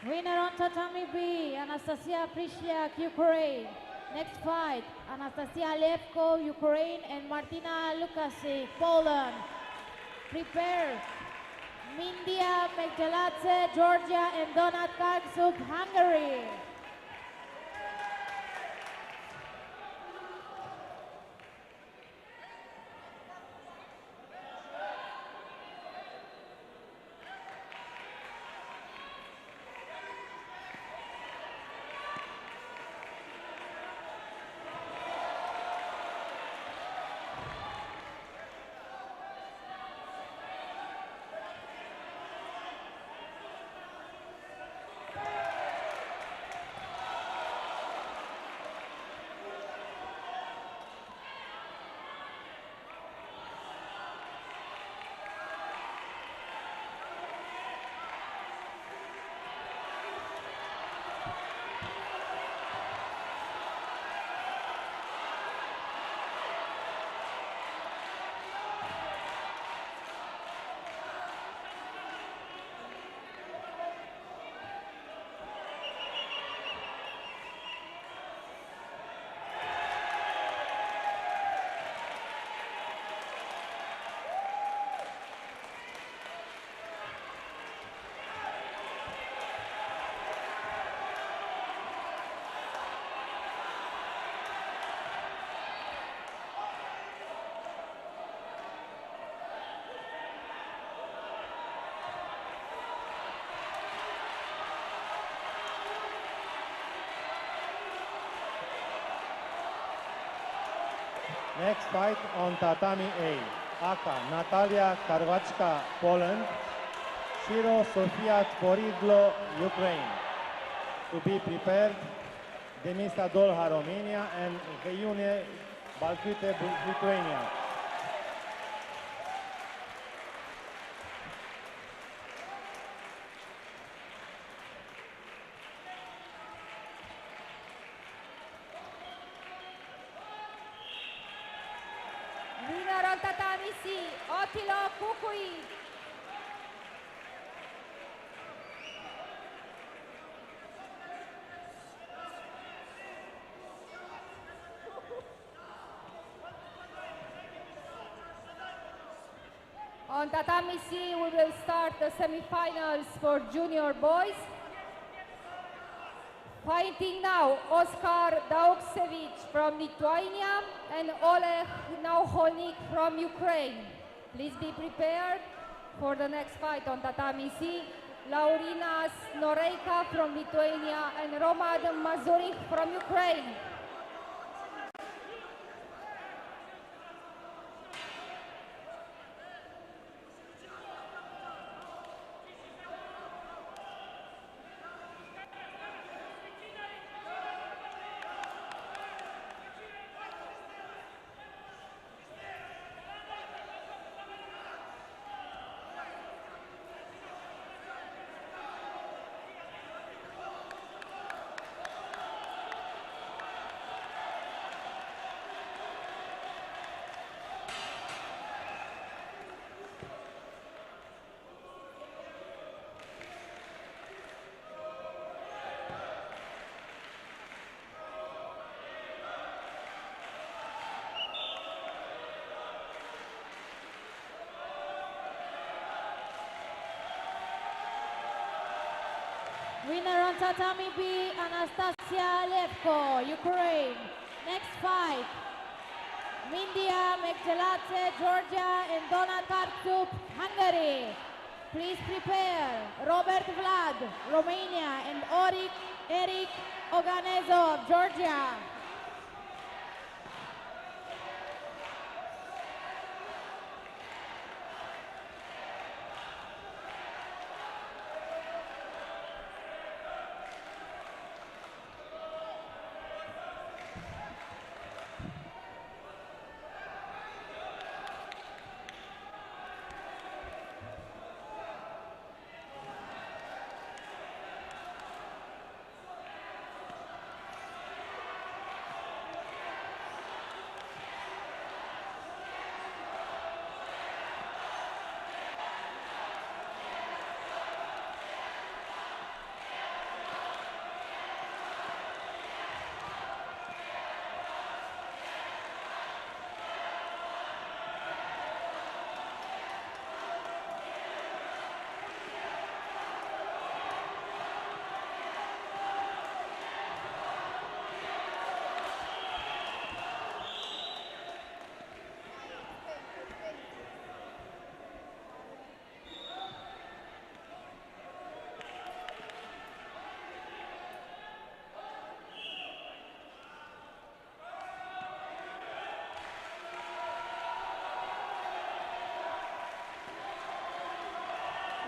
Winner on tatami B, Anastasia Prishliak, Ukraine. Next fight, Anastasia Levko, Ukraine, and Martina Lukasik, Poland. Prepare. Mindia Megdaladze, Georgia, and Donat Karksuk, Hungary. Next fight on tatami A. Aka, Natalia Karvachka, Poland. Shiro Sofia Tvoridlo, Ukraine. To be prepared, Denisa Dolha, Romania, and Veyune Balkute, Lithuania. Winner on tatami C, Otilo Kukui. On tatami C, we will start the semifinals for junior boys. Fighting now, Oskar Dauksevich from Lithuania and Oleg Nauholnik from Ukraine. Please be prepared for the next fight on tatami C. Laurina Snoreika from Lithuania and Romad Mazurik from Ukraine. Winner on tatami B, Anastasia Levko, Ukraine. Next fight, Mindia Megdaladze, Georgia, and Donat Kartsuk, Hungary. Please prepare. Robert Vlad, Romania, and Eric Oganezov, Georgia.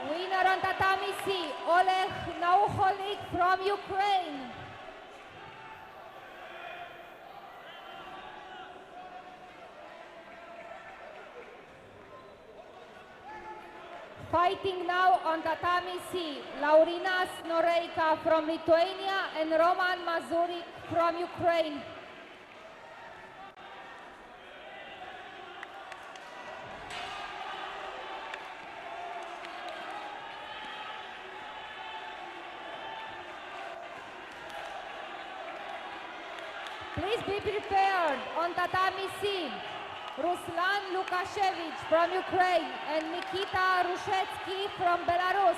Winner on tatami C, Oleg Nauholik from Ukraine. Fighting now on tatami C, Laurinas Noreika from Lithuania and Roman Mazurik from Ukraine. Please be prepared on tatami C. Ruslan Lukashevich from Ukraine and Nikita Rushetsky from Belarus.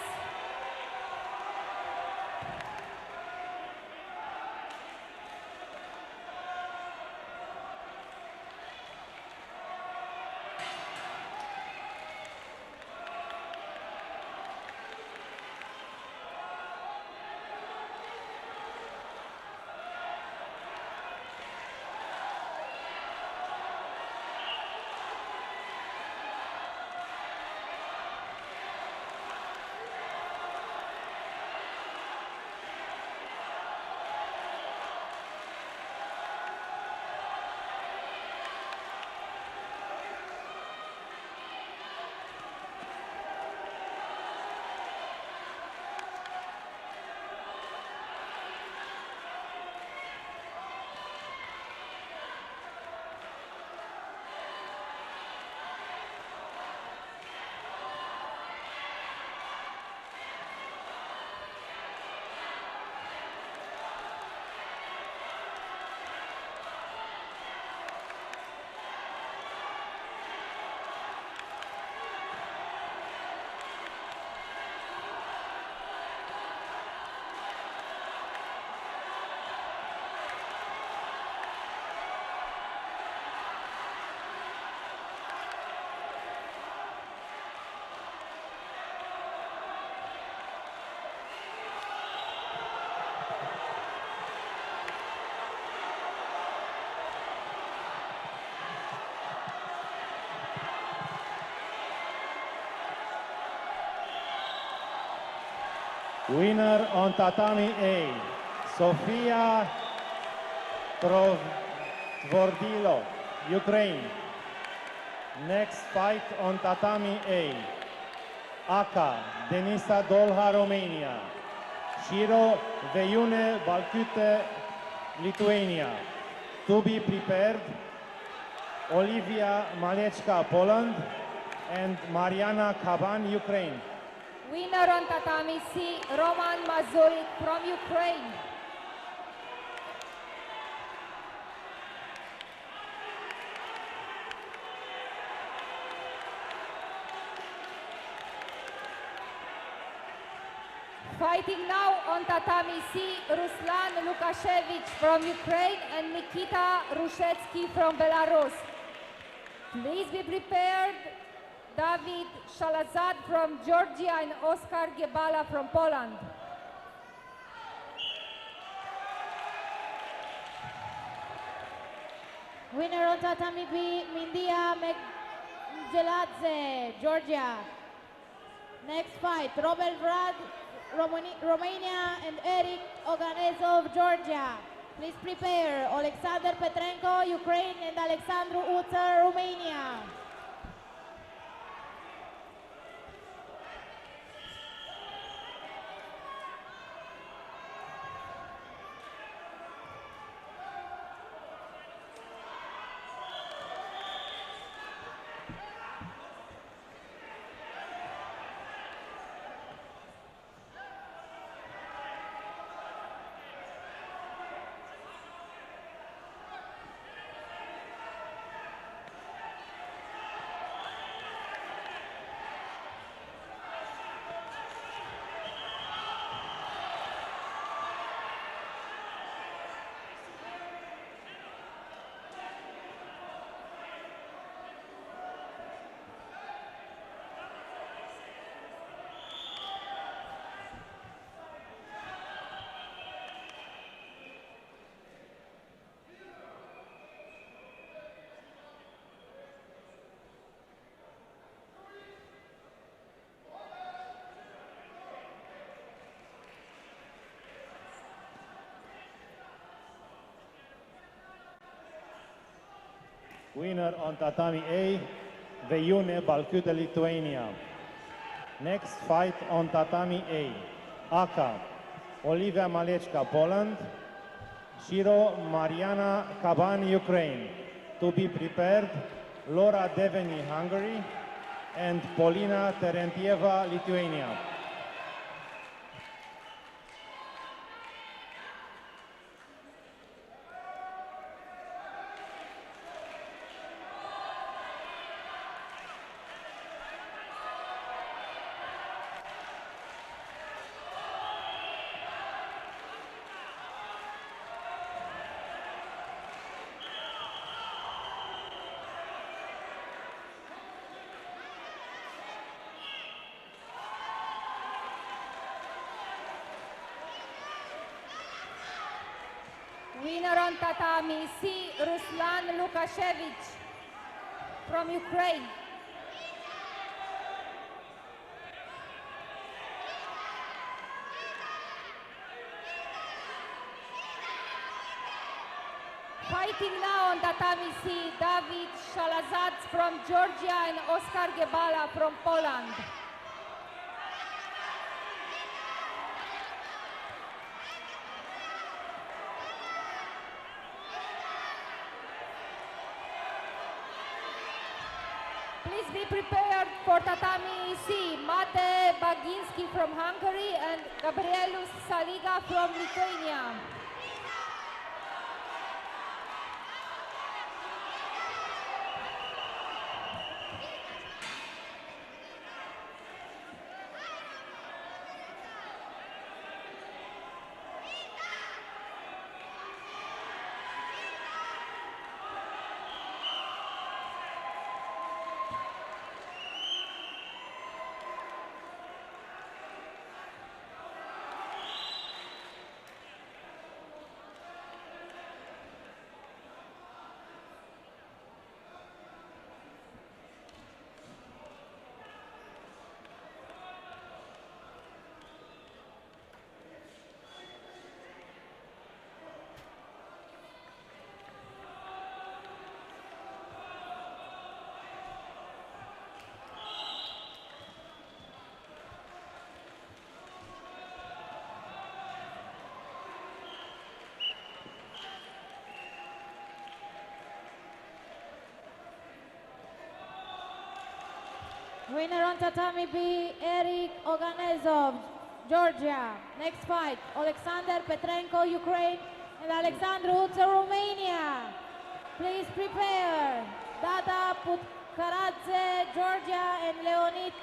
Winner on tatami A, Sofia Tvordilo, Ukraine. Next fight on tatami A, Aka, Denisa Dolha, Romania. Shiro Veiune Balcute, Lithuania. To be prepared, Olivia Malechka, Poland, and Mariana Kaban, Ukraine. Winner on tatami C, Roman Mazurik from Ukraine. Fighting now on tatami C, Ruslan Lukashevich from Ukraine and Nikita Rushetsky from Belarus. Please be prepared, David Shalazad from Georgia and Oskar Gebala from Poland. Winner on tatami B, Mindia Megjeladze, Georgia. Next fight, Robert Brad, Romania, and Eric Oganezov, Georgia. Please prepare, Alexander Petrenko, Ukraine, and Alexandru Uță, Romania. Winner on tatami A, Vejune Balkute, Lithuania. Next fight on tatami A, Aka, Olivia Malechka, Poland, Shiro Mariana Kaban, Ukraine. To be prepared, Laura Deveni, Hungary, and Polina Terentieva, Lithuania. Winner on tatami C, Ruslan Lukashevich from Ukraine. Fighting now on tatami C, David Shalazadz from Georgia and Oskar Gebala from Poland. Please be prepared for tatami C, Mate Baginski from Hungary and Gabrielus Saliga from Lithuania. Winner on tatami B, Eric Oganezov, Georgia. Next fight, Alexander Petrenko, Ukraine, and Alexandru Utsa, Romania. Please prepare. Dada Putkaradze, Georgia, and Leonid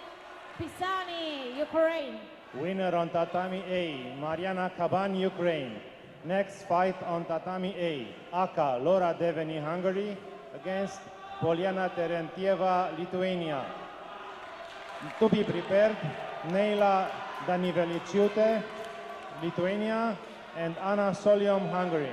Pisani, Ukraine. Winner on tatami A, Mariana Kaban, Ukraine. Next fight on tatami A, Aka, Laura Deveni, Hungary, against Poliana Terentieva, Lithuania. To be prepared, Neila Daniveliciute, Lithuania, and Anna Soliom, Hungary.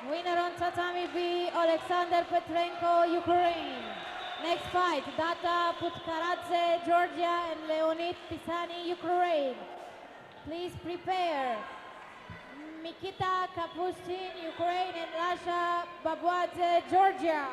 Winner on tatami B, Alexander Petrenko, Ukraine. Next fight, Data Putkaradze, Georgia, and Leonid Pisani, Ukraine. Please prepare. Mikita Kapustin, Ukraine, and Rasha Babwadze, Georgia.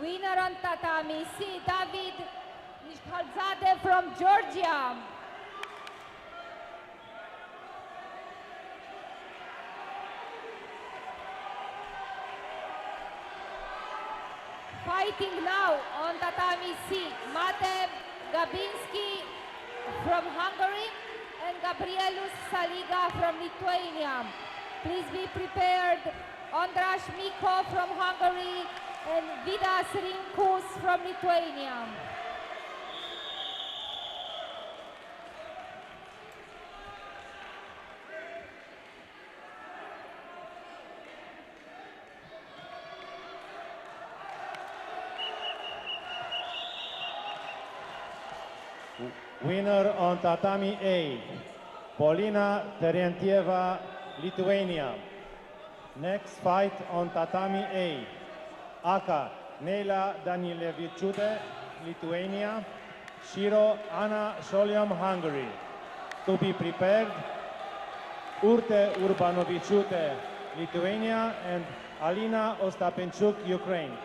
Winner on tatami C, David Nishkhalzadeh from Georgia. Fighting now on tatami C, Mate Gabinski from Hungary and Gabrielus Saliga from Lithuania. Please be prepared. Andras Miko from Hungary and Vidas Rinkus from Lithuania. Winner on tatami A, Polina Terentieva, Lithuania. Next fight on tatami A, Aka Neila Danilevičiūtė, Lithuania. Shiro Anna Šoliom, Hungary. To be prepared, Urte Urbanovičiūtė, Lithuania, and Alina Ostapenchuk, Ukraine.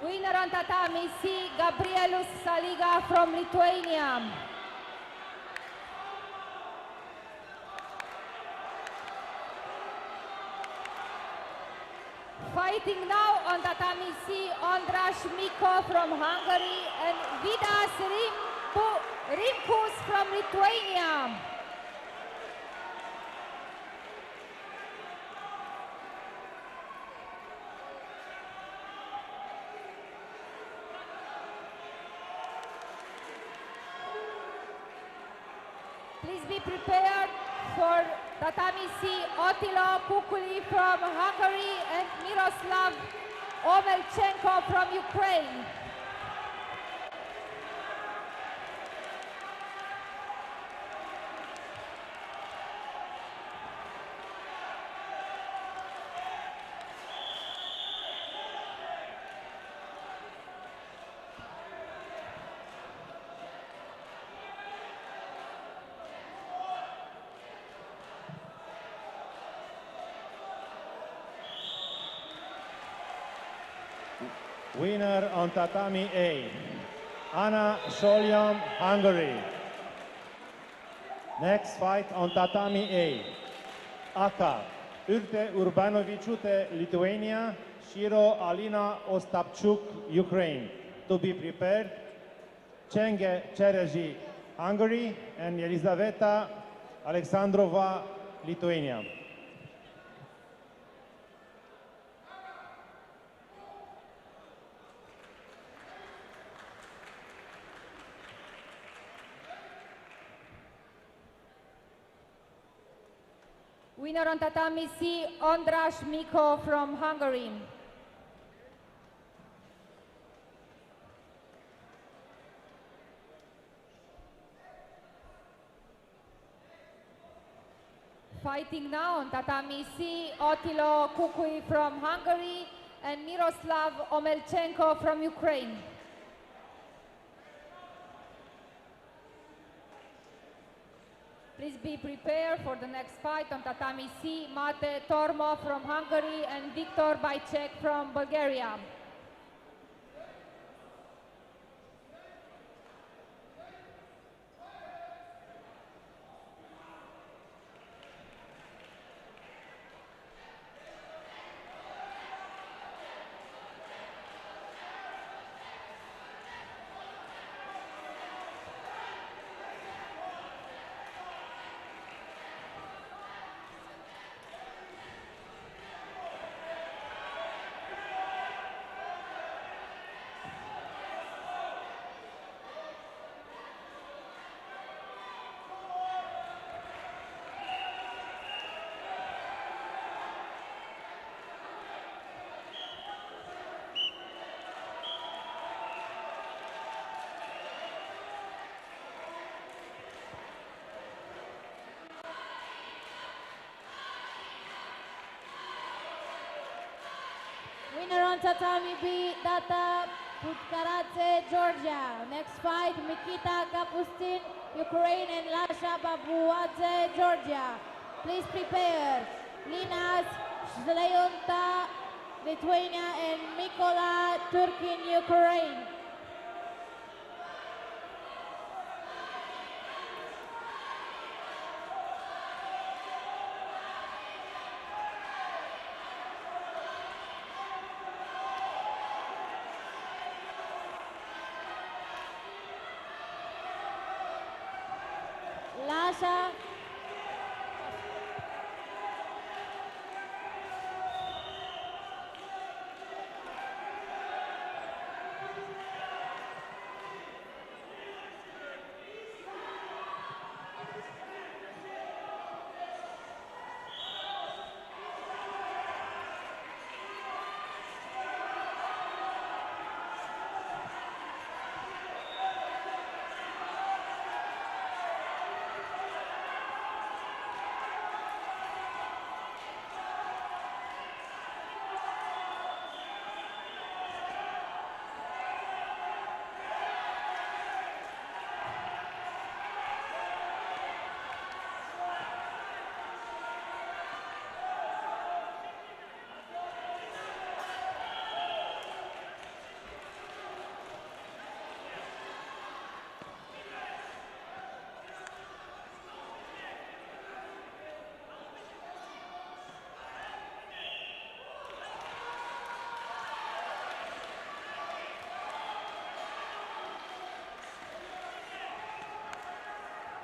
Winner on tatami C, Gabrielus Saliga from Lithuania. Fighting now on tatami C, Andras Miko from Hungary and Vidas Rimkus from Lithuania. Please be prepared for tatami C, Otilo Kukuli from Hungary and Miroslav Omelchenko from Ukraine. Winner on tatami A, Anna Sholyom, Hungary. Next fight on tatami A, Aka, Urte Urbanoviciute, Lithuania, Shiro Alina Ostapchuk, Ukraine. To be prepared, Chenge Chereji, Hungary, and Elizaveta Alexandrova, Lithuania. Winner on tatami C, Andras Miko from Hungary. Fighting now on tatami C, Otilo Kukui from Hungary and Miroslav Omelchenko from Ukraine. Please be prepared for the next fight on tatami C, Mate Tormo from Hungary and Viktor Bajcek from Bulgaria. Winner on tatami B, Data Putkaradze, Georgia. Next fight, Mikita Kapustin, Ukraine and Lasha Babuadze, Georgia. Please prepare. Linas Zleonta, Lithuania and Mikola Turkin, Ukraine. Lasha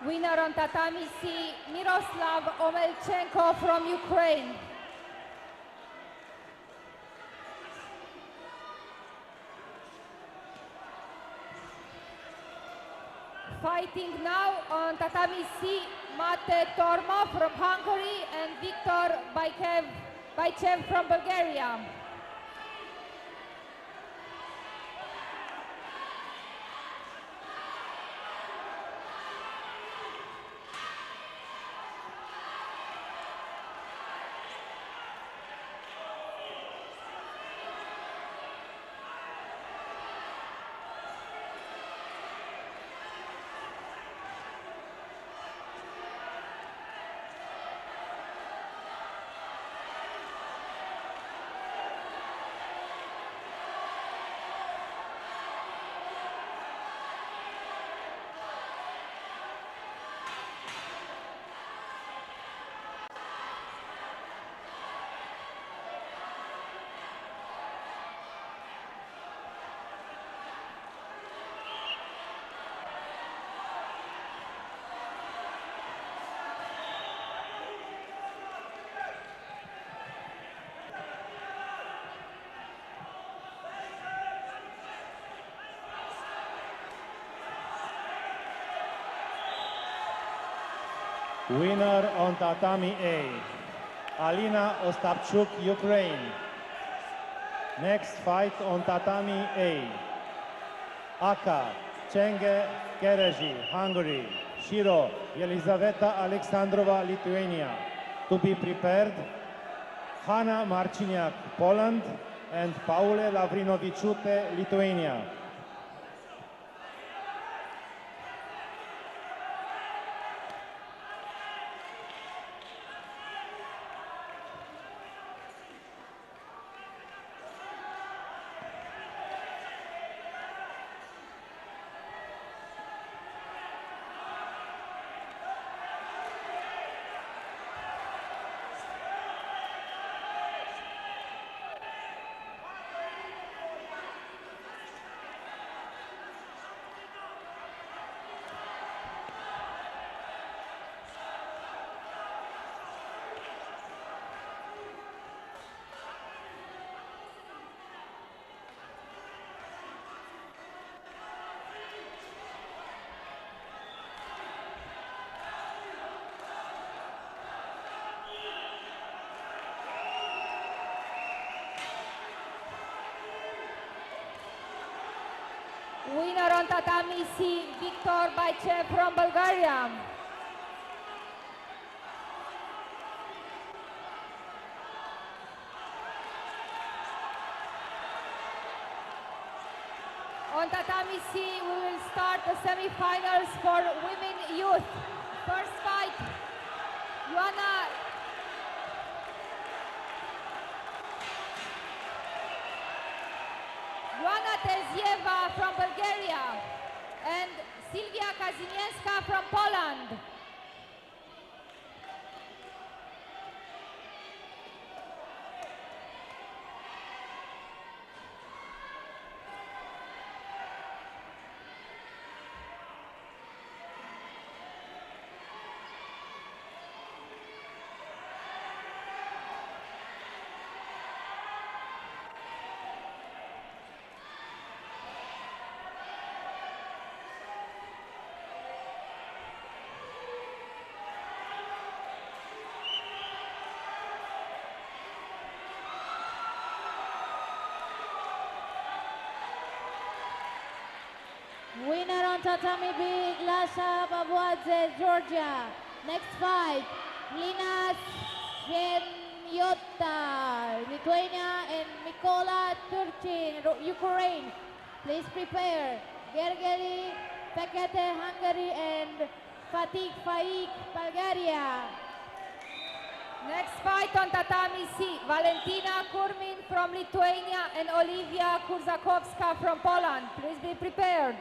Winner on tatami C, Miroslav Omelchenko from Ukraine. Fighting now on tatami C, Mate Tormo from Hungary and Viktor Bajcek from Bulgaria. Winner on tatami A, Alina Ostapchuk, Ukraine. Next fight on tatami A, Aka Chenge Kereji, Hungary. Shiro Elizaveta Alexandrova, Lithuania. To be prepared, Hanna Marciniak, Poland, and Paule Lavrinoviciute, Lithuania. Winner on tatami C, Viktor Baichev from Bulgaria. On tatami C, we will start the semifinals for women youth. First fight, Joanna Terzieva from Bulgaria and Silvia Kazimienska from Poland. Winner on tatami B, Glasha Babuadze, Georgia. Next fight, Lina Shenyota, Lithuania, and Mikola Turchin, Ukraine. Please prepare. Gergely Pekete, Hungary, and Fatih Faik, Bulgaria. Next fight on tatami C, Valentina Kurmin from Lithuania and Olivia Kurzakovska from Poland. Please be prepared.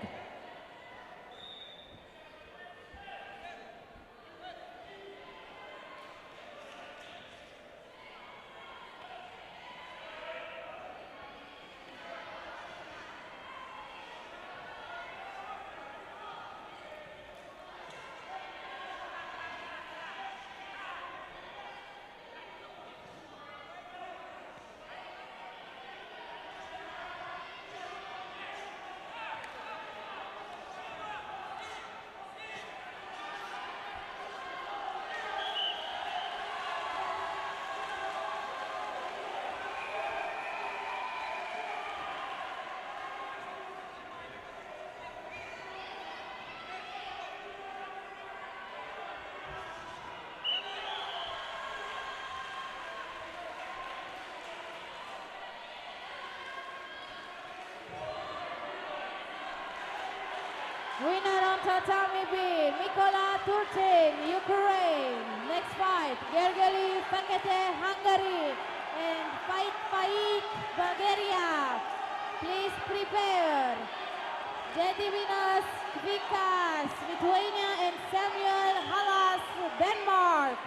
Winner on tatami B, Mikola Turchin, Ukraine. Next fight, Gergely Pekete, Hungary, and Fatih Faik, Bulgaria. Please prepare. Gedivinas Kickass, Lithuania, and Samuel Halas, Denmark.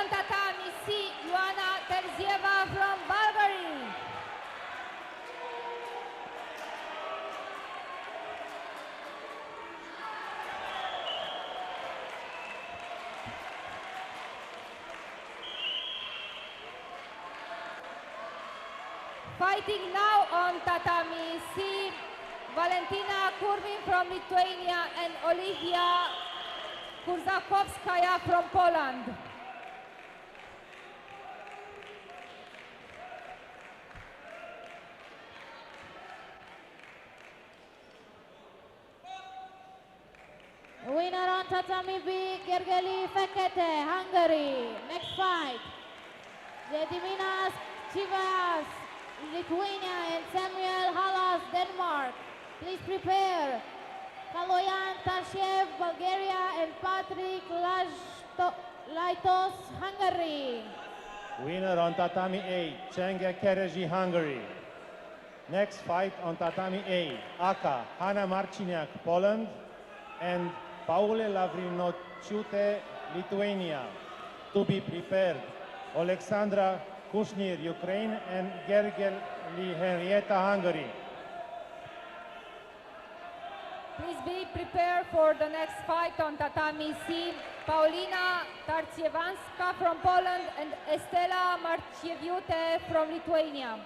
tatami C, Ioana Terzieva from Bulgaria. Fighting now on tatami C, Valentina Kurvin from Lithuania and Olivia Kurzakovskaya from Poland. Winner on tatami B, Gergely Fekete, Hungary. Next fight, Gediminas Chivas, Lithuania and Samuel Halas, Denmark. Please prepare. Kaloyan Tashev, Bulgaria and Patrick Laitos, Hungary. Winner on tatami A, Cenge Kereji, Hungary. Next fight on tatami A, Aka, Hanna Marciniak, Poland, and Paule Lavrinociute, Lithuania. To be prepared, Alexandra Kushnir, Ukraine, and Gergely Henrietta, Hungary. Please be prepared for the next fight on tatami C, Paulina Tarciewanska from Poland and Estela Marciewiute from Lithuania.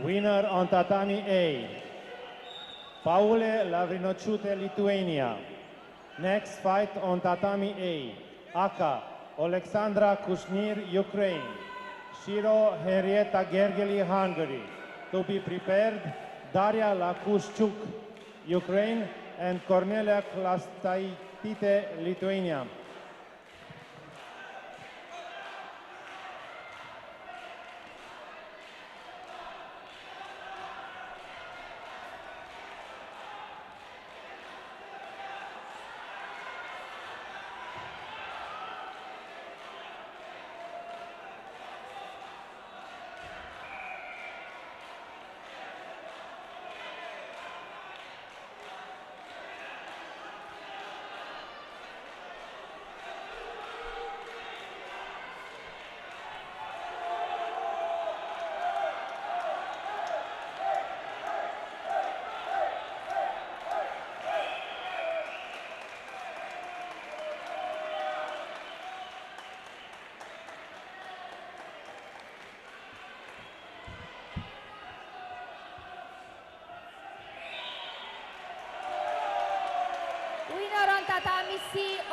Winner on tatami A, Paule Lavrinociute, Lithuania. Next fight on tatami A, Aka, Alexandra Kushnir, Ukraine. Shiro Henrietta Gergely, Hungary. To be prepared, Daria Lakushchuk, Ukraine, and Cornelia Klastaitite, Lithuania.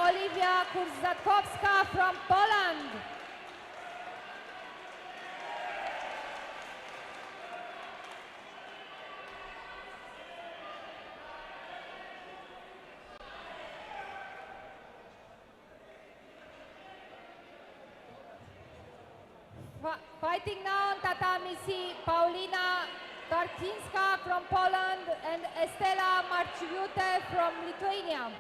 Olivia Kurzatkowska from Poland. Fighting now on tatami C, Paulina Tarkinska from Poland and Estela Marciute from Lithuania.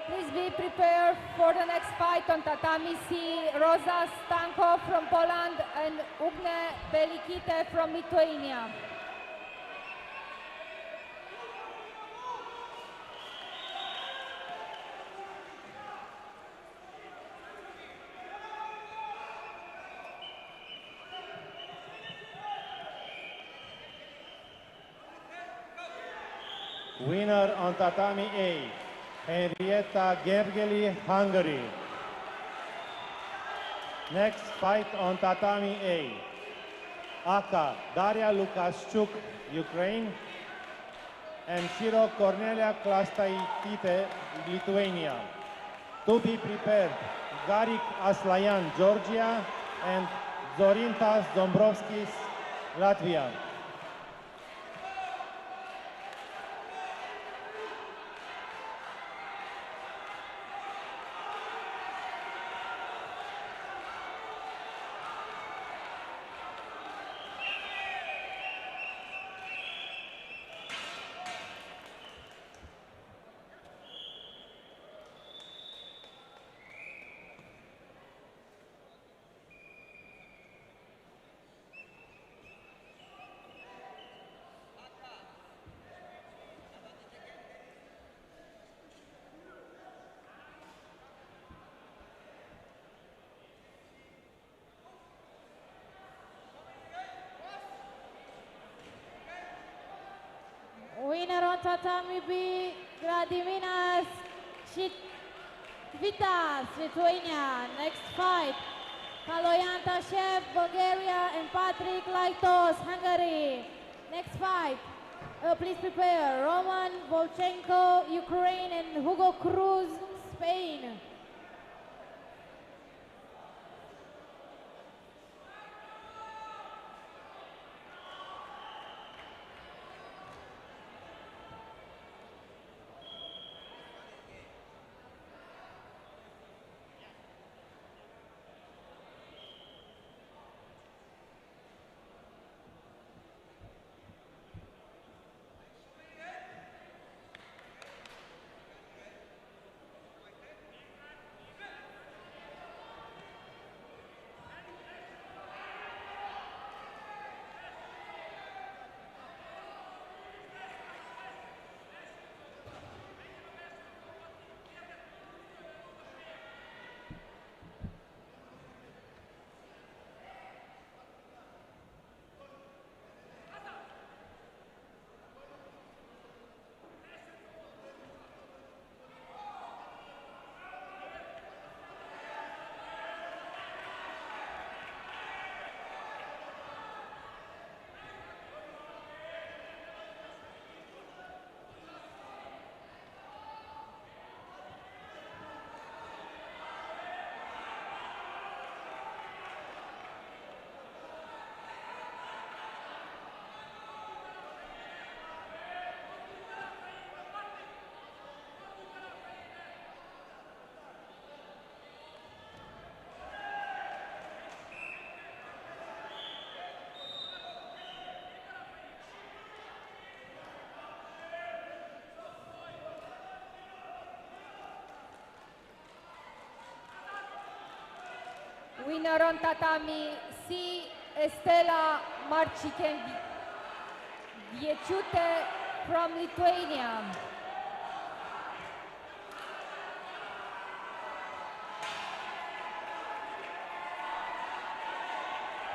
Please be prepared for the next fight on tatami C. Rosa Stanko from Poland and Ugne Belikite from Lithuania. Winner on tatami A, Henrietta Gergely, Hungary. Next fight on tatami A, Aka Daria Lukashchuk, Ukraine, and Shiro Cornelia Klastaitite, Lithuania. To be prepared, Garik Aslayan, Georgia, and Zorintas Dombrovskis, Latvia. Winner on tatami B, Gradiminas Vitas, Lithuania. Next fight, Kaloyan Tashev, Bulgaria, and Patrick Laitos, Hungary. Next fight, please prepare, Roman Volchenko, Ukraine, and Hugo Cruz, Spain. Winner on tatami C, Estela Marcikevičiūtė from Lithuania.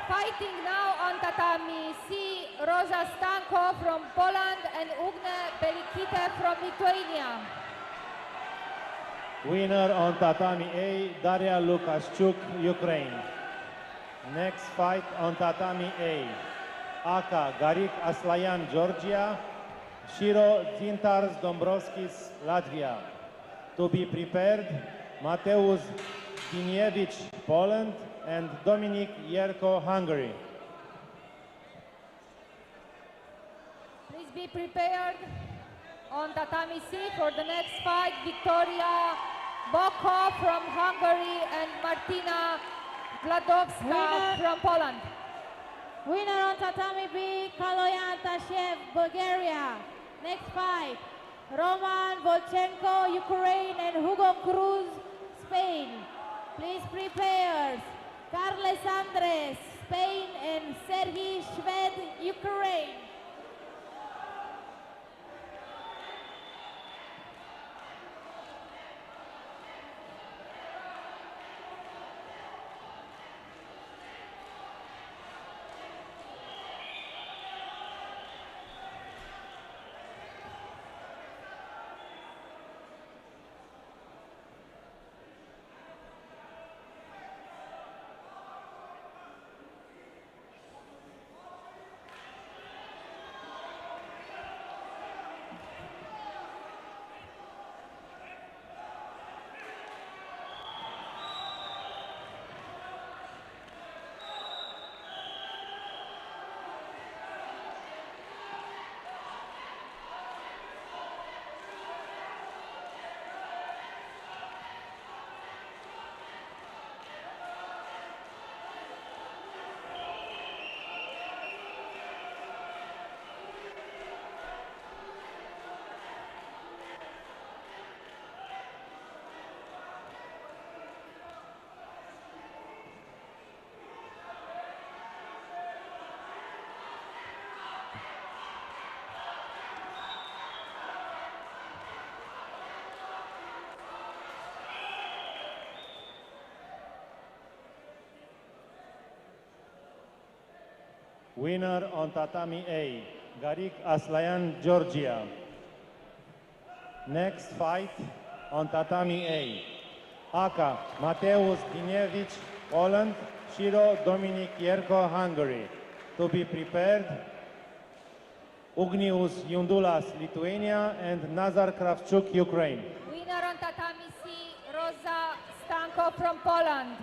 Fighting now on tatami C, Rosa Stanko from Poland and Ugne Belikite from Lithuania. Winner on tatami A, Daria Lukashchuk, Ukraine. Next fight on tatami A, Aka Garik Aslayan, Georgia, Shiro Dzintars Dombrovskis, Latvia. To be prepared, Mateusz Diniewicz, Poland, and Dominik Jerko, Hungary. Please be prepared on tatami C for the next fight, Victoria Boko from Hungary and Martina Vladovska from Poland. Winner on tatami B, Kaloyan Tashev, Bulgaria. Next fight, Roman Volchenko, Ukraine and Hugo Cruz, Spain. Please prepare. Carles Andres, Spain and Sergei Shved, Ukraine. Winner on tatami A, Garik Aslayan, Georgia. Next fight on tatami A, Aka Mateusz Diniewicz, Poland, Shiro Dominik Jerko, Hungary. To be prepared, Ugnius Jundulas, Lithuania, and Nazar Kravchuk, Ukraine. Winner on tatami C, Rosa Stanko from Poland.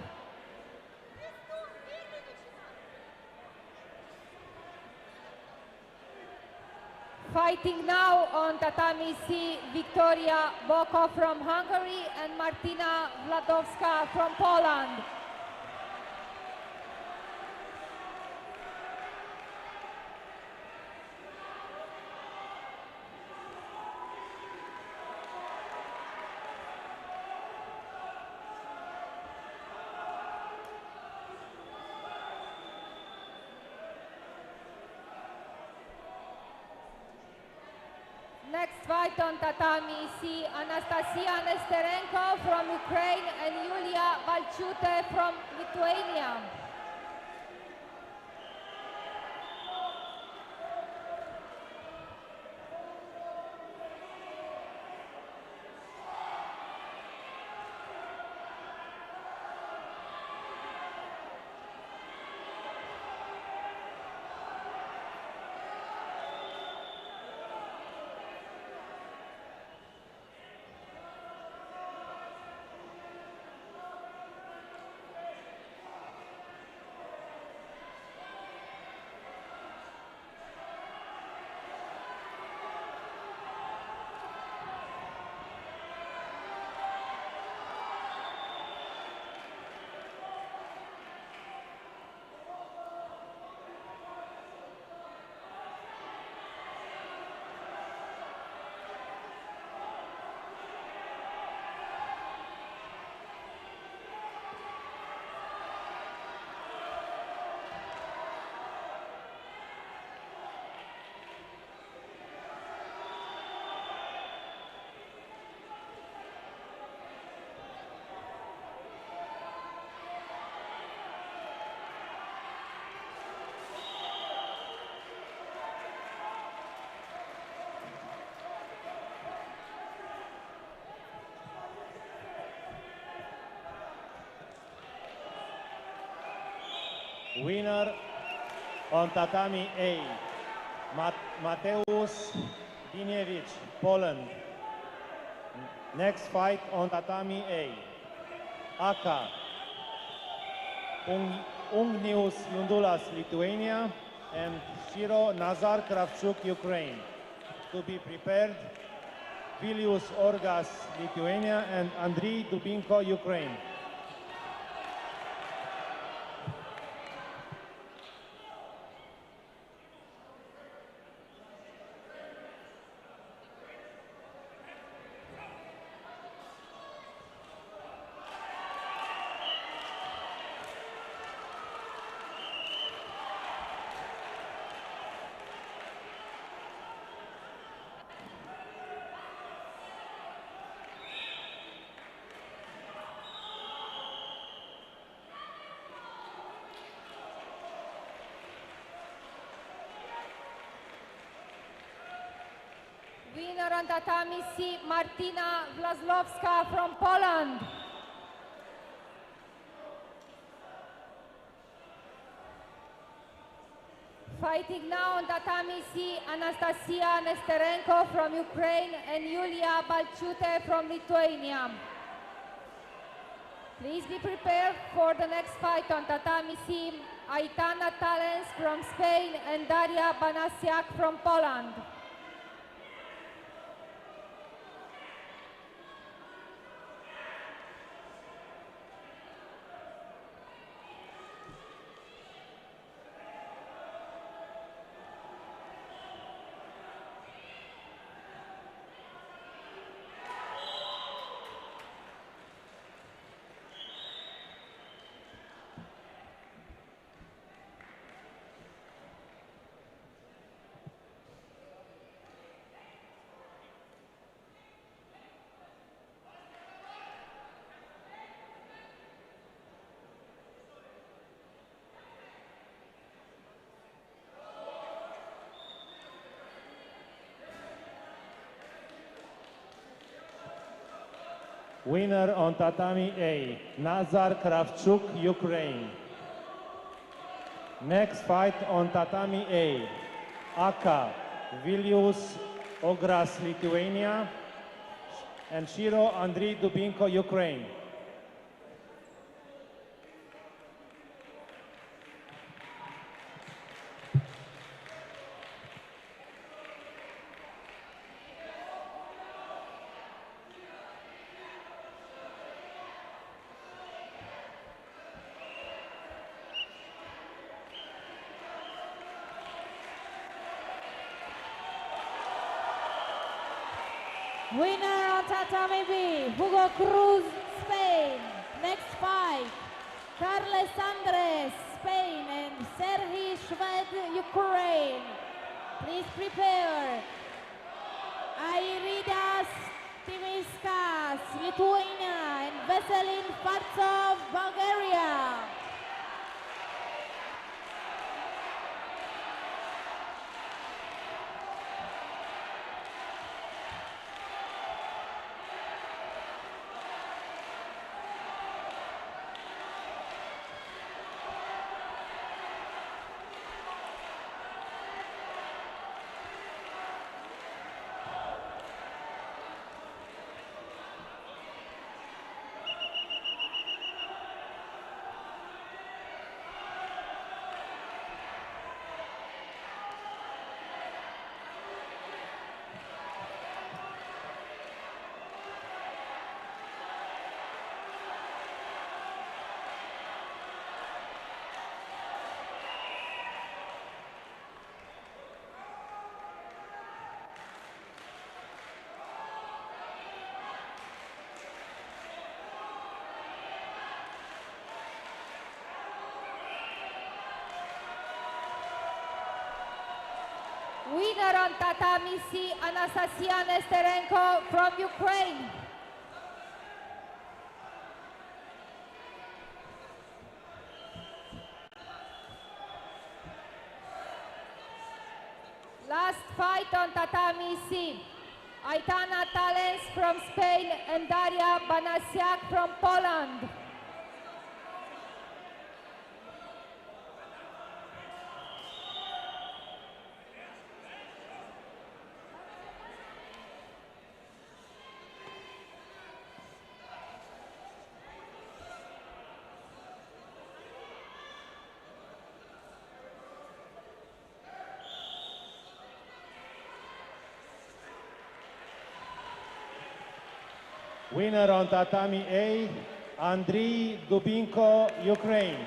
Fighting now on tatami C, Victoria Boko from Hungary and Martina Vladovska from Poland. Next fight on tatami C, Anastasia Nesterenko from Ukraine and Yulia Valchute from Lithuania. Winner on tatami A, Mateusz Diniewicz, Poland. Next fight on tatami A, Aka Ungnius Jundulas, Lithuania, and Shiro Nazar Kravchuk, Ukraine. To be prepared, Vilius Orgas, Lithuania, and Andriy Dubinko, Ukraine. Winner on tatami C, Martina Wlazłowska from Poland. Fighting now on tatami C, Anastasia Nesterenko from Ukraine and Yulia Balchute from Lithuania. Please be prepared for the next fight on tatami C, Aitana Talens from Spain and Daria Banasiak from Poland. Winner on tatami A, Nazar Kravchuk, Ukraine. Next fight on tatami A, Aka Vilius Ogras, Lithuania, and Shiro Andriy Dubinko, Ukraine. Winner on tatami B, Hugo Cruz, Spain. Next fight, Carles Andres, Spain, and Serhii Shved, Ukraine. Please prepare. Airidas Timiskas, Lithuania, and Veselin Fartsov, Bulgaria. Winner on tatami C, Anastasia Nesterenko from Ukraine. Last fight on tatami C, Aitana Talens from Spain and Daria Banasiak from Poland. Winner on tatami A, Andriy Dubinko, Ukraine.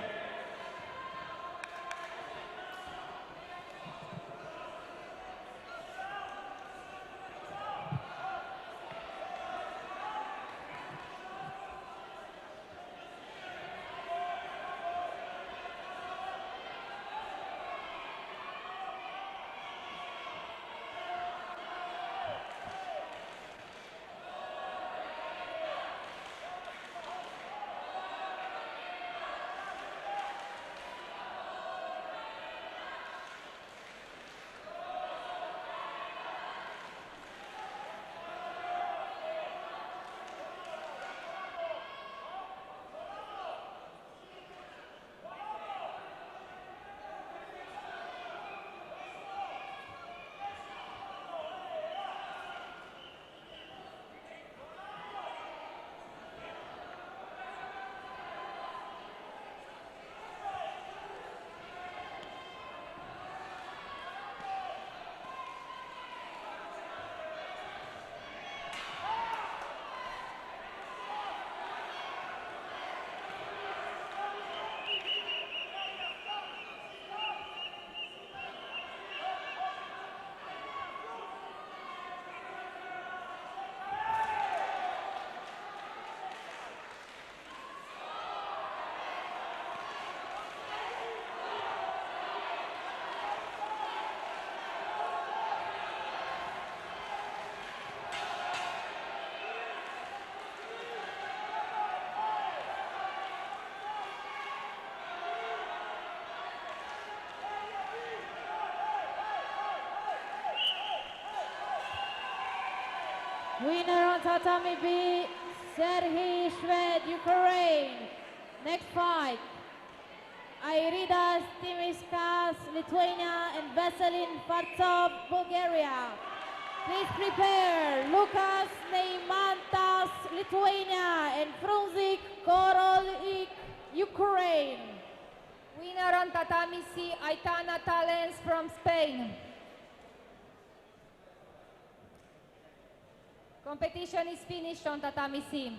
Winner on tatami B, Serhiy Shved, Ukraine. Next fight, Airidas Timiskas, Lithuania, and Veselin Fartsov, Bulgaria. Please prepare Lukas Neimantas, Lithuania, and Frunzik Korolik, Ukraine. Winner on tatami C, Aitana Talens from Spain. Competition is finished on tatami C.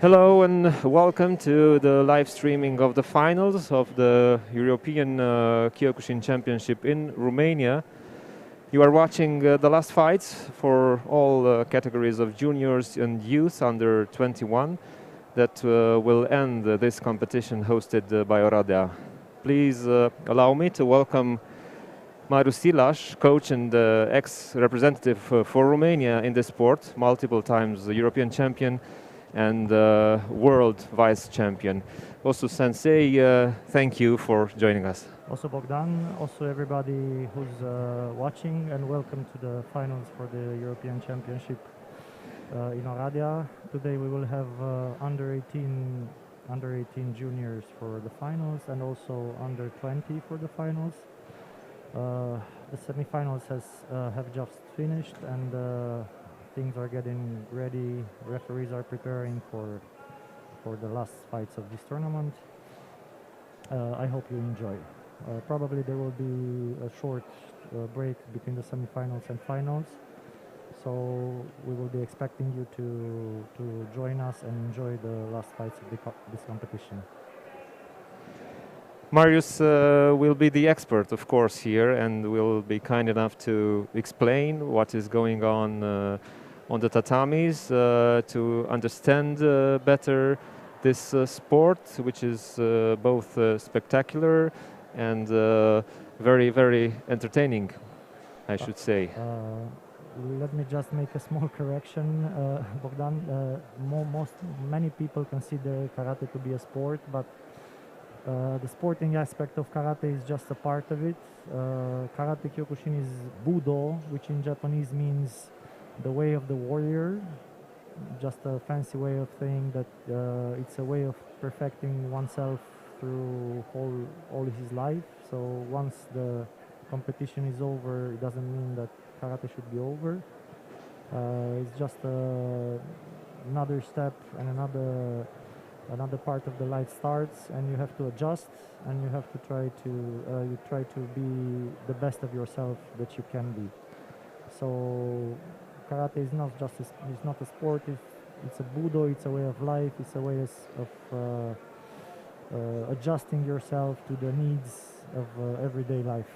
Hello and welcome to the live streaming of the finals of the European Kyokushin Championship in Romania. You are watching the last fights for all categories of juniors and youth under 21 that will end this competition hosted by Oradea. Please allow me to welcome Marius Silas, coach and ex-representative for Romania in this sport, multiple times European champion and world vice champion. Also, Sensei, thank you for joining us. Also Bogdan, also everybody who's watching, and welcome to the finals for the European Championship in Oradea. Today we will have under 18 juniors for the finals and also under 20 for the finals. The semifinals have just finished, and things are getting ready. Referees are preparing for the last fights of this tournament. I hope you enjoy. Probably there will be a short break between the semifinals and finals, so we will be expecting you to join us and enjoy the last fights of this competition. Marius will be the expert, of course, here, and will be kind enough to explain what is going on the tatamis, to understand better this sport, which is both spectacular and very, very entertaining, I should say. Let me just make a small correction, Bogdan. Many people consider karate to be a sport, but the sporting aspect of karate is just a part of it. Karate Kyokushin is Budo, which in Japanese means the way of the warrior. Just a fancy way of saying that it's a way of perfecting oneself through all his life. So once the competition is over, it doesn't mean that karate should be over. It's just another step and another part of the life starts, and you have to adjust, and you have to try to be the best of yourself that you can be. So karate is not just it's not a sport. It's a budo. It's a way of life. It's a way of adjusting yourself to the needs of everyday life.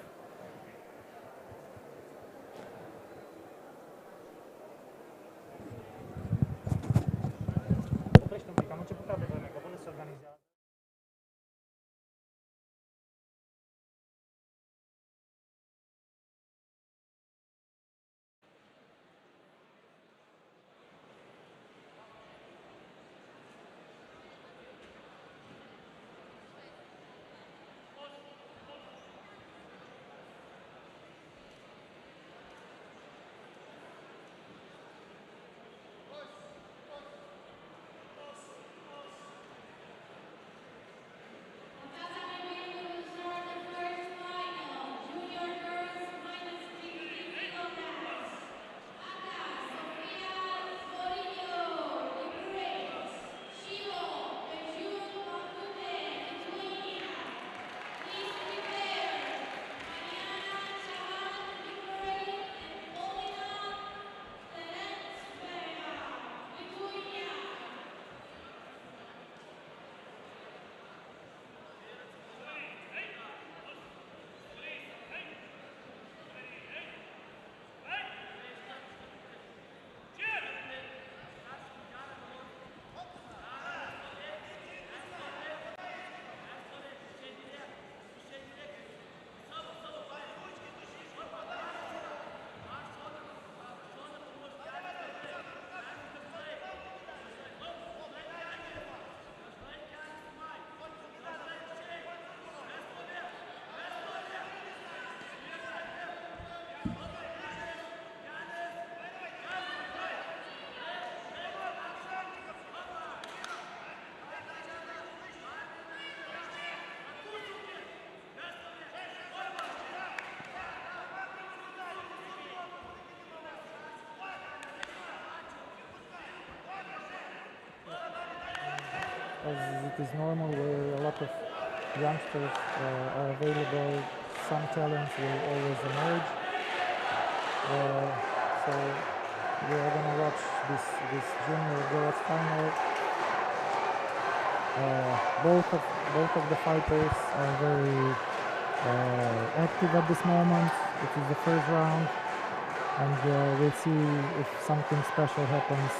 As it is normal, where a lot of youngsters are available, some talents will always emerge. So we are going to watch this junior girls final Both of the fighters are very active at this moment. It is the first round, and we'll see if something special happens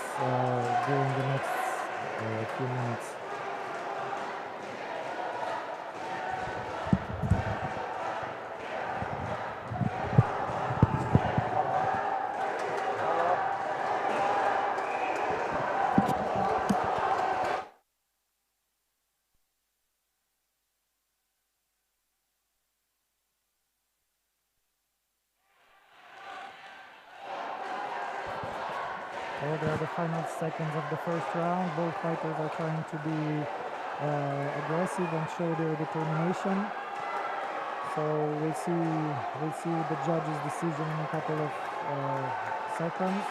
during the next few minutes. So they are the final seconds of the first round. Both fighters are trying to be aggressive and show their determination. So we'll see the judge's decision in a couple of seconds.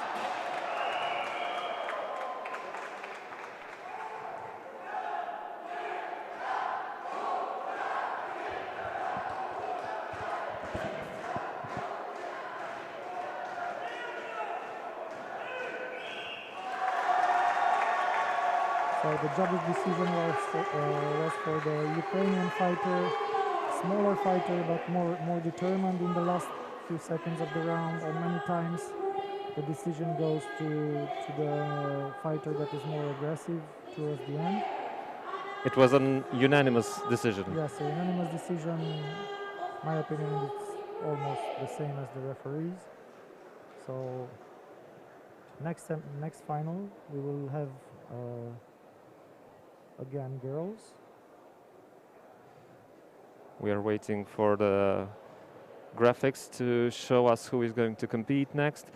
So the judge's decision was for the Ukrainian fighter, smaller fighter but more determined in the last few seconds of the round, and many times the decision goes to the fighter that is more aggressive towards the end. It was an unanimous decision. Yes, a unanimous decision. In my opinion, it's almost the same as the referees. So next final we will have again girls. We are waiting for the graphics to show us who is going to compete next.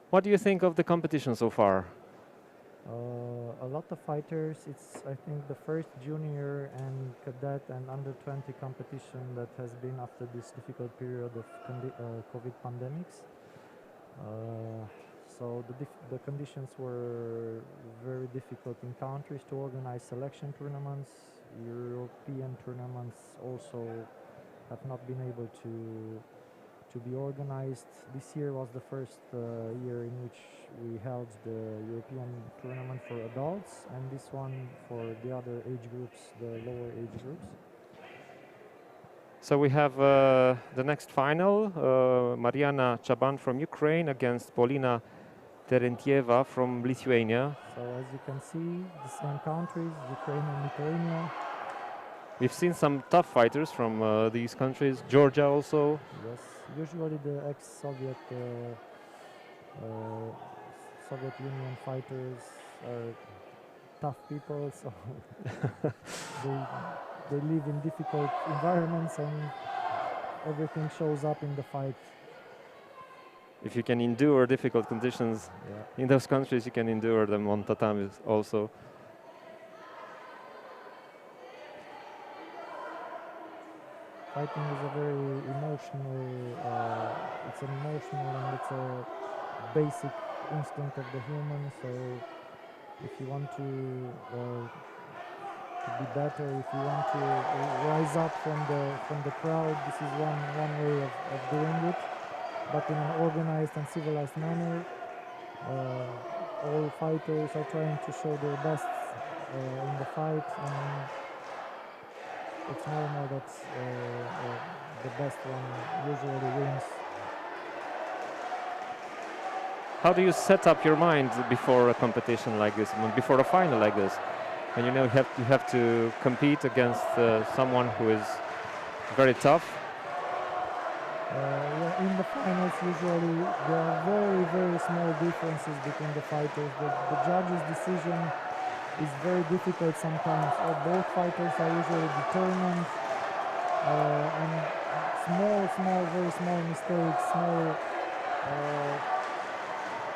What do you think of the competition so far? A lot of fighters. It's, I think, the first junior and cadet and under 20 competition that has been after this difficult period of COVID pandemics. So the conditions were very difficult in countries to organize selection tournaments. European tournaments also have not been able to be organized. This year was the first year in which we held the European tournament for adults, and this one for the other age groups, the lower age groups. So we have the next final, Mariana Chaban from Ukraine against Polina Terentieva from Lithuania. So as you can see, the same countries, Ukraine and Lithuania. We've seen some tough fighters from these countries, Georgia also. Yes, usually the ex-Soviet Soviet Union fighters are tough people, so they live in difficult environments and everything shows up in the fight. If you can endure difficult conditions in those countries, you can endure them on tatami also. Fighting is a very emotional, it's an emotional and it's a basic instinct of the human, so if you want to be better, if you want to rise up from the crowd, this is one way of doing it, but in an organized and civilized manner. All fighters are trying to show their best in the fight, and it's normal that the best one usually wins. How do you set up your mind before a competition like this, before a final like this? And you know you have to compete against someone who is very tough. In the finals, usually there are very, very small differences between the fighters. The judge's decision is very difficult sometimes. Both fighters are usually determined, and very small mistakes, small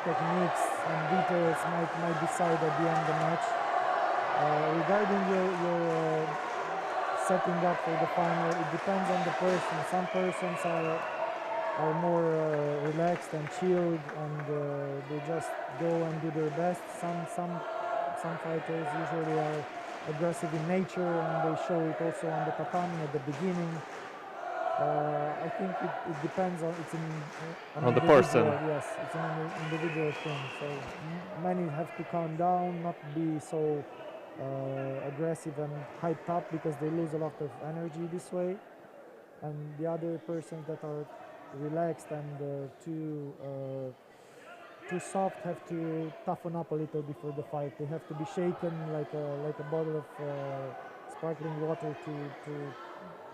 techniques and details might decide at the end of the match. Regarding your setting up for the final, it depends on the person. Some persons are more relaxed and chilled, and they just go and do their best. Some fighters usually are aggressive in nature, and they show it also on the tatami at the beginning. I think it depends on on the person. Yes, it's an individual thing. So many have to calm down, not be so aggressive and hyped up because they lose a lot of energy this way, and the other persons that are relaxed and too soft have to toughen up a little before the fight. They have to be shaken like a bottle of sparkling water to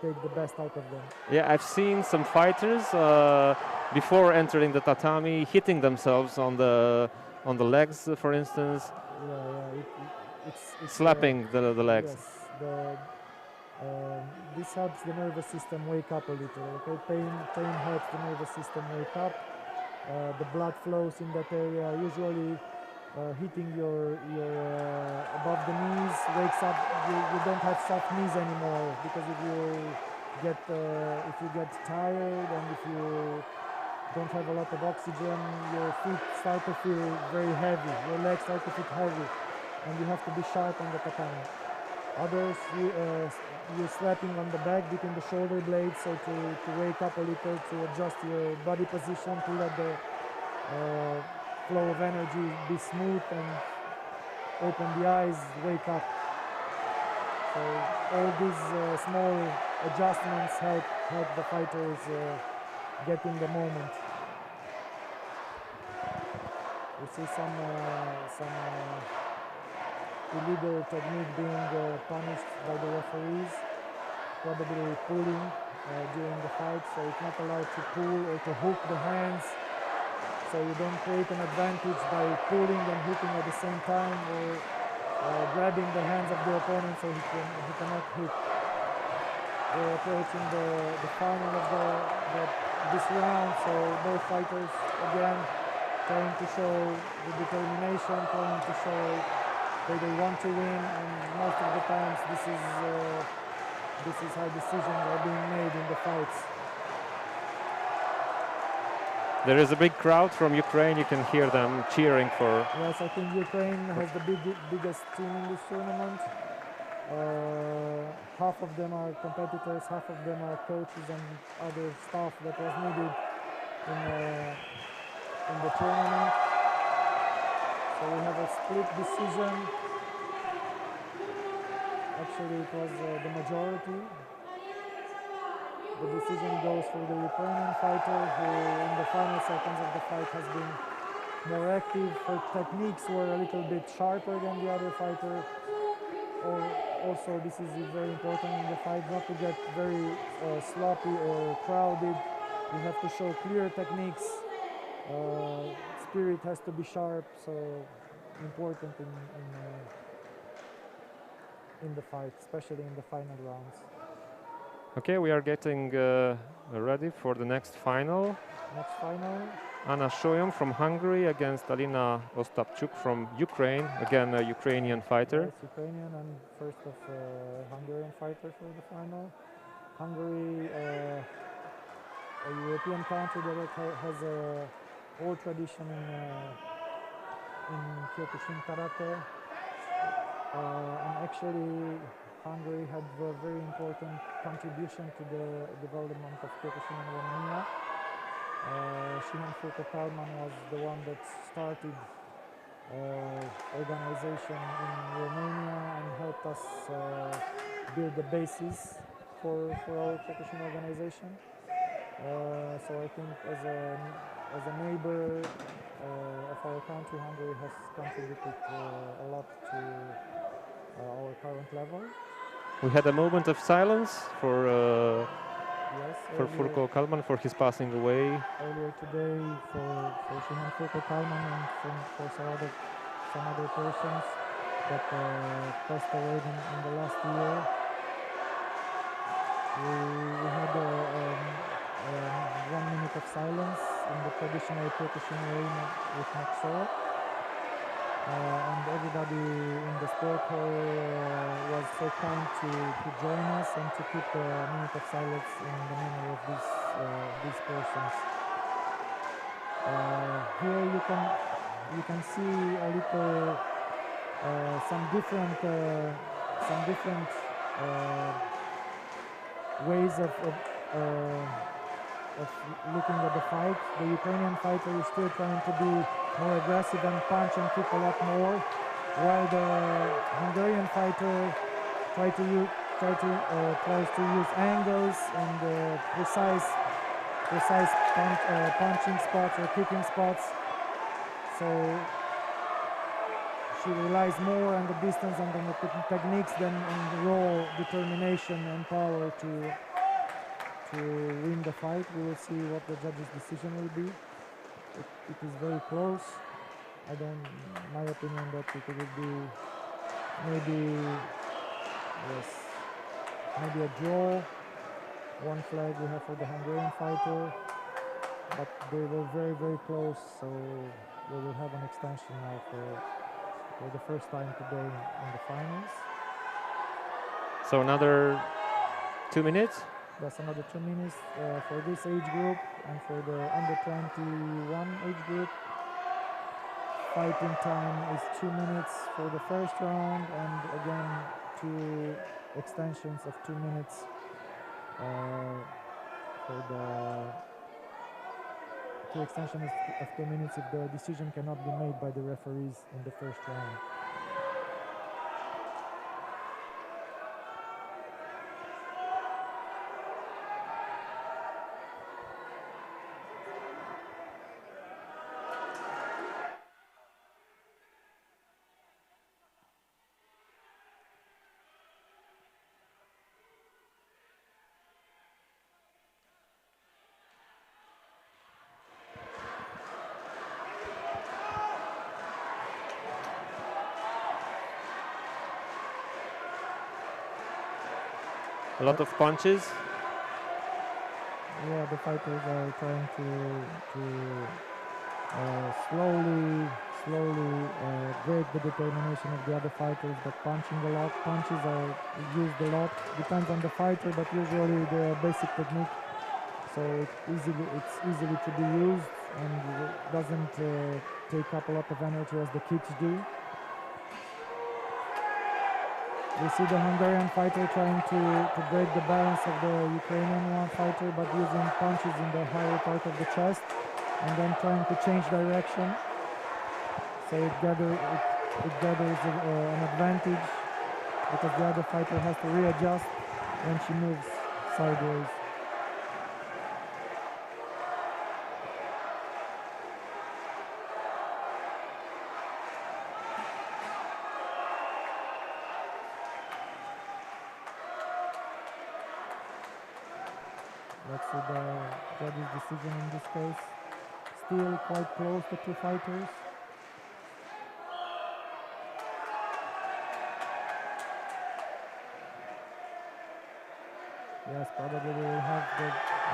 take the best out of them. Yeah, I've seen some fighters before entering the tatami hitting themselves on the legs, for instance. It's slapping the legs. Yes, this helps the nervous system wake up a little. Okay, pain helps the nervous system wake up. The blood flows in that area. Usually, hitting your above the knees wakes up. You don't have soft knees anymore, because if you get tired and if you don't have a lot of oxygen, your feet start to feel very heavy. Your legs start to feel heavy, and you have to be sharp on the tatami. Others, you're slapping on the back between the shoulder blades, so to wake up a little, to adjust your body position, to let the flow of energy be smooth and open the eyes, wake up. So all these small adjustments help the fighters get in the moment. We see some illegal technique being punished by the referees, probably pulling during the fight, so it's not allowed to pull or to hook the hands, so you don't create an advantage by pulling and hooking at the same time, or grabbing the hands of the opponent so he cannot hit. We're approaching the final of this round, so both fighters again trying to show the determination, trying to show that they want to win, and most of the times this is how decisions are being made in the fights. There is a big crowd from Ukraine. You can hear them cheering for. Yes, I think Ukraine has the biggest team in this tournament. Half of them are competitors, half of them are coaches and other staff that was needed in the tournament. So we have a split decision. Actually, it was the majority. The decision goes for the Ukrainian fighter, who in the final seconds of the fight has been more active. Her techniques were a little bit sharper than the other fighter. Also, this is very important in the fight, not to get very sloppy or crowded. You have to show clear techniques. Spirit has to be sharp, so important in the fight, especially in the final rounds. Okay, we are getting ready for the next final. Next final. Anna Shoyom from Hungary against Alina Ostapchuk from Ukraine. Again, a Ukrainian fighter. Yes, Ukrainian and first of Hungarian fighter for the final. Hungary, a European country that has a old tradition in Kyokushin karate. And actually, Hungary had a very important contribution to the development of Kyokushin in Romania. Shinkyokushin was the one that started organization in Romania and helped us build the basis for our Kyokushin organization. So I think as a neighbor of our country, Hungary has contributed a lot to our current level. We had a moment of silence for Yes, Furko Kalman for his passing away. Earlier today for Furko Kalman and for some other persons that passed away in the last year. We had 1 minute of silence in the traditional Kyokushin way with Maxo. And everybody in the sport hall was so kind to join us and to keep a minute of silence in the memory of these persons. Here you can see a little some different ways of looking at the fight. The Ukrainian fighter is still trying to be more aggressive and punch and kick a lot more. while the Hungarian fighter tries to use angles and precise punching spots or kicking spots. So she relies more on the distance and on the techniques than on the raw determination and power to win the fight. We will see what the judge's decision will be. It is very close. My opinion that it will be maybe a draw. One flag we have for the Hungarian fighter, but they were very, very close, so we will have an extension now for the first time today in the finals. So another 2 minutes? That's another 2 minutes for this age group, and for the under 21 age group. Fighting time is 2 minutes for the first round, and again 2 extensions of 2 minutes for the 2 extensions of 2 minutes if the decision cannot be made by the referees in the first round. A lot of punches. Yeah, the fighters are trying to slowly break the determination of the other fighters, but punching a lot. Punches are used a lot. Depends on the fighter, but usually the basic technique. So it's easily to be used and it doesn't take up a lot of energy as the kicks do. We see the Hungarian fighter trying to break the balance of the Ukrainian fighter, but using punches in the higher part of the chest and then trying to change direction. So it gathers an advantage because the other fighter has to readjust when she moves sideways. Let's see the judge's decision in this case. Still quite close, the 2 fighters. Yes, probably we will have the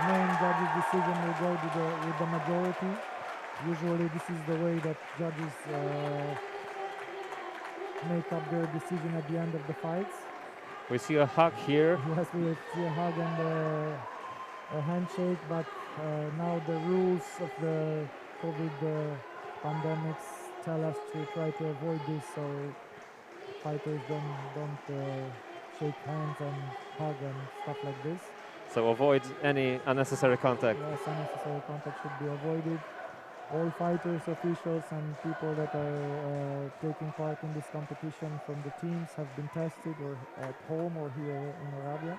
main judge's decision will go with the majority. Usually this is the way that judges make up their decision at the end of the fights. We see a hug here. Yes, we see a hug and a handshake, but now the rules of the COVID pandemics tell us to try to avoid this, so fighters don't shake hands and hug and stuff like this. So avoid any unnecessary contact. Yes, unnecessary contact should be avoided. All fighters, officials, and people that are taking part in this competition from the teams have been tested or at home or here in Arabia.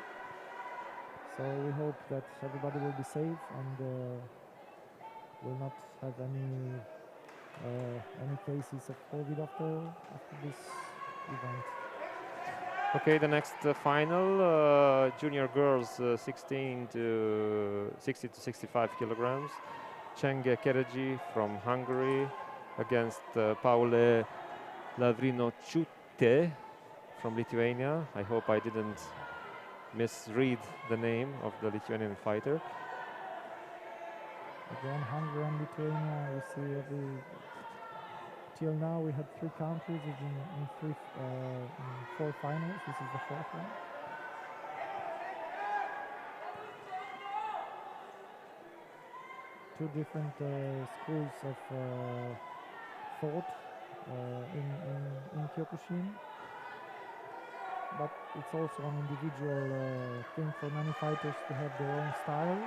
So we hope that everybody will be safe and will not have any cases of COVID after this event. Okay, the next final, junior girls 60 to 65 kilograms. Csenge Kereji from Hungary against Paule Lavrinociute from Lithuania. I hope I didn't misread the name of the Lithuanian fighter. Again, Hungary and Lithuania, we see till now we had 3 countries in 4 finals. This is the 4th one. Two different schools of thought in Kyokushin, but it's also an individual thing for many fighters to have their own style.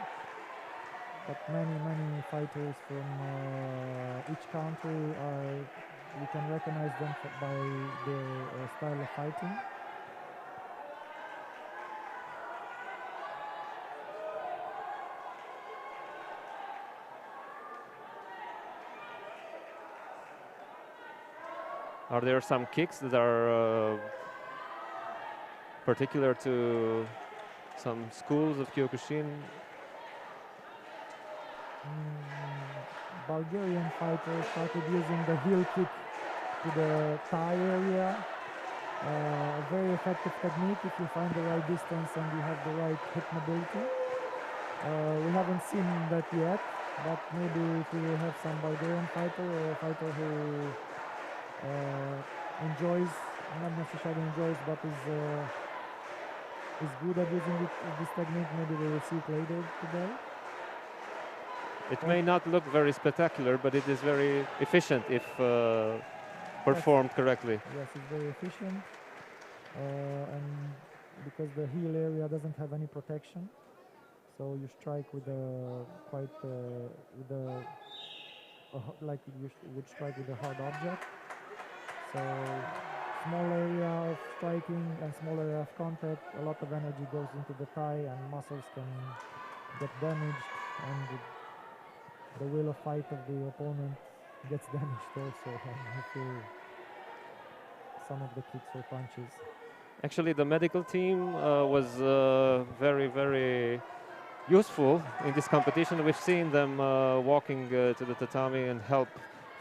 But many fighters from each country are you can recognize them by their style of fighting. Are there some kicks that are particular to some schools of Kyokushin? Bulgarian fighters started using the heel kick to the thigh area. A very effective technique if you find the right distance and you have the right hip mobility. We haven't seen that yet, but maybe if we will have some Bulgarian fighter or a fighter who enjoys, not necessarily enjoys, but is good at using this technique, maybe we will see it later today. It may not look very spectacular, but it is very efficient if performed correctly. Yes, it's very efficient, and because the heel area doesn't have any protection, so you strike with a like you would strike with a hard object. So small area of striking and small area of contact, a lot of energy goes into the thigh and muscles can get damaged, and the will of fight of the opponent gets damaged also if some of the kicks or punches. Actually, the medical team was very, very useful in this competition. We've seen them walking to the tatami and help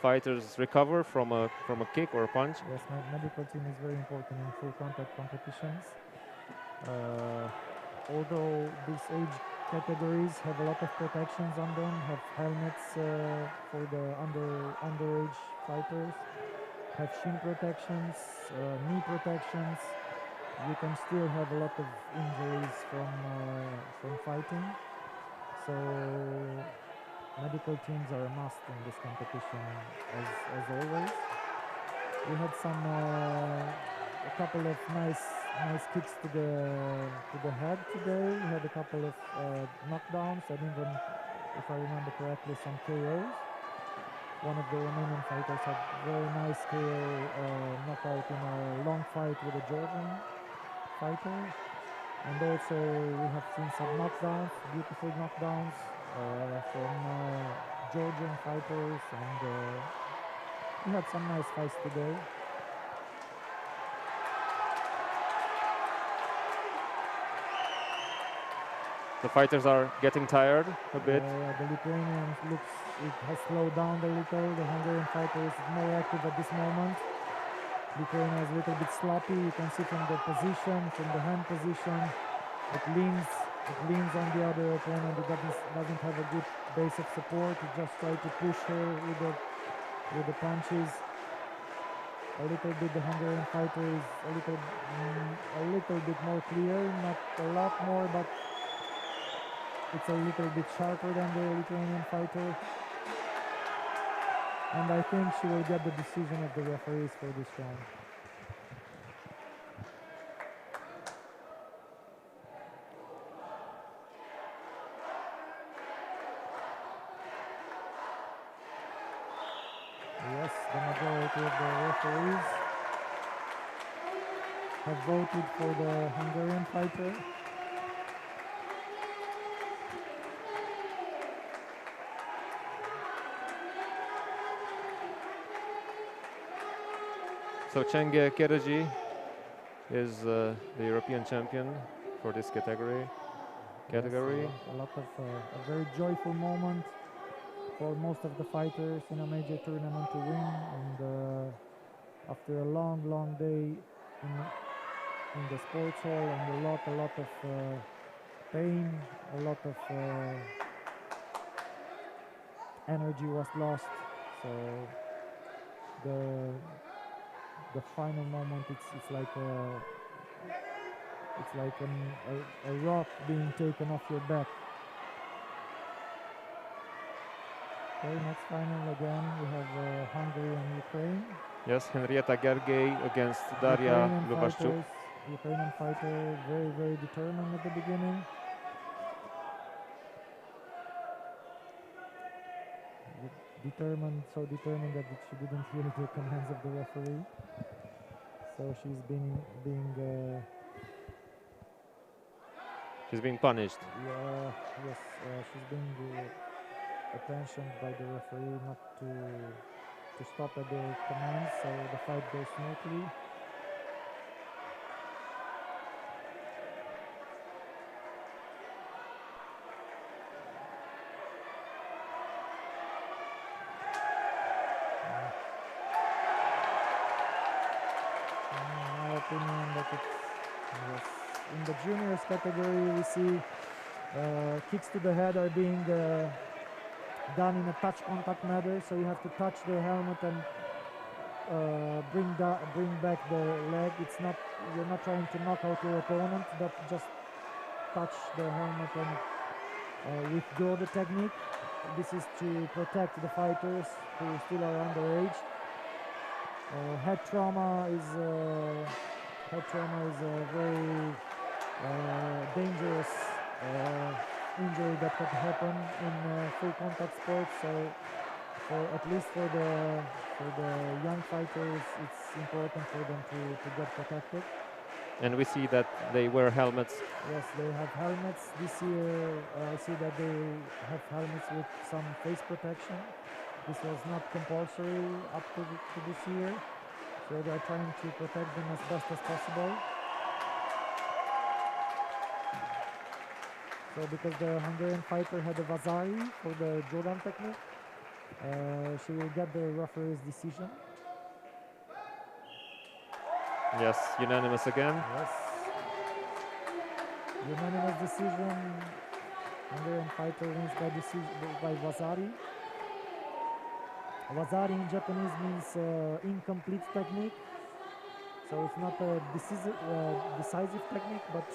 fighters recover from a kick or a punch. Yes, medical team is very important in full contact competitions. Although these age categories have a lot of protections on them, have helmets for the underage fighters, have shin protections, knee protections, you can still have a lot of injuries from fighting. So medical teams are a must in this competition, as always. We had a couple of nice kicks to the head today. We had a couple of knockdowns and even, if I remember correctly, some KOs. One of the Romanian fighters had very nice KO knockout in a long fight with a Georgian fighter. And also we have seen some knockdowns, beautiful knockdowns from Georgian fighters, and we had some nice fights today. The fighters are getting tired a bit. The Lithuanian it has slowed down a little. The Hungarian fighter is more active at this moment. Lithuania is a little bit sloppy. You can see from the position, from the hand position, it leans on the other opponent. It doesn't have a good base of support. It just tries to push her with the punches. A little bit the Hungarian fighter is a little bit more clear, not a lot more, but it's a little bit sharper than the Lithuanian fighter. And I think she will get the decision of the referees for this round. Yes, the majority of the referees have voted for the Hungarian fighter. So Chenge Kereji is the European champion for this category. Yes, a lot of a very joyful moment for most of the fighters in a major tournament to win, and after a long day in the sports hall, and a lot of pain, a lot of energy was lost. So the final moment, it's like a rock being taken off your back. Okay, next final again, we have Hungary and Ukraine. Yes, Henrietta Gergely against Daria Lubashchuk. Ukrainian fighter, very, very determined at the beginning. so determined that she didn't hear the commands of the referee. So she's being punished. Yes, she's being attentioned by the referee not to stop at the commands, so the fight goes smoothly. Opinion that it's yes. In the juniors category we see kicks to the head are being done in a touch contact manner, so you have to touch the helmet and bring back the leg. You're not trying to knock out your opponent, but just touch the helmet and withdraw the technique. This is to protect the fighters who still are underage. Head trauma is a very dangerous injury that could happen in full contact sports. So, at least for the young fighters, it's important for them to get protected. And we see that they wear helmets. Yes, they have helmets. This year, I see that they have helmets with some face protection. This was not compulsory up to this year, so they're trying to protect them as best as possible. So because the Hungarian fighter had a Vasari for the Jordan technique, she will get the referee's decision. Yes, unanimous again. Yes. Unanimous decision. Hungarian fighter wins by decision by Vasari. Vasari in Japanese means incomplete technique. So it's not a decisive technique, but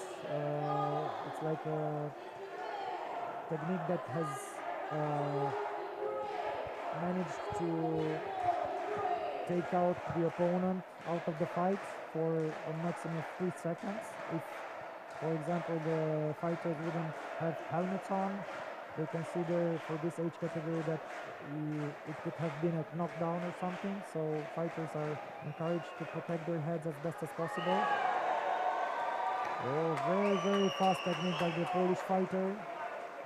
it's like a technique that has managed to take out the opponent out of the fight for a maximum of 3 seconds. If, for example, the fighters wouldn't have helmets on, they consider for this age category that it could have been a knockdown or something. So fighters are encouraged to protect their heads as best as possible. Oh, very, very fast technique by the Polish fighter.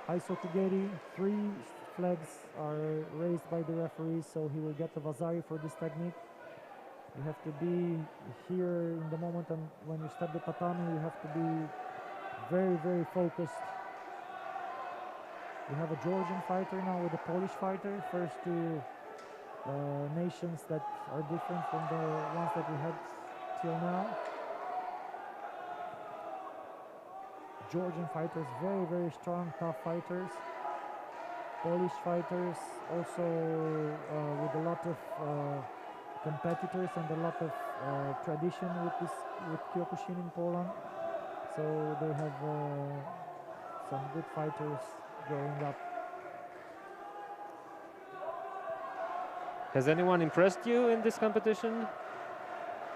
Haisokugeri. 3 flags are raised by the referee, so he will get the Vasari for this technique. You have to be here in the moment, and when you step the tatami, you have to be very, very focused. We have a Georgian fighter now with a Polish fighter. First 2 nations that are different from the ones that we had till now. Georgian fighters, very, very strong, tough fighters. Polish fighters also with a lot of competitors and a lot of tradition with Kyokushin in Poland. So they have some good fighters growing up. Has anyone impressed you in this competition?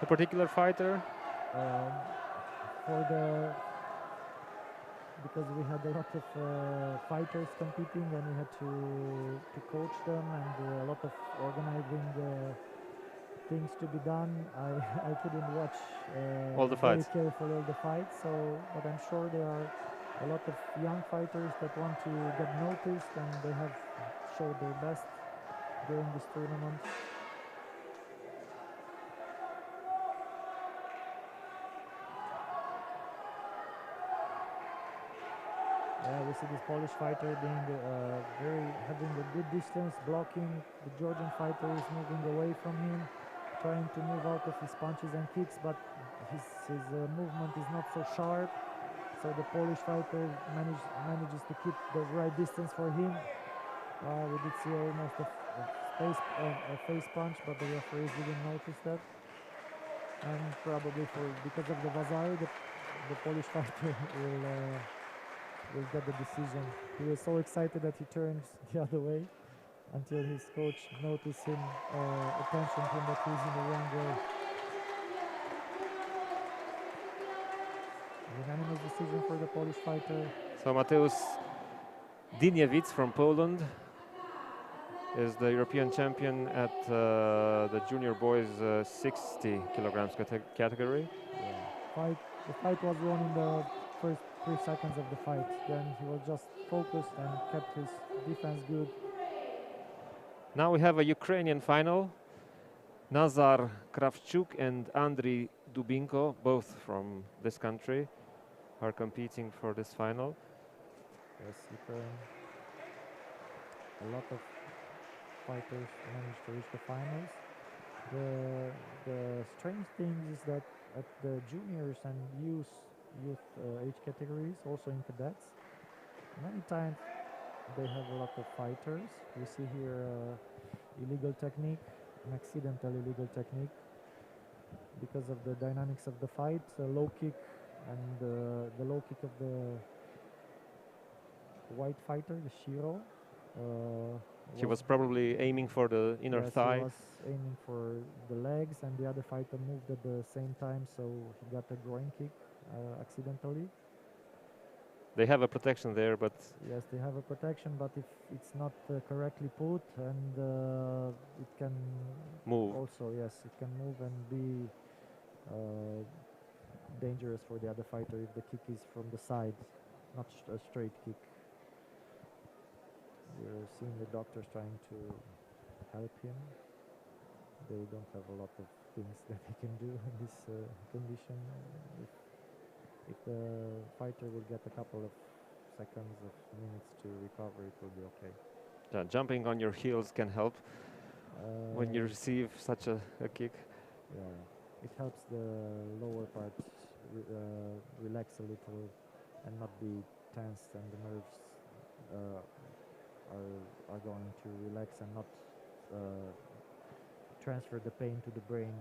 A particular fighter? Because we had a lot of fighters competing, and we had to coach them, and a lot of organizing things to be done. I couldn't watch all the fights. Very carefully all the fights. So, but I'm sure there are a lot of young fighters that want to get noticed, and they have showed their best during this tournament. We see this Polish fighter being having a good distance, blocking. The Georgian fighter is moving away from him, trying to move out of his punches and kicks, but his movement is not so sharp. So the Polish fighter manages to keep the right distance for him. We did see almost a face punch, but the referees didn't notice that. And probably because of the Vasari, the Polish fighter will get the decision. He was so excited that he turns the other way until his coach noticed him, attention him that he's in the wrong way. Unanimous decision for the Polish fighter. So Mateusz Dyniewicz from Poland is the European champion at the junior boys 60 kilograms category. The fight was won in the first 3 seconds of the fight. Then he was just focused and kept his defense good. Now we have a Ukrainian final. Nazar Kravchuk and Andriy Dubinko, both from this country, are competing for this final. Yes, Ukraine. A lot of fighters managed to reach the finals. The strange thing is that at the juniors and youth age categories, also in cadets, many times they have a lot of fighters. We see here illegal technique, an accidental illegal technique, because of the dynamics of the fight, low kick, and the low kick of the white fighter, the Shiro. He was probably aiming for the inner thigh. He was aiming for the legs, and the other fighter moved at the same time, so he got a groin kick accidentally. They have a protection there, but... Yes, they have a protection, but if it's not correctly put, and it can move. Also, yes, it can move and be dangerous for the other fighter if the kick is from the side, not a straight kick. We're seeing the doctors trying to help him. They don't have a lot of things that they can do in this condition. If the fighter will get a couple of seconds of minutes to recover, it will be okay. Jumping on your heels can help when you receive such a kick. Yeah, it helps the lower part relax a little and not be tense, and the nerves are going to relax and not transfer the pain to the brain.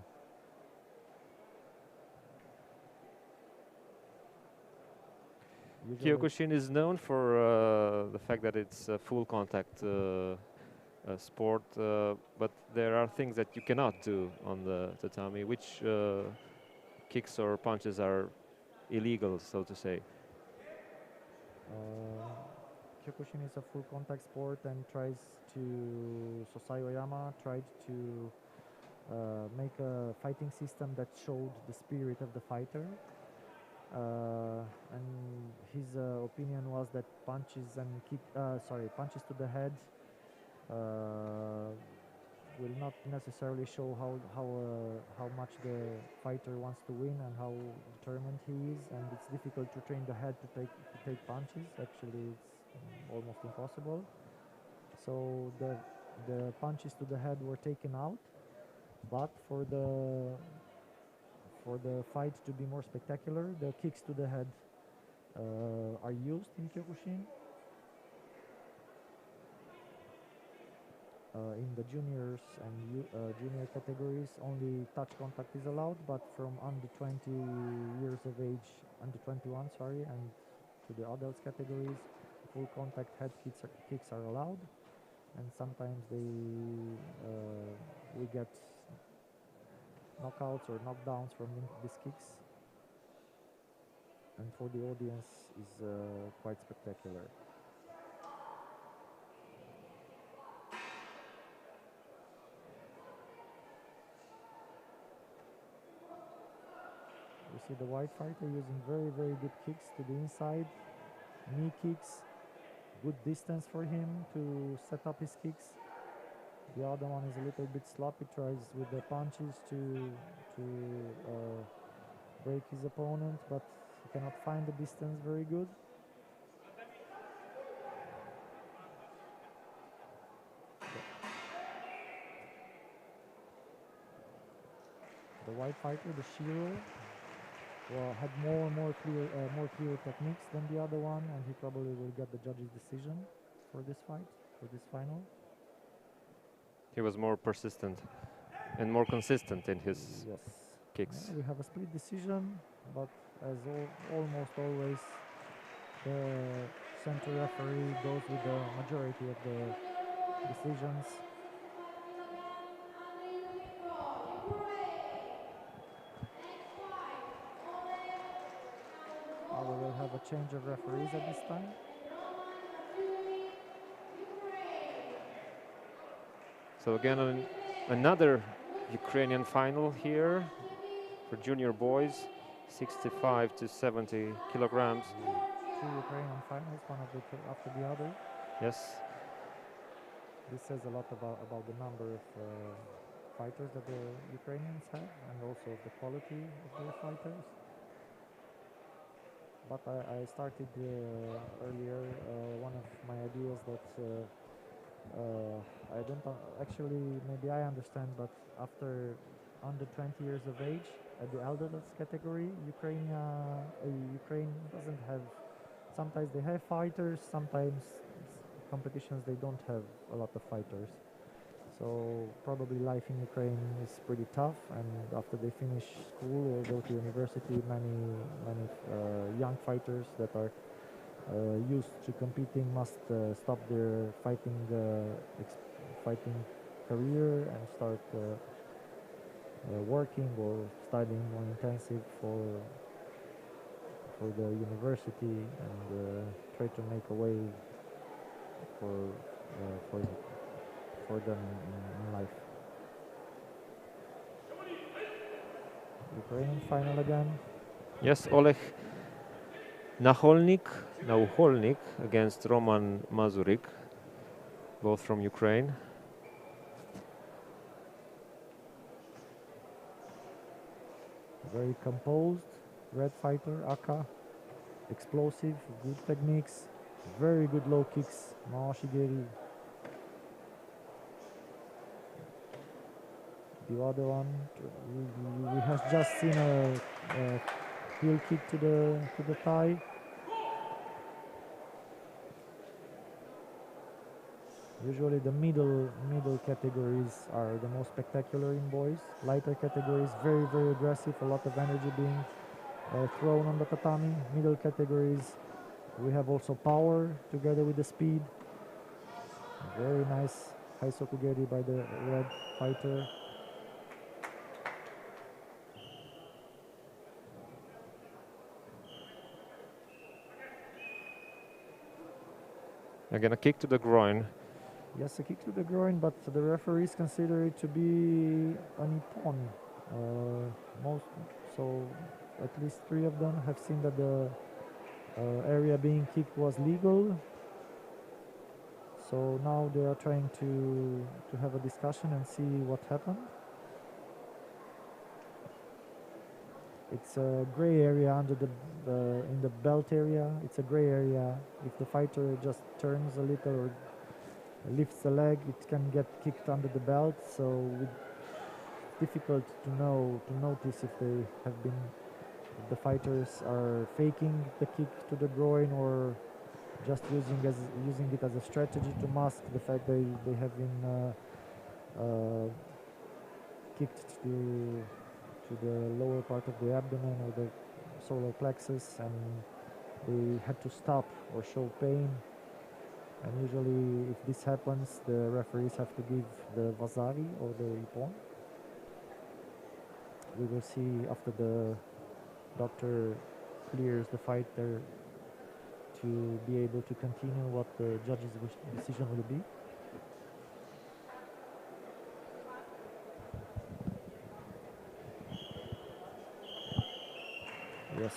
Kyokushin is known for the fact that it's a full contact sport, but there are things that you cannot do on the tatami. Which kicks or punches are illegal, so to say? Kyokushin is a full contact sport and Sosai Oyama tried to make a fighting system that showed the spirit of the fighter. And his opinion was that punches to the head will not necessarily show how much the fighter wants to win and how determined he is, and it's difficult to train the head to take punches. Actually, it's almost impossible. So the punches to the head were taken out, but for the fight to be more spectacular, the kicks to the head are used in Kyokushin. In the juniors and junior categories, only touch contact is allowed, but from under 20 years of age, under 21, and to the adults categories, full contact head kicks are allowed, and sometimes we get knockouts or knockdowns from these kicks, and for the audience is quite spectacular. We see the white fighter using very, very good kicks to the inside, knee kicks, good distance for him to set up his kicks. The other one is a little bit sloppy, tries with the punches to break his opponent, but he cannot find the distance very good. The white fighter, the Shiro, had more clear techniques than the other one, and he probably will get the judge's decision for this fight, for this final. He was more persistent and more consistent in his kicks. We have a split decision, but as almost always, the center referee goes with the majority of the decisions. We will have a change of referees at this time. So again, another Ukrainian final here for junior boys, 65 to 70 kilograms. Two Ukrainian finals, one after the other. Yes. This says a lot about the number of fighters that the Ukrainians have, and also of the quality of their fighters. But I started earlier one of my ideas that I don't actually, maybe I understand, but after under 20 years of age, at the elders category, Ukraine doesn't have. Sometimes they have fighters, sometimes competitions they don't have a lot of fighters. So probably life in Ukraine is pretty tough, and after they finish school or go to university, many young fighters that are used to competing must stop their fighting career and start working or studying more intensive for the university, and try to make a way for them in life. Ukrainian final again. Yes, Oleg Naucholnik against Roman Mazurik, both from Ukraine. Very composed, red fighter, Aka. Explosive, good techniques, very good low kicks, Maoshigeri. The other one, we have just seen a heel kick to the thigh. Usually the middle categories are the most spectacular in boys. Lighter categories, very aggressive, a lot of energy being thrown on the tatami. Middle categories, we have also power together with the speed. Very nice high sokugeri by the red fighter. Again, a kick to the groin. Yes, a kick to the groin, but the referees consider it to be an ippon. So at least 3 of them have seen that the area being kicked was legal. So now they are trying to have a discussion and see what happened. It's a gray area under in the belt area. It's a gray area. If the fighter just turns a little or lifts the leg, it can get kicked under the belt. So it's difficult to notice if the fighters are faking the kick to the groin or just using it as a strategy to mask the fact they have been kicked to the lower part of the abdomen or the solar plexus, and they had to stop or show pain. And usually if this happens, the referees have to give the vazari or the ippon. We will see after the doctor clears the fighter to be able to continue what the judge's decision will be. Yes.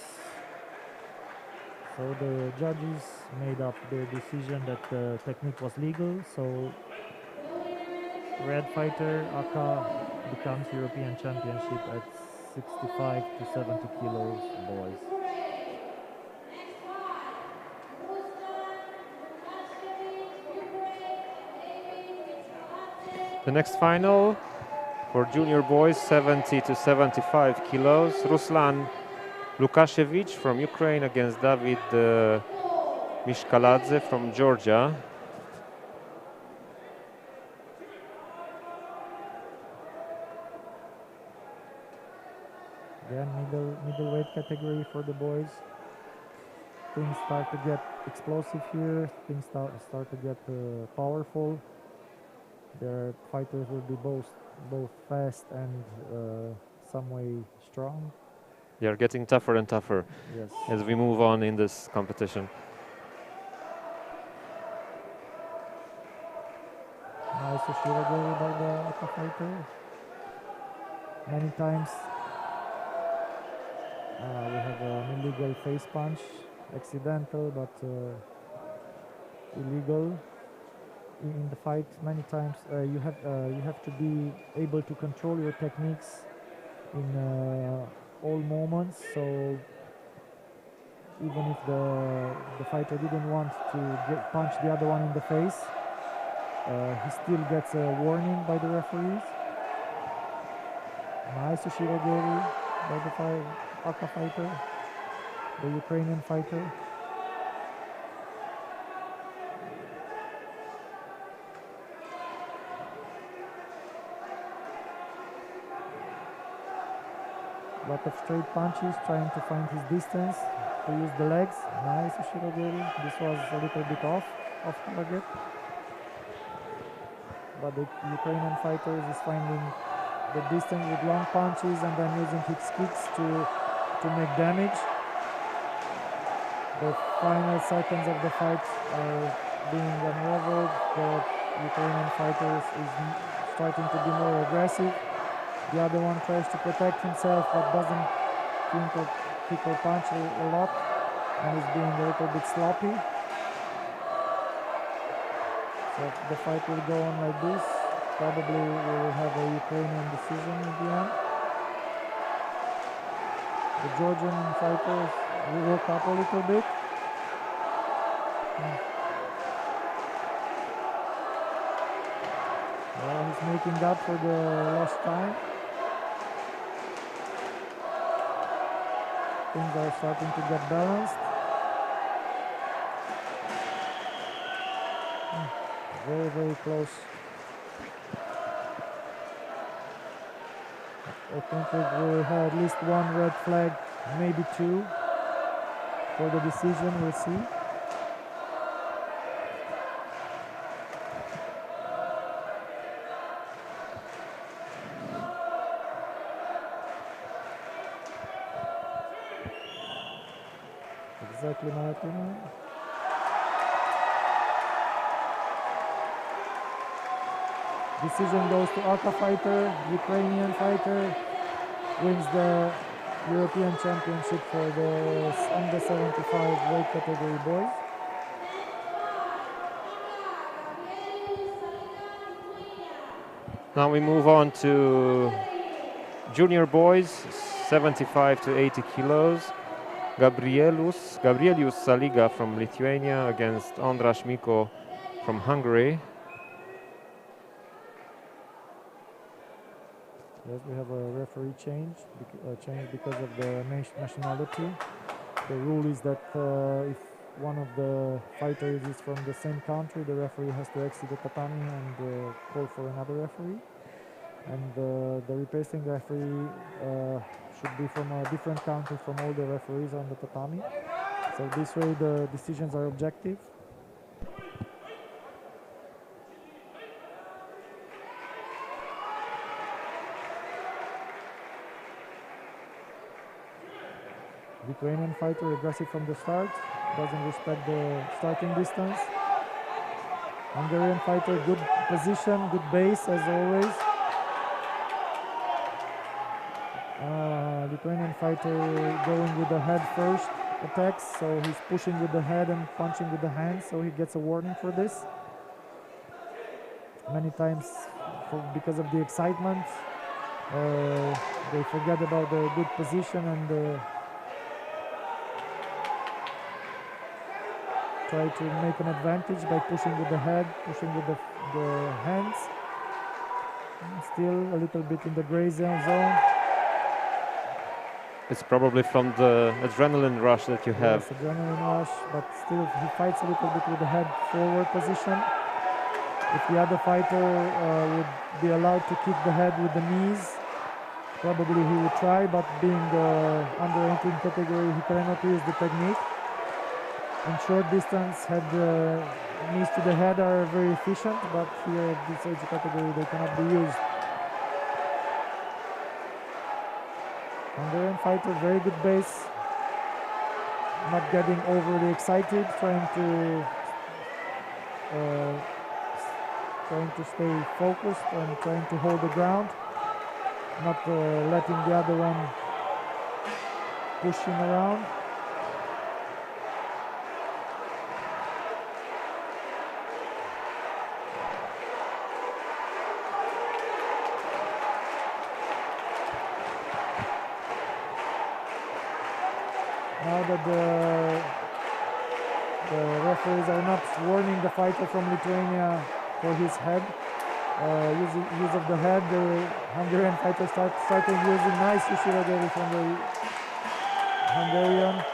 So the judges made up their decision that the technique was legal. So red fighter Aka becomes European Championship at 65 to 70 kilos boys. The next final for junior boys, 70 to 75 kilos. Ruslan Lukashevich from Ukraine against David Mishkaladze from Georgia. Again, middleweight category for the boys. Things start to get explosive here. Things start to get powerful. Their fighters will be both fast and some way strong. They are getting tougher and tougher, yes, as we move on in this competition. Nice Ushiragiri by the Aka fighter. Many times we have an illegal face punch, accidental but illegal in the fight. Many times you have to be able to control your techniques in all moments. So even if the fighter didn't want to punch the other one in the face, he still gets a warning by the referees. Nice Ushiragiri by the Aka fighter, the Ukrainian fighter. Lot of straight punches, trying to find his distance, to use the legs. Nice Ushiragiri. This was a little bit off target. But the Ukrainian fighters is finding the distance with long punches and then using his kicks to make damage. The final seconds of the fight are being unraveled. The Ukrainian fighters is starting to be more aggressive. The other one tries to protect himself but doesn't kick or punch a lot and is being a little bit sloppy. So if the fight will go on like this, probably we will have a Ukrainian decision in the end. The Georgian fighters will woke up a little bit. Well, he's making up for the lost time. Things are starting to get balanced. Very, very close. I think we will have at least one red flag, maybe two, for the decision. We'll see. Exactly my opinion. Decision goes to Aka fighter. Ukrainian fighter wins the European Championship for the under 75 weight category boys. Now we move on to junior boys, 75 to 80 kilos. Gabrielius Saliga from Lithuania against Andras Miko from Hungary. Yes, we have a referee change because of the nationality. The rule is that if one of the fighters is from the same country, the referee has to exit the tatami and call for another referee. And the replacing referee should be from a different country from all the referees on the tatami. So this way the decisions are objective. Lithuanian fighter aggressive from the start, doesn't respect the starting distance. Hungarian fighter, good position, good base as always. Lithuanian fighter going with the head first attacks, so he's pushing with the head and punching with the hands, so he gets a warning for this. Many times, because of the excitement, they forget about the good position and try to make an advantage by pushing with the head, pushing with the hands. And still a little bit in the gray zone. It's probably from the adrenaline rush that you have. Yes, adrenaline rush, but still he fights a little bit with the head forward position. If the other fighter would be allowed to kick the head with the knees, probably he would try, but being the under 18 category, he cannot use the technique. In short distance, knees to the head are very efficient, but here at this age category they cannot be used. Hungarian fighter, very good base, not getting overly excited, trying to trying to stay focused and trying to hold the ground, not letting the other one push him around. Now that the referees are not warning the fighter from Lithuania for his head, use of the head, the Hungarian fighter started using nice Ushirageri from the Hungarian.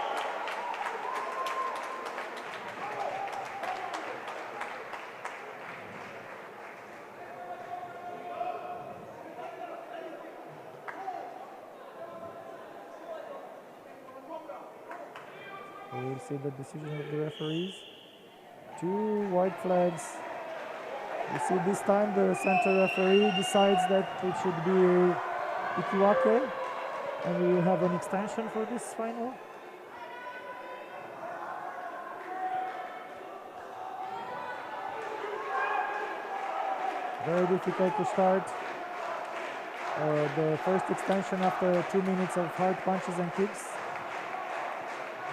We will see the decision of the referees. 2 white flags. You see this time the center referee decides that it should be Ikiwake, and we will have an extension for this final. Very difficult to start. The first extension after 2 minutes of hard punches and kicks.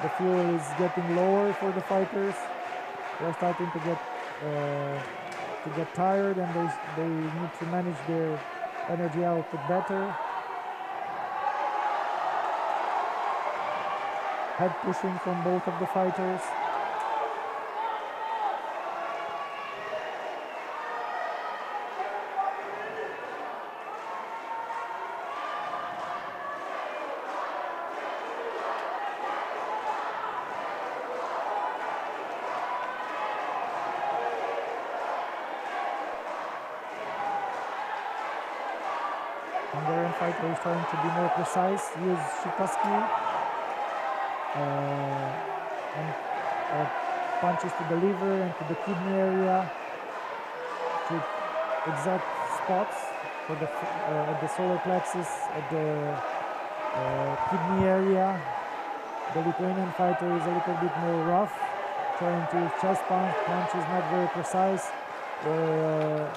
The fuel is getting lower for the fighters. They're starting to get tired, and they need to manage their energy output better. Head pushing from both of the fighters. Hungarian fighter is trying to be more precise, use shikaski and punches to the liver and to the kidney area, to exact spots for the at the solar plexus, at the kidney area. The Lithuanian fighter is a little bit more rough, trying to use chest punches, not very precise, or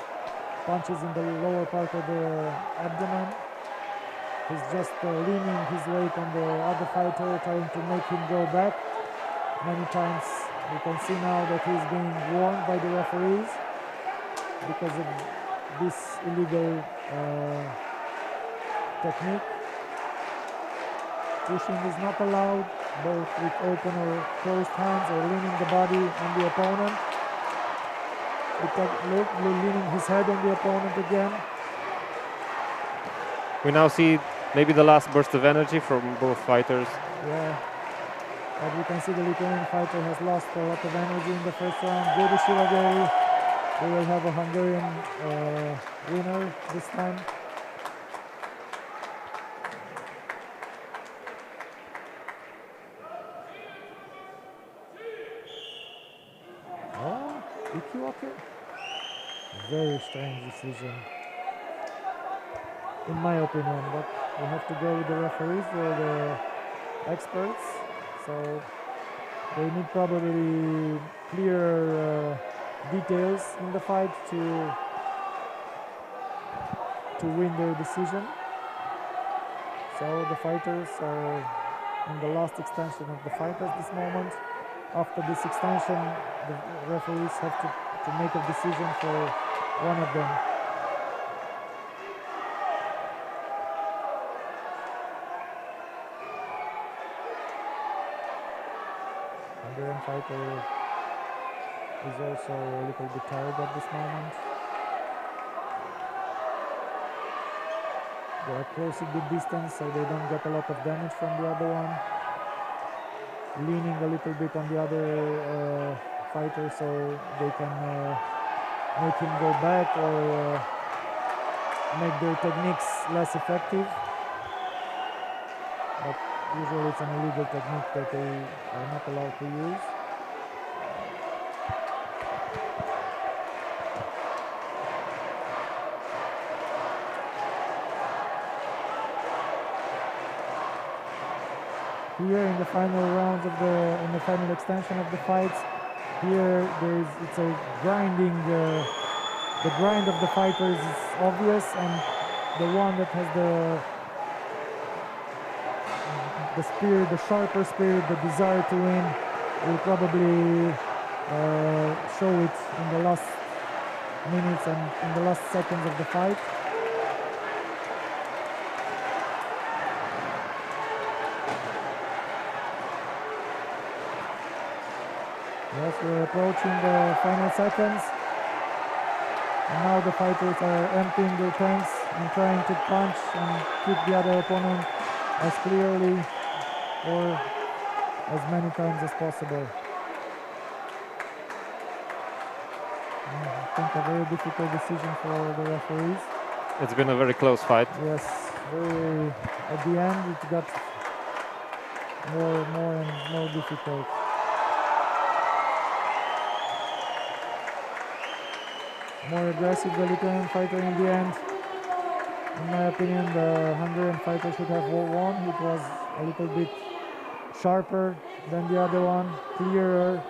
punches in the lower part of the abdomen. He's just leaning his weight on the other fighter, trying to make him go back. Many times you can see now that he's being warned by the referees because of this illegal technique. Pushing is not allowed, both with open or closed hands, or leaning the body on the opponent. Look, leaning his head on the opponent again. We now see maybe the last burst of energy from both fighters. Yeah, but we can see the Lithuanian fighter has lost a lot of energy in the first round. Good Shirageri. We will have a Hungarian winner this time. Oh, Ikiwake. Very strange decision, in my opinion, but we have to go with the referees, they're the experts, so they need probably clear details in the fight to win their decision. So the fighters are in the last extension of the fight at this moment. After this extension, the referees have to make a decision for one of them. Hungarian fighter is also a little bit tired at this moment. They are close in the distance, so they don't get a lot of damage from the other one. Leaning a little bit on the other fighter, so they can make him go back or make their techniques less effective. But usually it's an illegal technique that they are not allowed to use. Here in the final rounds of in the final extension of the fights, here it's a grinding the grind of the fighters is obvious, and the one that has the spirit, the sharper spirit, the desire to win, will probably show it in the last minutes and in the last seconds of the fight. Yes, we're approaching the final seconds. And now the fighters are emptying their tanks and trying to punch and kick the other opponent as clearly or as many times as possible. I think a very difficult decision for the referees. It's been a very close fight. Yes, very. At the end, it got more and more difficult. More aggressive, the Lithuanian fighter in the end. In my opinion, the Hungarian fighter should have won. It was a little bit sharper than the other one, clearer.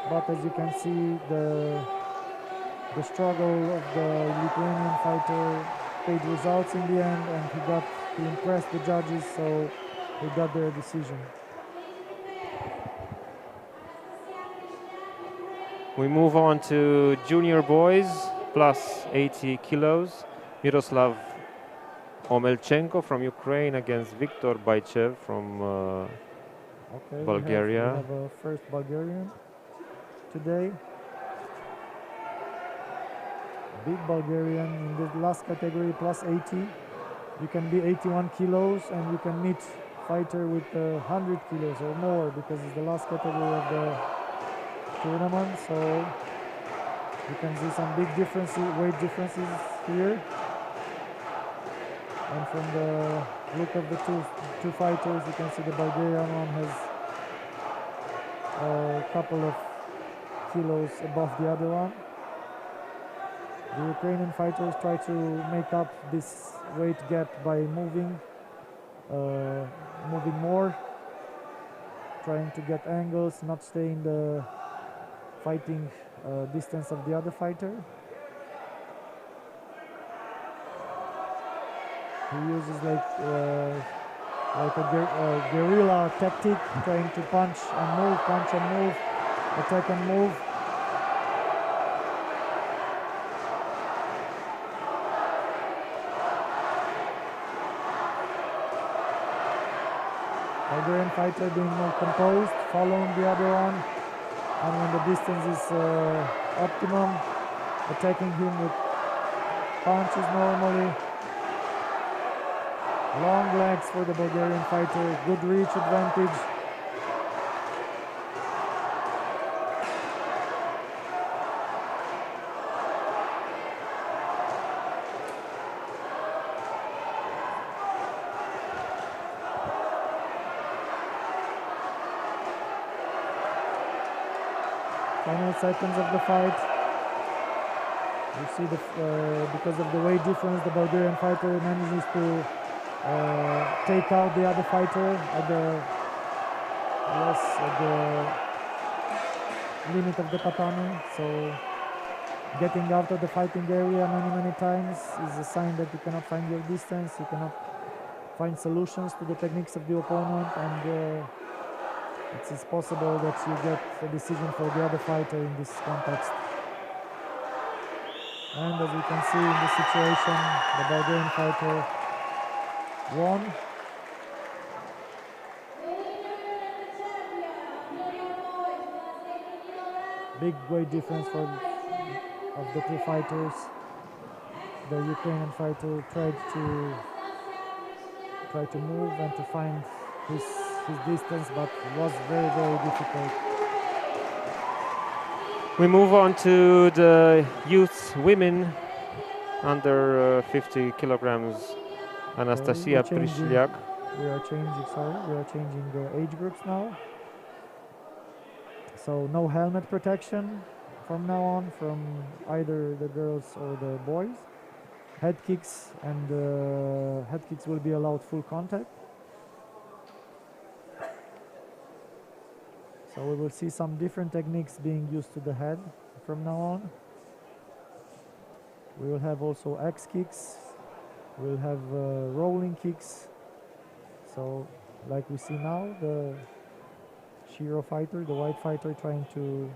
But as you can see, the struggle of the Lithuanian fighter paid results in the end, and he impressed the judges, so he got their decision. We move on to junior boys, plus 80 kilos. Miroslav Omelchenko from Ukraine against Viktor Baichev from Bulgaria. We have a first Bulgarian today. Big Bulgarian in the last category, plus 80. You can be 81 kilos and you can meet fighter with 100 kilos or more, because it's the last category of the tournament. So you can see some big differences, weight differences here. And from the look of the two fighters, you can see the Bulgarian one has a couple of kilos above the other one. The Ukrainian fighters try to make up this weight gap by moving more, trying to get angles, not stay in the fighting distance of the other fighter. He uses like a guerrilla tactic, trying to punch and move, attack and move. Bulgarian fighter being more composed, following the other one, and when the distance is optimum, attacking him with punches normally. Long legs for the Bulgarian fighter, good reach advantage. Final seconds of the fight. You see because of the weight difference, the Bulgarian fighter manages to take out the other fighter at the limit of the tatami. So getting out of the fighting area many times is a sign that you cannot find your distance, you cannot find solutions to the techniques of the opponent, and it's possible that you get a decision for the other fighter in this context. And as you can see in this situation, the Bulgarian fighter won. Big weight difference of the two fighters. The Ukrainian fighter tried to move and to find his distance, but was very difficult. We move on to the youth women under 50 kilograms. Anastasia Prishliak. We are changing the age groups now. So no helmet protection from now on from either the girls or the boys. Head kicks will be allowed full contact. So we will see some different techniques being used to the head from now on. We will have also X kicks. We'll have rolling kicks. So, like we see now, the Shiro fighter, the white fighter, trying to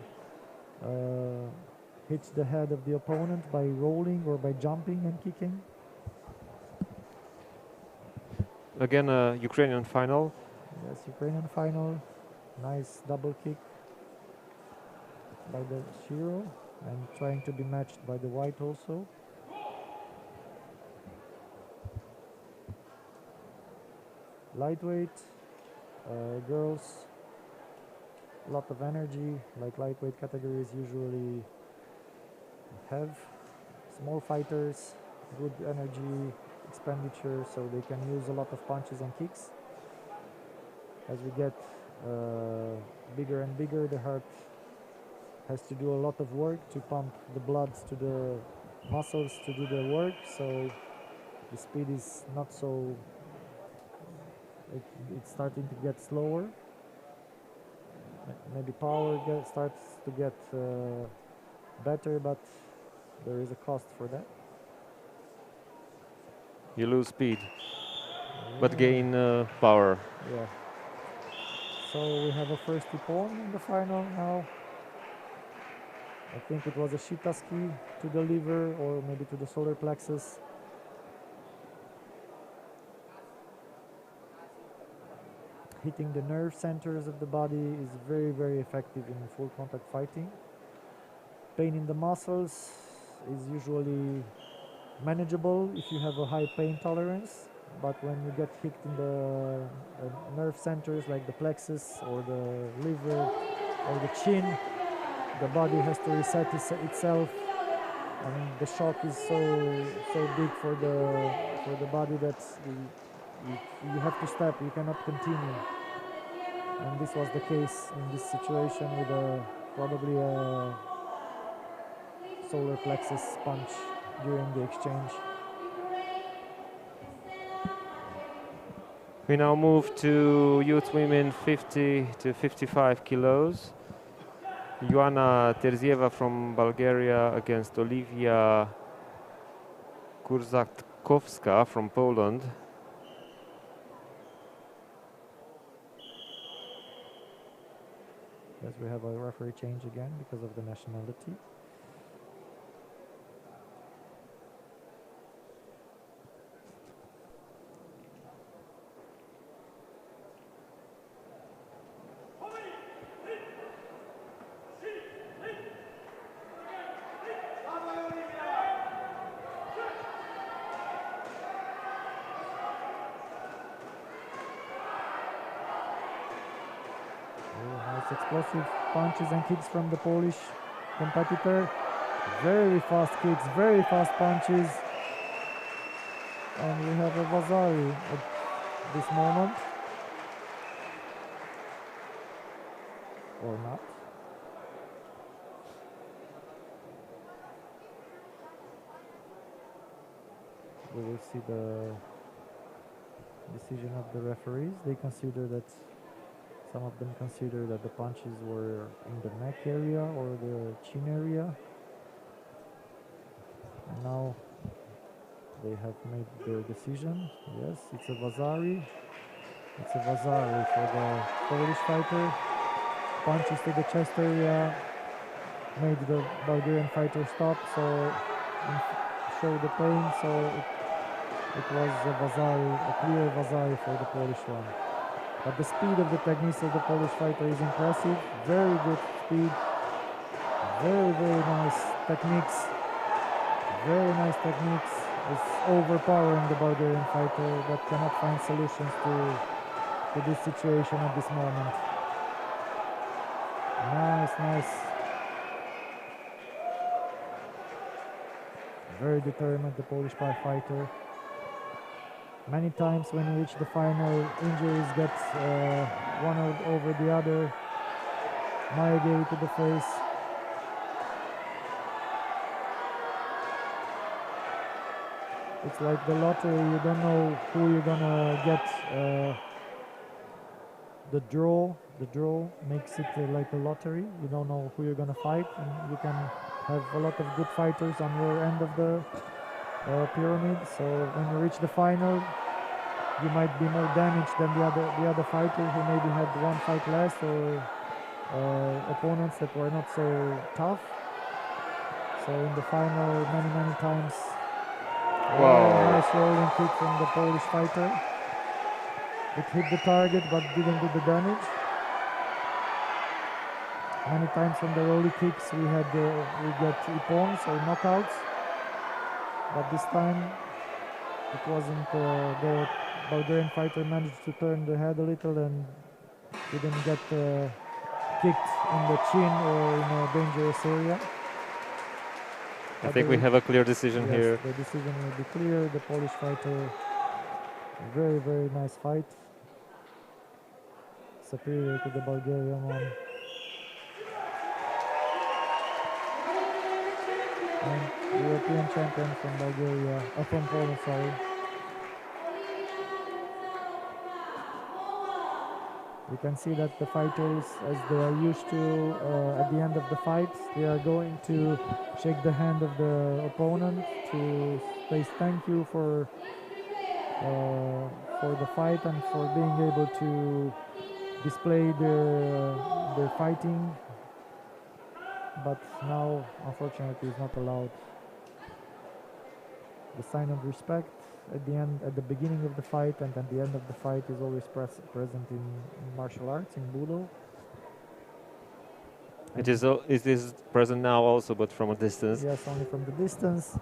hit the head of the opponent by rolling or by jumping and kicking. Again, a Ukrainian final. Yes, Ukrainian final. Nice double kick by the Shiro and trying to be matched by the white also. Lightweight, girls, a lot of energy, like lightweight categories usually have. Small fighters, good energy expenditure, so they can use a lot of punches and kicks. As we get bigger and bigger, the heart has to do a lot of work to pump the blood to the muscles to do their work, so the speed is not so, it's starting to get slower. Maybe power starts to get better, but there is a cost for that. You lose speed, but gain power. Yeah. So we have a first ippon in the final now. I think it was a shitaski to the liver or maybe to the solar plexus. Hitting the nerve centers of the body is very, very effective in full contact fighting. Pain in the muscles is usually manageable if you have a high pain tolerance, but when you get hit in the nerve centers like the plexus or the liver or the chin, the body has to reset itself, and the shock is so big for the body that you have to stop. You cannot continue, and this was the case in this situation with probably a solar plexus punch during the exchange. We now move to youth women 50 to 55 kilos. Ioana Terzieva from Bulgaria against Olivia Kurzakowska from Poland. Yes, we have a referee change again because of the nationality. Nice explosive punches and kicks from the Polish competitor. Very fast kicks, very fast punches. And we have a Vasari at this moment. Or not. We will see the decision of the referees. They consider that some of them consider that the punches were in the neck area or the chin area. And now they have made their decision. Yes, it's a Vasari. It's a Vasari for the Polish fighter. Punches to the chest area made the Bulgarian fighter stop, so show the pain. So it was a Vasari, a clear Vasari for the Polish one. But the speed of the techniques of the Polish fighter is impressive. Very good speed. Very, very nice techniques. Very nice techniques. It's overpowering the Bulgarian fighter that cannot find solutions to this situation at this moment. Nice, nice. Very determined, the Polish fighter. Many times when we reach the final, injuries get one over the other. Maege to the face. It's like the lottery, you don't know who you're gonna get. The draw makes it like a lottery. You don't know who you're gonna fight, and you can have a lot of good fighters on your end of the pyramid. So when you reach the final, you might be more damaged than the other fighter who maybe had one fight less, or opponents that were not so tough. So in the final, many times, nice rolling kick from the Polish fighter. It hit the target but didn't do the damage. Many times from the rolling kicks we get ippons or knockouts, but this time it wasn't. The Bulgarian fighter managed to turn the head a little and didn't get kicked in the chin or in a dangerous area. I think we have a clear decision here. The decision will be clear. The Polish fighter, very nice fight. Superior to the Bulgarian one. And European champion from Bulgaria, from Poland, sorry. You can see that the fighters, as they are used to, at the end of the fight, they are going to shake the hand of the opponent to say thank you for the fight and for being able to display their fighting. But now, unfortunately, it's not allowed. The sign of respect at the beginning of the fight and at the end of the fight is always present in martial arts, in Budo. It is present now also, but from a distance. Yes, only from the distance.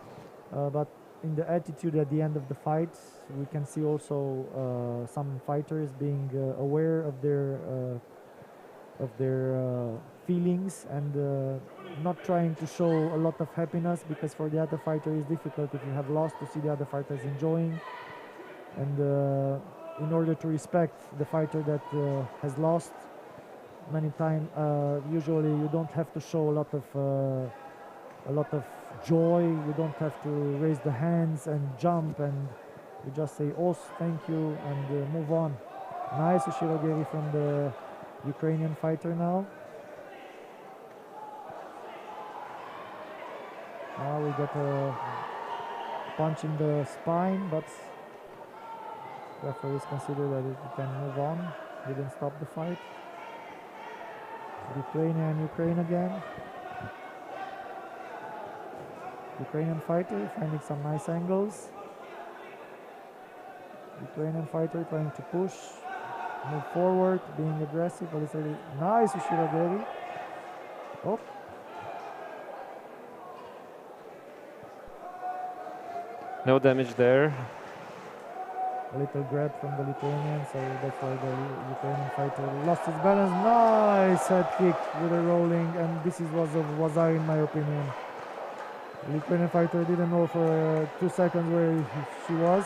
But in the attitude at the end of the fight, we can see also some fighters being aware of their feelings and not trying to show a lot of happiness, because for the other fighter it's difficult if you have lost to see the other fighters enjoying. And in order to respect the fighter that has lost, many times usually you don't have to show a lot of joy. You don't have to raise the hands and jump, and you just say "Os, thank you," and move on. Nice Ushirogeri from the Ukrainian fighter now. Now we got a punch in the spine, but referees consider that it can move on. Didn't stop the fight. Ukraine again. Ukrainian fighter finding some nice angles. Ukrainian fighter trying to push, move forward, being aggressive. But it's a nice Ushirogeri. Oh. No damage there. A little grab from the Lithuanian, so that's why the Lithuanian fighter lost his balance. Nice head kick with a rolling, and this was of Wazar in my opinion. The Lithuanian fighter didn't know for 2 seconds where she was.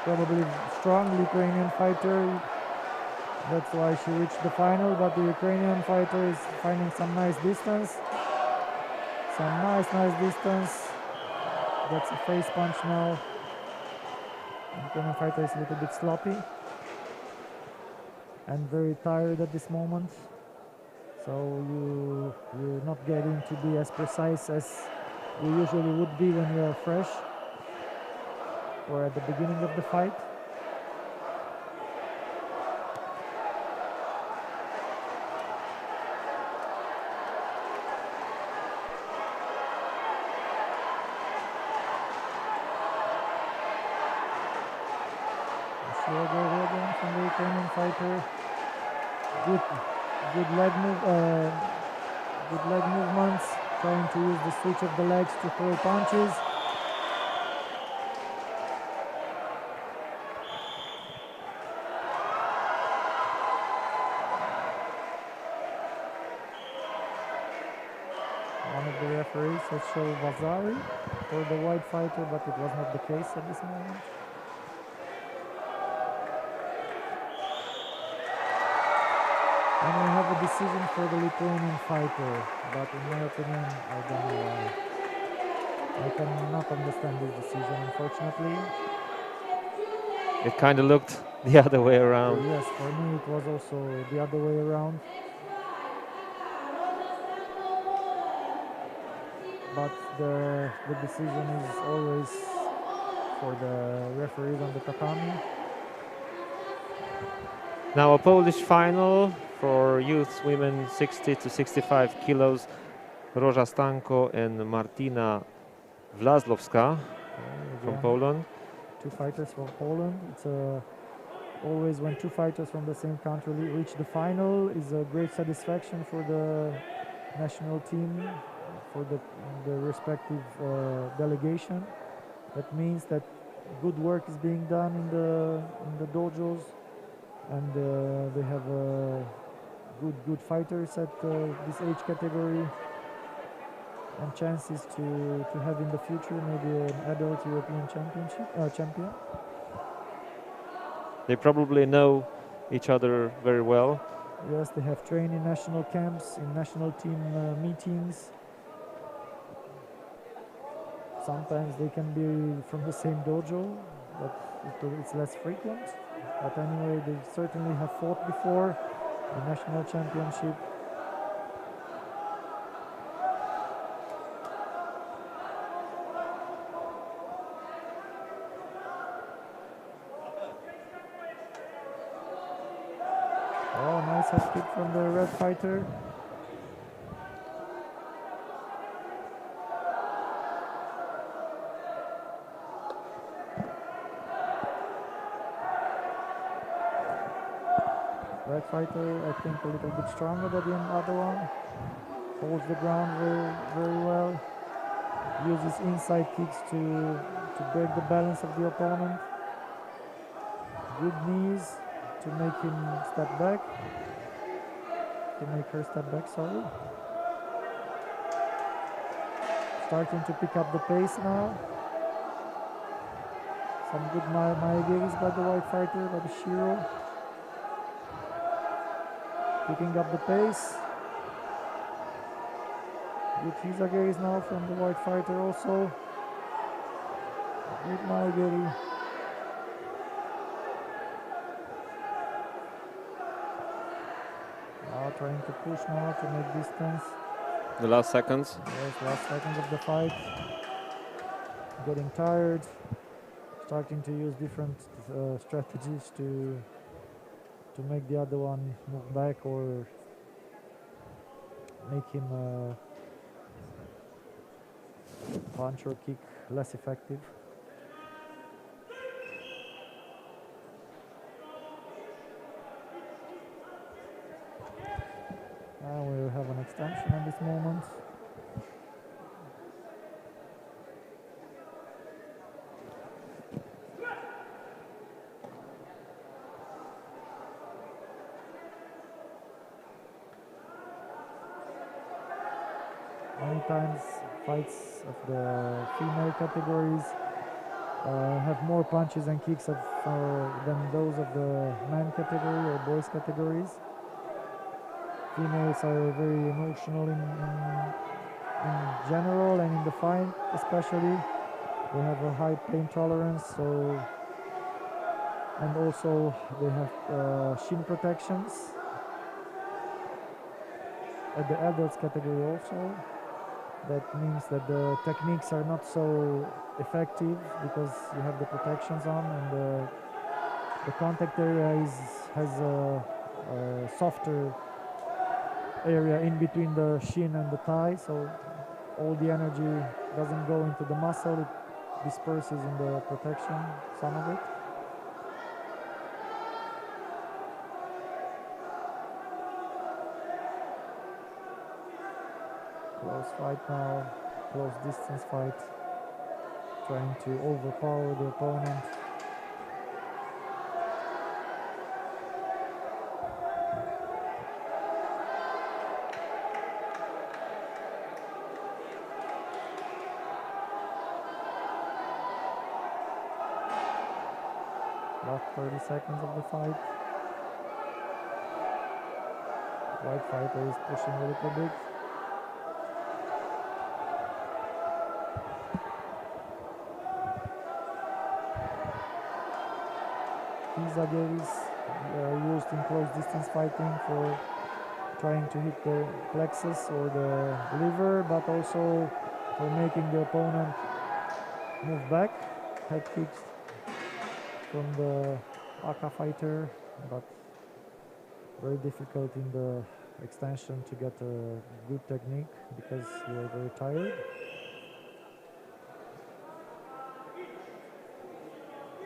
Probably strong Lithuanian fighter. That's why she reached the final, but the Ukrainian fighter is finding some nice distance. Some nice distance. That's a face punch now. The Ukrainian fighter is a little bit sloppy and very tired at this moment. So you're not getting to be as precise as you usually would be when you are fresh or at the beginning of the fight. From the Ukrainian fighter, good leg movements, trying to use the switch of the legs to throw punches. One of the referees has shown Vazari for the white fighter, but it was not the case at this moment. And we have a decision for the Lithuanian fighter, but in my opinion, I don't know why. I cannot understand this decision, unfortunately. It kind of looked the other way around. Yes, for me it was also the other way around. But the decision is always for the referees on the tatami. Now a Polish final for youth women 60 to 65 kilos. Roża Stanko and Martina Wlazłowska from Again, Poland. two fighters from Poland. It's always when two fighters from the same country reach the final is a great satisfaction for the national team, for the respective delegation. That means that good work is being done in the dojos, and they have good fighters at this age category, and chances to have in the future maybe an adult European champion. They probably know each other very well. Yes, they have trained in national camps, in national team meetings. Sometimes they can be from the same dojo, but it's less frequent. But anyway, they certainly have fought before the national championship. Oh, nice head kick from the red fighter. Red fighter, I think, a little bit stronger than the other one. Holds the ground very well. Uses inside kicks to break the balance of the opponent. Good knees to make him step back. To make her step back, sorry. Starting to pick up the pace now. Some good maegeris by the white fighter, by the Shiro. Picking up the pace. Good hizageris now from the white fighter also. Good maegeri. Now trying to push now to make distance. The last seconds. Yes, last seconds of the fight. Getting tired. Starting to use different strategies to make the other one move back or make him punch or kick less effective. Now we'll have an extension at this moment. Many times fights of the female categories have more punches and kicks than those of the man category or boys categories. Females are very emotional in general, and in the fight especially. They have a high pain tolerance, and also they have shin protections. At the adults category also. That means that the techniques are not so effective because you have the protections on, and the contact area has a softer area in between the shin and the thigh, so all the energy doesn't go into the muscle, it disperses in the protection, some of it. Close fight now, close distance fight, trying to overpower the opponent. Last 30 seconds of the fight. White fighter is pushing a little bit. kizageris used in close distance fighting for trying to hit the plexus or the liver, but also for making the opponent move back. Head kicks from the Aka fighter, but very difficult in the extension to get a good technique because you are very tired.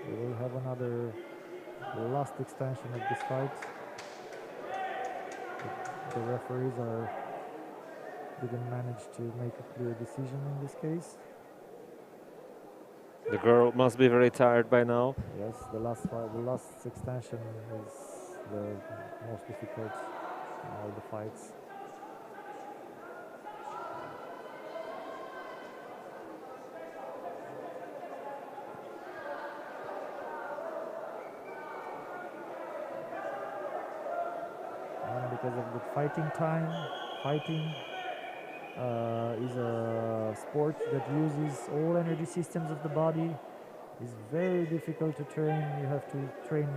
We will have another last extension of this fight. The referees didn't manage to make a clear decision in this case. The girl must be very tired by now. Yes, the last extension is the most difficult in all the fights. And because of the fighting time, fighting is a sport that uses all energy systems of the body. It's very difficult to train. You have to train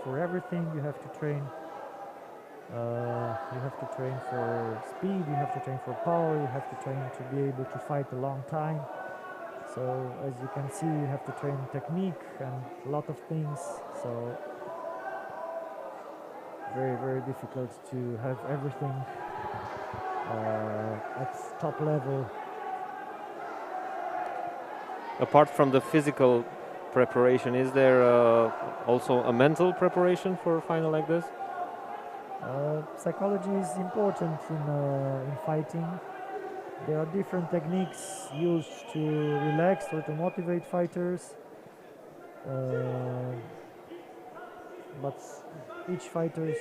for everything. You have to train. You have to train for speed. You have to train for power. You have to train to be able to fight a long time. So as you can see, you have to train technique and a lot of things. So very, very difficult to have everything at top level. Apart from the physical preparation, is there also a mental preparation for a final like this? Psychology is important in fighting. There are different techniques used to relax or to motivate fighters. But each fighter's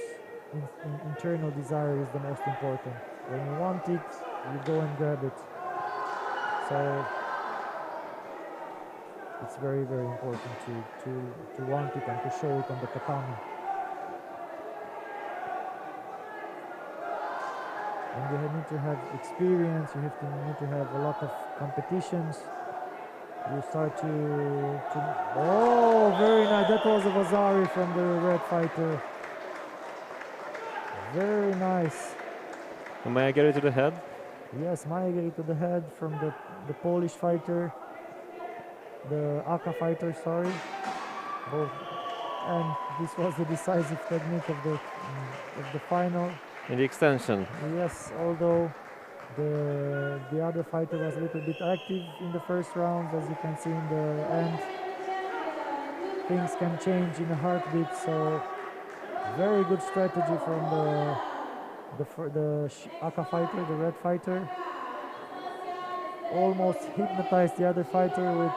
internal desire is the most important. When you want it, you go and grab it. So it's very, very important to want it and to show it on the tatami. And you need to have experience, you need to have a lot of competitions. You start to oh, very nice. That was a Vasari from the red fighter. Very nice. And may I get it to the head? Yes, Maegeri to the head from the Polish fighter. The Aka fighter, sorry. Both. And this was the decisive technique of the final. In the extension. Yes, although the other fighter was a little bit active in the first round, as you can see in the end. Things can change in a heartbeat, so very good strategy from the Aka fighter, the red fighter. Almost hypnotized the other fighter with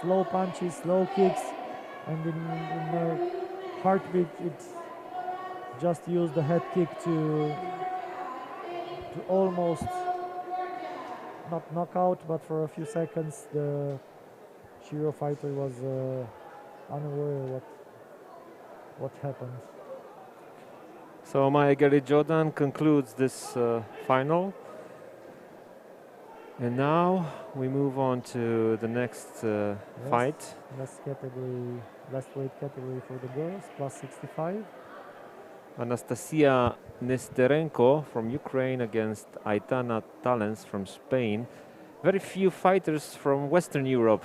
slow punches, slow kicks, and in the heartbeat it just used the head kick to almost not knock out, but for a few seconds the Shiro fighter was unaware what happened. So Maegeri Jordan concludes this final. And now we move on to the next fight. Last weight category for the girls, plus 65. Anastasia Nesterenko from Ukraine against Aitana Talens from Spain. Very few fighters from Western Europe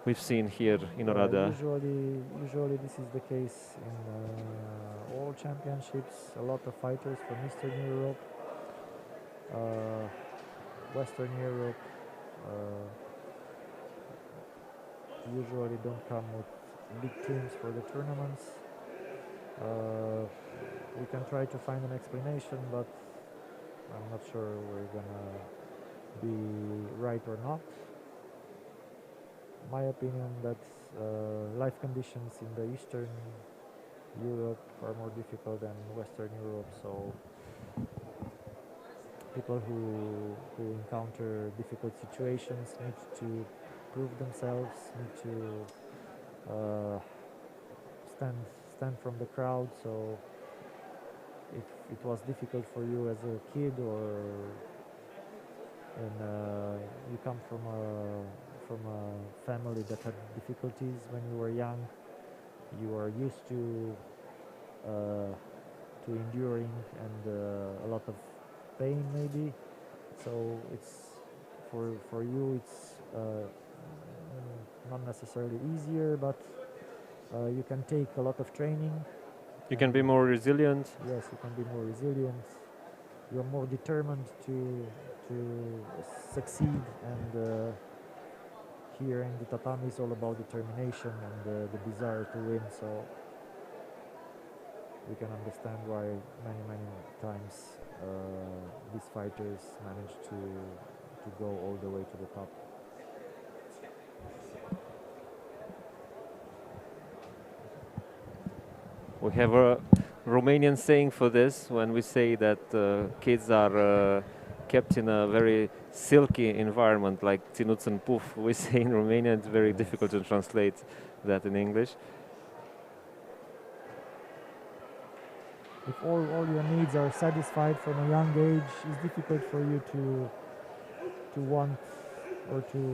we've seen here in Oradea. Usually this is the case in all championships. A lot of fighters from Eastern Europe, Western Europe usually don't come with big teams for the tournaments. We can try to find an explanation, but I'm not sure we're gonna be right or not. My opinion that life conditions in the Eastern Europe are more difficult than Western Europe, so people who encounter difficult situations need to prove themselves, need to stand from the crowd. So if it was difficult for you as a kid, or you come from a family that had difficulties when you were young, you are used to enduring and a lot of pain maybe. So it's for you it's not necessarily easier, but you can take a lot of training. You can be more resilient. Yes, you can be more resilient. You are more determined to succeed, and here in the tatami is all about determination and the desire to win. So we can understand why many times these fighters manage to go all the way to the top. We have a Romanian saying for this when we say that kids are kept in a very silky environment, like ținuți în puf. We say in Romanian. It's very difficult to translate that in English. If all your needs are satisfied from a young age, it's difficult for you to want or to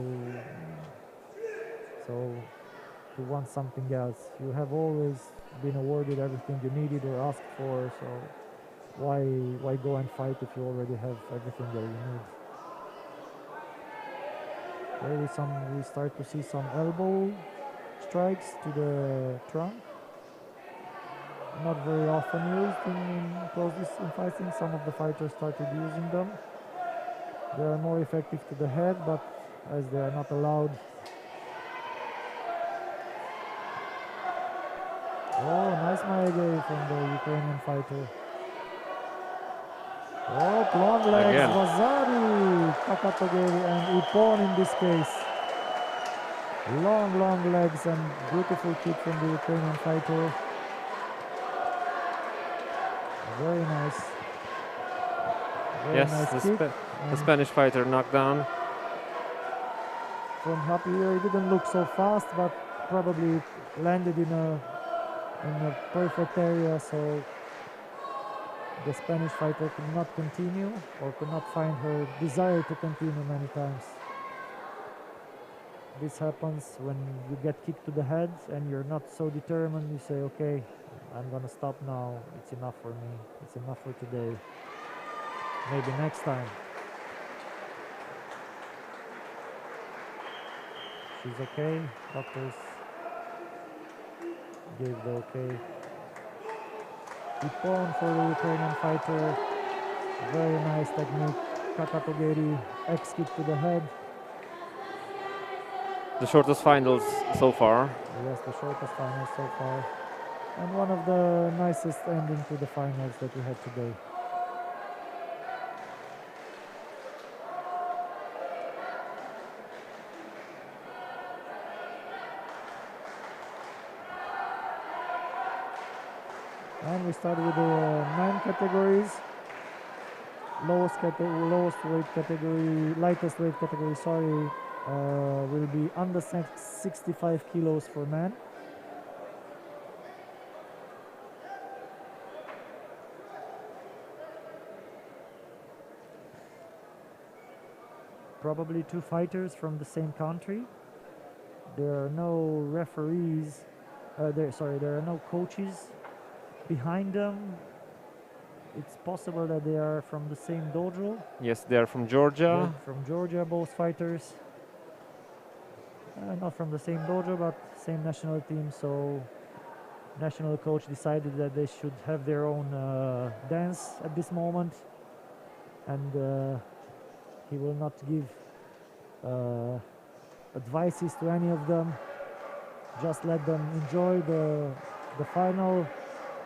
want something else. You have always been awarded everything you needed or asked for, so why go and fight if you already have everything that you need? There we start to see some elbow strikes to the trunk. Not very often used in fighting. Some of the fighters started using them. They are more effective to the head, but as they are not allowed. Oh, nice maege from the Ukrainian fighter. Oh, long legs, Again. Vazari, Kakatogeri and Ippon in this case. Long legs and beautiful kick from the Ukrainian fighter. Very nice. Yes, nice the Spanish fighter knocked down. From up here, it didn't look so fast, but probably landed in a perfect area, so the Spanish fighter could not continue or could not find her desire to continue many times. This happens when you get kicked to the head and you're not so determined. You say, okay, I'm gonna stop now. It's enough for me. It's enough for today. Maybe next time. She's okay. Doctors gave the okay. Ippon for the Ukrainian fighter. Very nice technique. Kakatogeri, X-kick to the head. The shortest finals so far. Yes, the shortest finals so far. And one of the nicest ending to the finals that we had today. And we start with the 9 categories. Lowest weight category, lightest weight category, sorry, will be under 65 kilos for men. Probably 2 fighters from the same country. There are no referees, there are no coaches behind them. It's possible that they are from the same dojo. Yes, they are from Georgia. They're from Georgia, both fighters. Not from the same dojo, but same national team. So, national coach decided that they should have their own dance at this moment, and he will not give advices to any of them. Just let them enjoy the final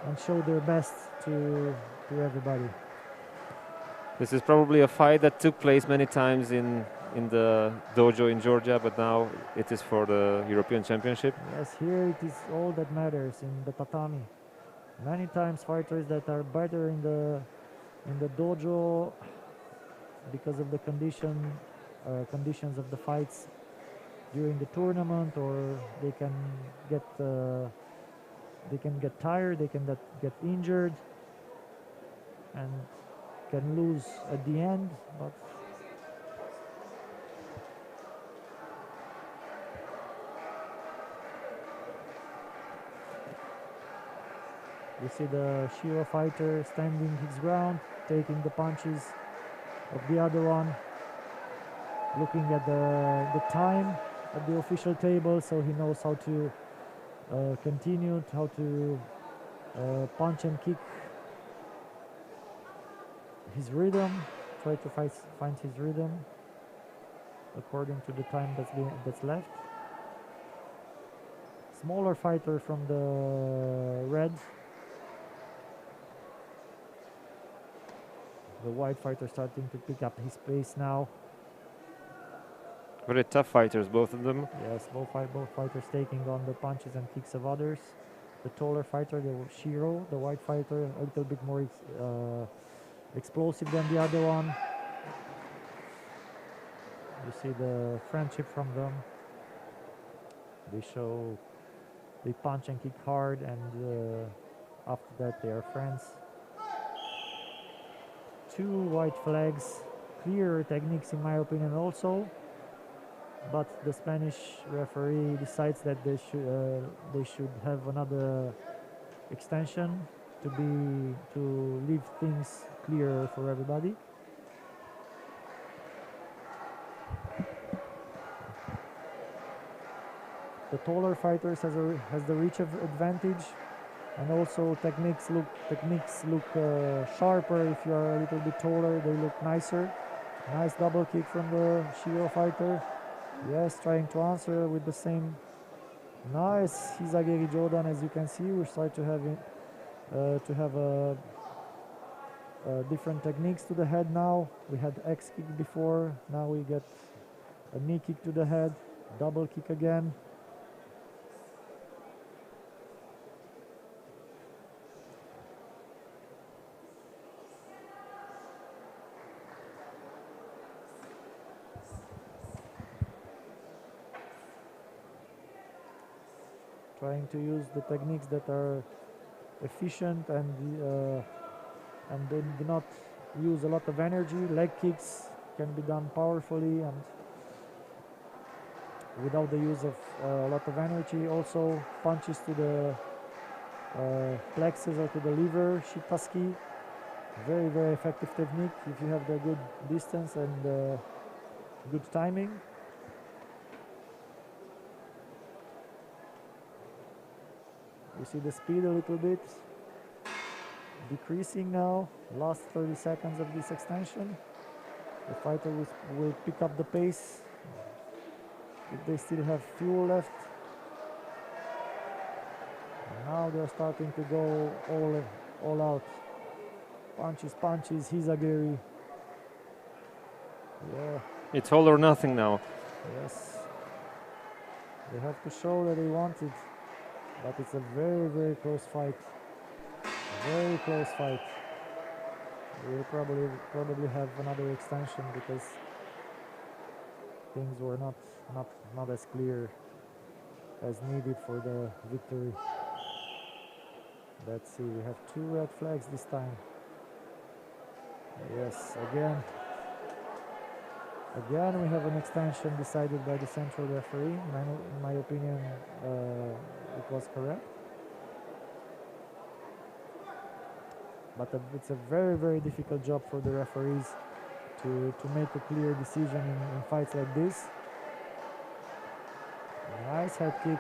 and show their best to everybody. This is probably a fight that took place many times in the dojo in Georgia, but now it is for the European Championship. Yes, here it is all that matters in the tatami. Many times fighters that are better in the dojo because of the conditions of the fights during the tournament, or they can get tired, they can get injured and can lose at the end, but You see the Shiro fighter standing his ground, taking the punches of the other one, looking at the time at the official table, so he knows how to continue, how to punch and kick his rhythm, try to find his rhythm according to the time that's left. Smaller fighter from the red. The white fighter starting to pick up his pace now. Very tough fighters, both of them. Yes, both fighters taking on the punches and kicks of others. The taller fighter, the Shiro, the white fighter, a little bit more explosive than the other one. You see the friendship from them. They punch and kick hard, and after that they are friends. Two white flags, clear techniques in my opinion also, but the Spanish referee decides that they should have another extension to leave things clear for everybody. The taller fighters has the reach of advantage, and also techniques look sharper. If you are a little bit taller, they look nicer. Nice double kick from the Shiro fighter. Yes, trying to answer with the same nice Hizageri Jodan. As you can see, we start to have different techniques to the head now. We had X kick before, now we get a knee kick to the head, double kick again. Trying to use the techniques that are efficient and do not use a lot of energy. Leg kicks can be done powerfully and without the use of a lot of energy. Also punches to the plexus or to the liver, shitaski. Very, very effective technique if you have the good distance and good timing. You see the speed a little bit decreasing now. Last 30 seconds of this extension. The fighter will pick up the pace if they still have fuel left. And now they're starting to go all out. Punches, Hizageri. Yeah. It's all or nothing now. Yes. They have to show that they want it. But it's a very, very close fight. Very close fight. We'll probably have another extension because things were not as clear as needed for the victory. Let's see, we have two red flags this time. Yes, again we have an extension decided by the central referee. In my opinion, it was correct. But it's a very, very difficult job for the referees to make a clear decision in fights like this. Nice head kick.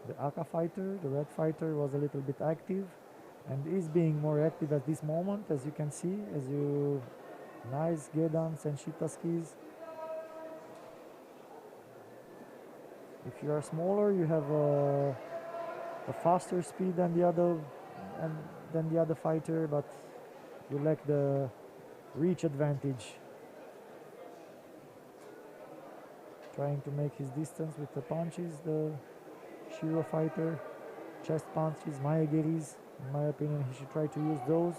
The Aka fighter, the red fighter, was a little bit active and is being more active at this moment, as you can see, nice gedans and shitaskis. If you are smaller, you have a faster speed than the other fighter, but you lack the reach advantage. Trying to make his distance with the punches, the Shiro fighter, chest punches, Maegeris. In my opinion, he should try to use those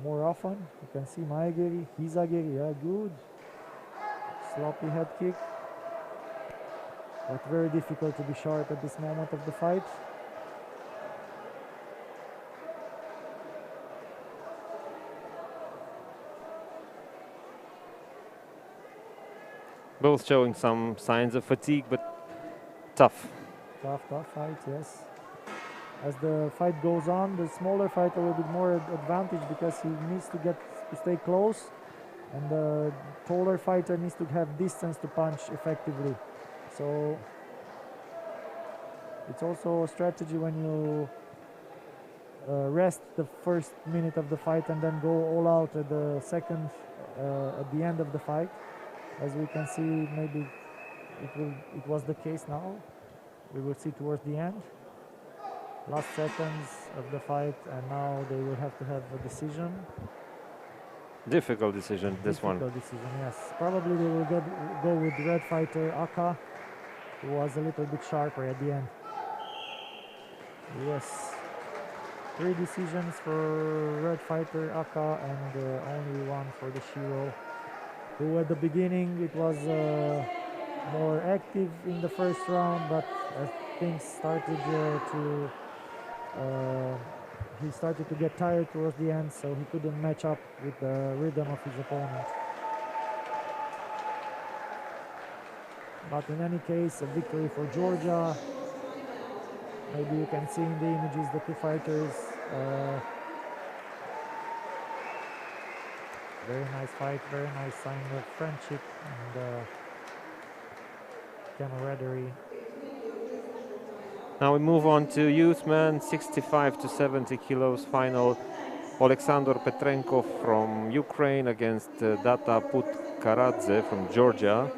more often. You can see Maegeri, Hizageri, yeah, good. Sloppy head kick. But very difficult to be sharp at this moment of the fight. Both showing some signs of fatigue, but tough. Tough fight, yes. As the fight goes on, the smaller fighter will be more advantage because he needs to stay close, and the taller fighter needs to have distance to punch effectively. So it's also a strategy when you rest the first minute of the fight and then go all out at the second, at the end of the fight. As we can see, maybe it was the case now. We will see towards the end. Last seconds of the fight, and now they will have to have a decision. Difficult decision, this one. Difficult decision, yes. Probably they will go with red fighter Aka, who was a little bit sharper at the end. Yes. 3 decisions for red fighter Aka and only one for the Shiro, who at the beginning it was more active in the first round, but as things started he started to get tired towards the end, so he couldn't match up with the rhythm of his opponent. But in any case, a victory for Georgia. Maybe you can see in the images the two fighters. Very nice fight, very nice sign of friendship and camaraderie. Now we move on to youth men, 65 to 70 kilos final. Alexander Petrenko from Ukraine against Data Putkaradze from Georgia.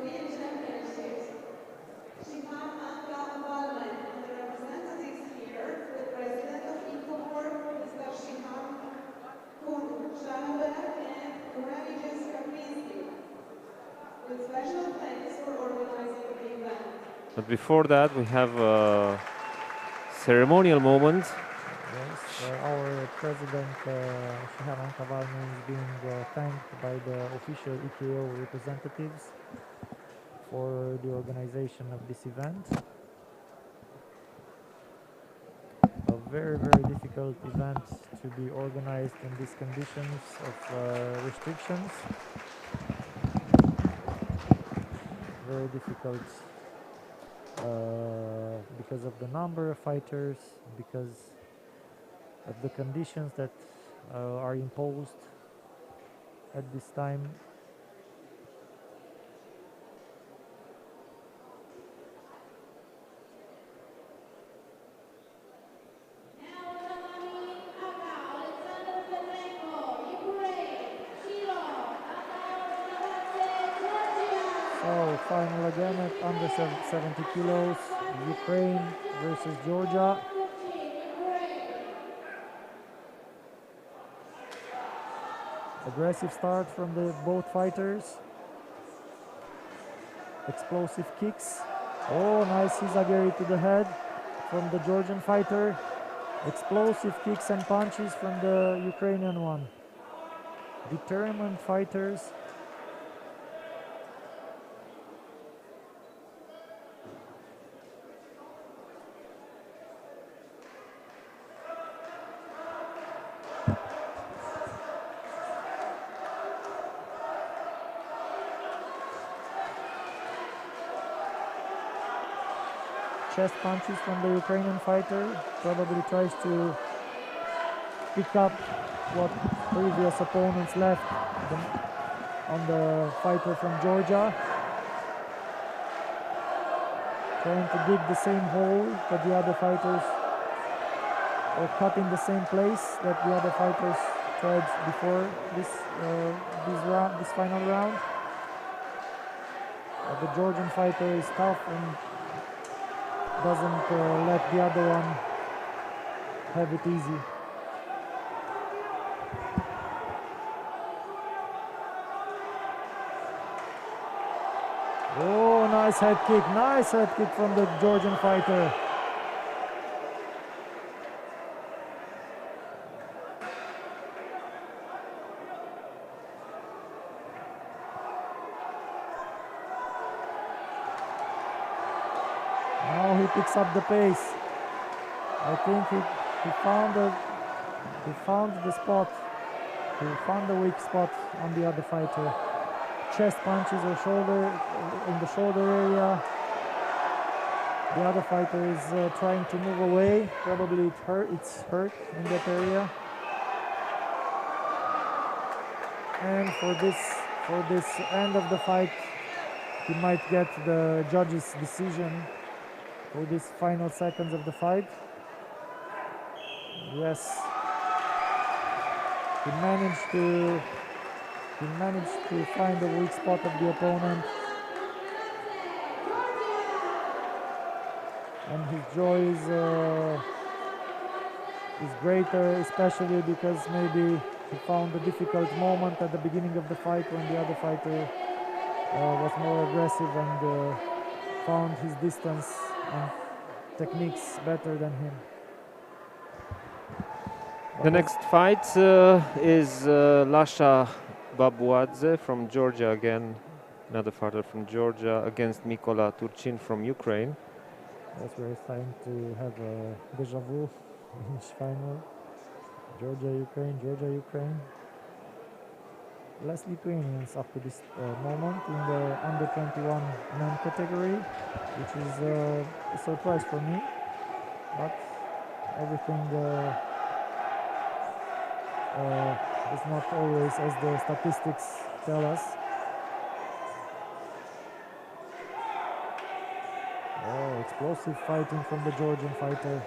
But before that, we have a ceremonial moment. Yes, our president, Shiharan Kavalny, is being thanked by the official EKO representatives for the organization of this event. A very, very difficult event to be organized in these conditions of restrictions. Very difficult because of the number of fighters, because of the conditions that are imposed at this time. So final again at under 70 kilos, Ukraine versus Georgia. Aggressive start from the both fighters. Explosive kicks. Oh, nice Izagiri to the head from the Georgian fighter. Explosive kicks and punches from the Ukrainian one. Determined fighters. Chest punches from the Ukrainian fighter, probably tries to pick up what previous opponents left on the fighter from Georgia. Trying to dig the same hole that the other fighters, or cut in the same place that the other fighters tried before this final round. The Georgian fighter is tough and doesn't let the other one have it easy. Oh, nice head kick from the Georgian fighter. Now he picks up the pace. I think he found the spot. He found the weak spot on the other fighter. chest punches or shoulder in the shoulder area. The other fighter is trying to move away. Probably it's hurt in that area. And for this end of the fight, he might get the judge's decision for these final seconds of the fight. Yes, he managed to find the weak spot of the opponent, and his joy is greater, especially because maybe he found a difficult moment at the beginning of the fight when the other fighter was more aggressive and found his distance and techniques better than him. The next fight is Lasha Babuadze from Georgia again, another fighter from Georgia, against Mikola Turchin from Ukraine. Yes, we're starting to have a deja vu in this final. Georgia, Ukraine. Less Lithuanians up to this moment in the under 21 men category, which is a surprise for me, but everything is not always as the statistics tell us. Oh, explosive fighting from the Georgian fighter.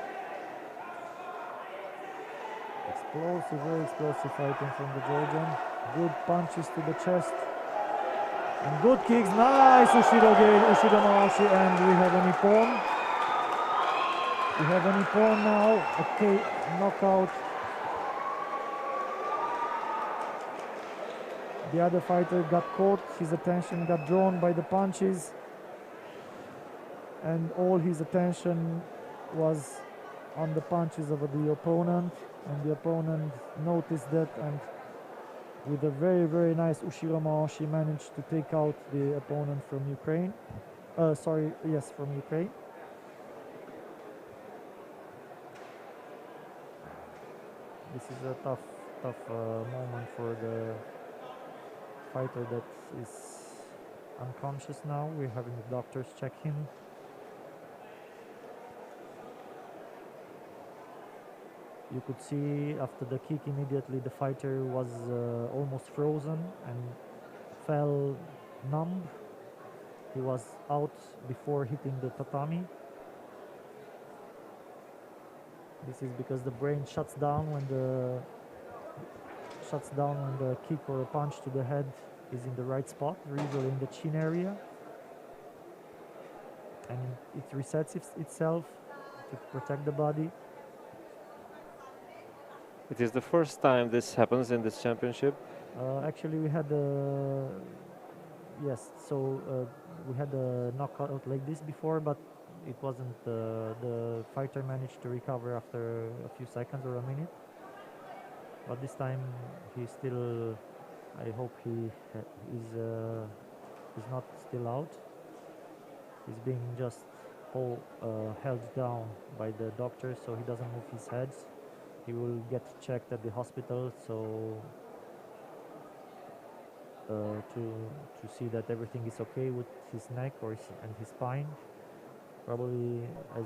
Very explosive fighting from the Georgian. Good punches to the chest. And good kicks. Nice Ushida Maashi, and we have an ippon. We have an ippon now. Okay, knockout. The other fighter got caught. His attention got drawn by the punches. And all his attention was on the punches of the opponent, and the opponent noticed that, and with a very, very nice Ushirama, she managed to take out the opponent from Ukraine. From Ukraine. This is a tough moment for the fighter that is unconscious now. We're having the doctors check him. You could see after the kick immediately the fighter was almost frozen and fell numb. He was out before hitting the tatami. This is because the brain shuts down when the kick or a punch to the head is in the right spot, usually in the chin area, and it resets itself to protect the body. It is the first time this happens in this championship. Actually, we had we had a knockout like this before, but it wasn't. The fighter managed to recover after a few seconds or a minute. But this time, he's still. I hope he is not still out. He's being just held down by the doctor, so he doesn't move his head. He will get checked at the hospital, so to see that everything is okay with his neck and his spine. Probably, as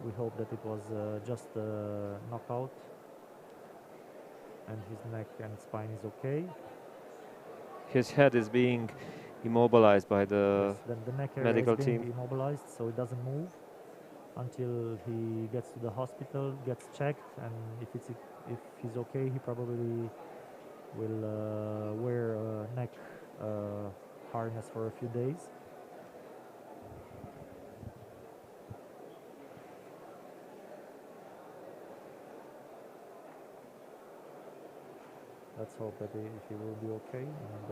we hope that it was just a knockout, and his neck and spine is okay. His head is being immobilized by the then the neck area medical is being team. immobilized, so it doesn't move until he gets to the hospital, gets checked, and if he's okay, he probably will wear a neck harness for a few days. Let's hope that he will be okay. And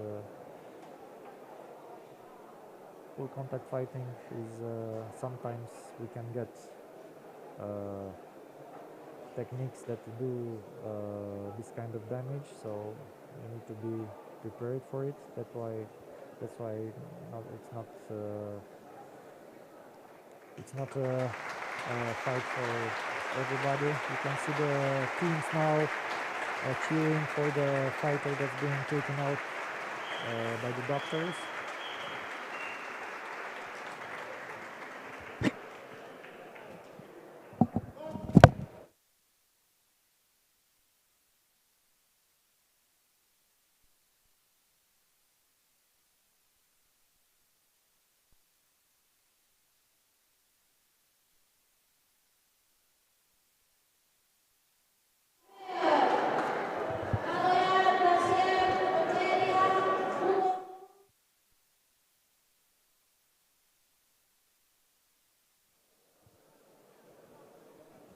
full contact fighting is sometimes we can get techniques that do this kind of damage, so you need to be prepared for it. That's why it's not a fight for everybody. You can see the teams now cheering for the fighter that's being taken out by the doctors.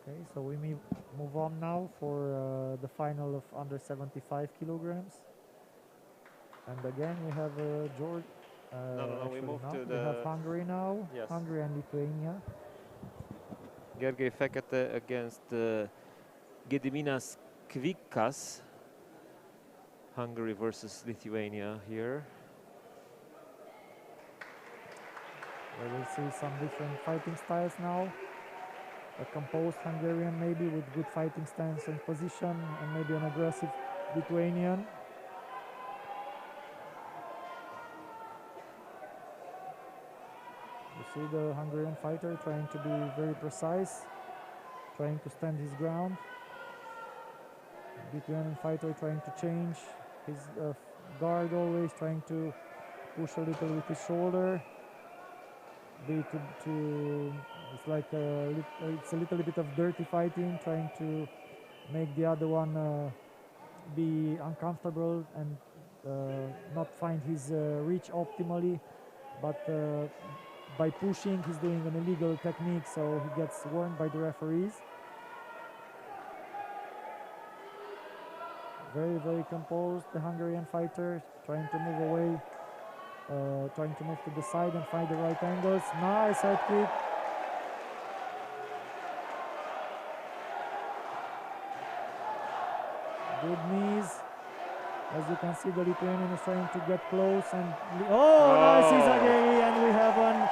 Okay, so we move on now for the final of under 75 kilograms. And again, we have George. No, we move to we have Hungary now. Yes. Hungary and Lithuania. Gergely Fekete against Gediminas Kickass. Hungary versus Lithuania here. We will see some different fighting styles now. A composed Hungarian maybe with good fighting stance and position, and maybe an aggressive Lithuanian. You see the Hungarian fighter trying to be very precise, trying to stand his ground. Lithuanian fighter trying to change his guard, always trying to push a little with his shoulder. It's like it's a little bit of dirty fighting, trying to make the other one be uncomfortable and not find his reach optimally, but by pushing he's doing an illegal technique, so he gets warned by the referees. Very composed, the Hungarian fighter, trying to move away, trying to move to the side and find the right angles. Nice head kick. Good knees. As you can see, the Lithuanian is trying to get close and nice Izagiri, and we have an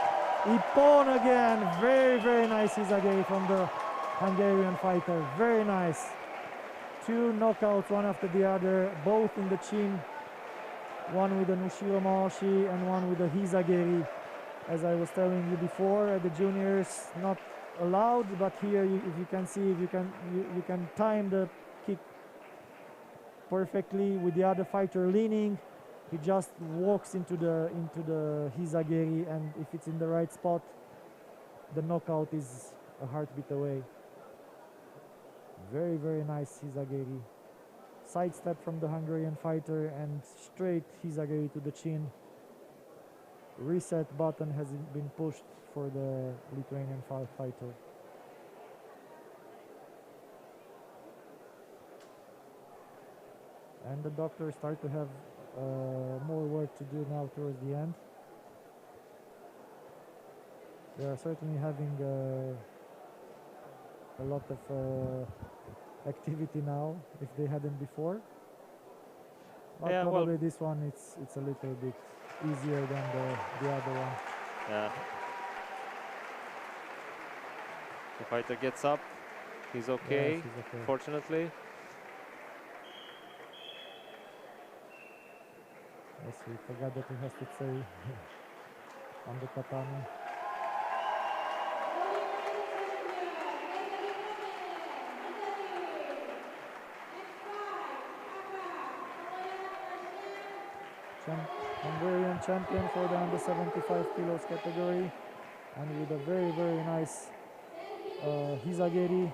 Ippon again. Very nice Izagiri from the Hungarian fighter. Very nice. Two knockouts, one after the other, both in the chin. One with a Nushiro Mawashi and one with a Hizagiri. As I was telling you before, at the juniors not allowed, but here if you can see, if you can time the kick perfectly with the other fighter leaning. He just walks into the Hizagiri, and if it's in the right spot, the knockout is a heartbeat away. Very nice Hizagiri. Sidestep from the Hungarian fighter and straight Hizagiri to the chin. Reset button has been pushed for the Lithuanian fighter. And the doctors start to have more work to do now towards the end. They are certainly having a lot of activity now, if they hadn't before. But Yeah, probably this one it's a little bit easier than the other one. Yeah. The fighter gets up. He's okay, Yes, he's okay. Fortunately. Yes, we forgot that he has to say on the tatami. Hungarian champion for the under 75 kilos category, and with a very nice Hizagiri.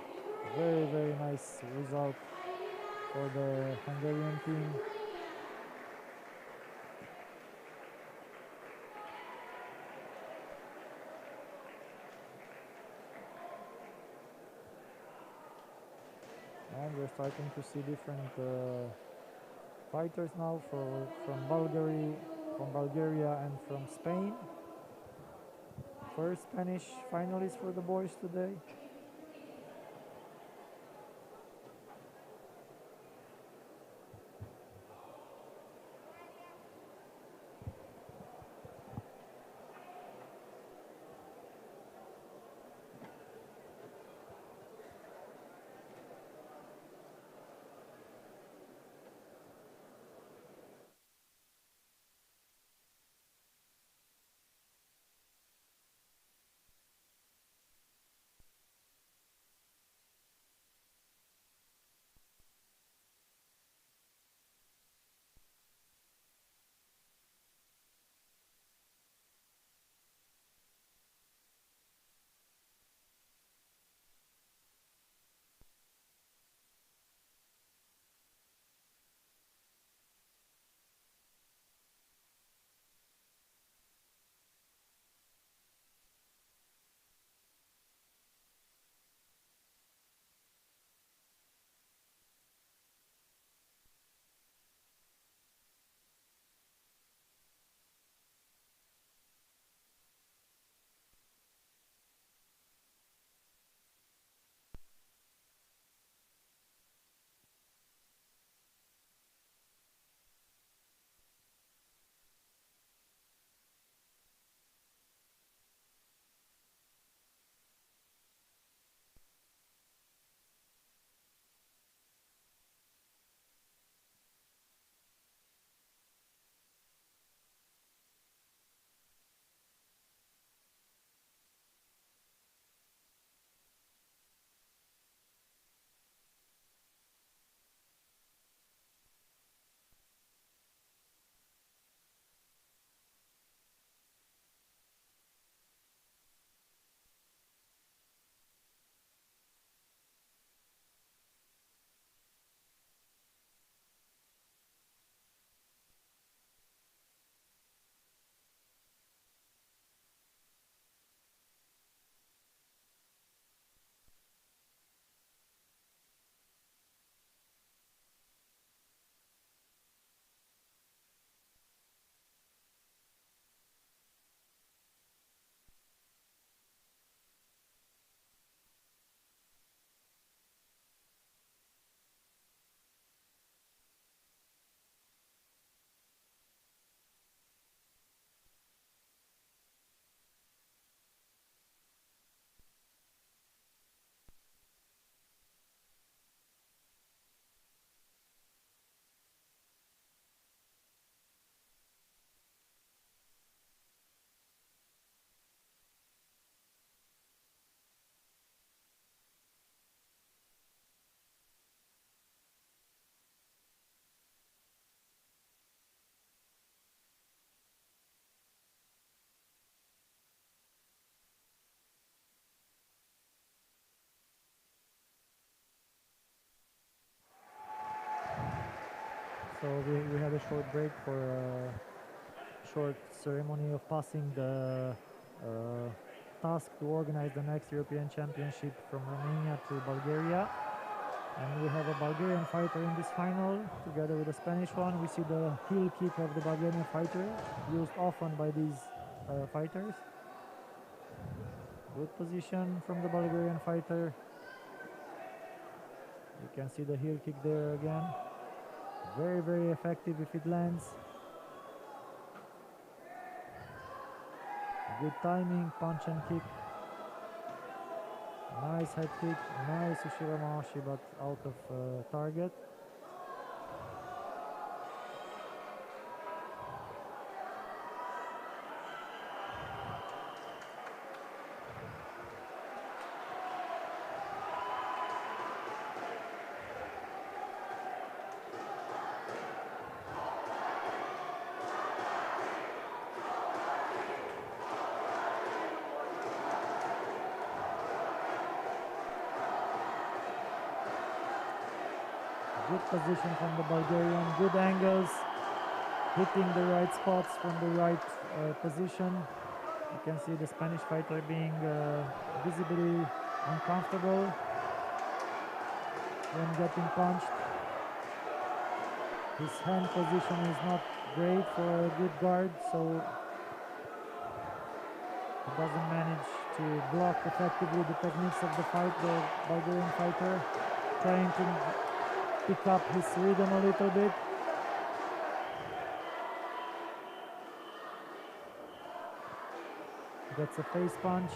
Very nice result for the Hungarian team. And we're starting to see different fighters now from Bulgaria and from Spain. First Spanish finalist for the boys today. So we had a short break for a short ceremony of passing the task to organize the next European Championship from Romania to Bulgaria. And we have a Bulgarian fighter in this final, together with a Spanish one. We see the heel kick of the Bulgarian fighter, used often by these fighters. Good position from the Bulgarian fighter. You can see the heel kick there again. Very, very effective if it lands. Good timing, punch and kick. Nice head kick, nice Ushiramawashi, but out of target. Good position from the Bulgarian, good angles, hitting the right spots from the right position. You can see the Spanish fighter being visibly uncomfortable when getting punched. His hand position is not great for a good guard, so he doesn't manage to block effectively the techniques of the fight. The Bulgarian fighter trying to pick up his rhythm a little bit. Gets a face punch.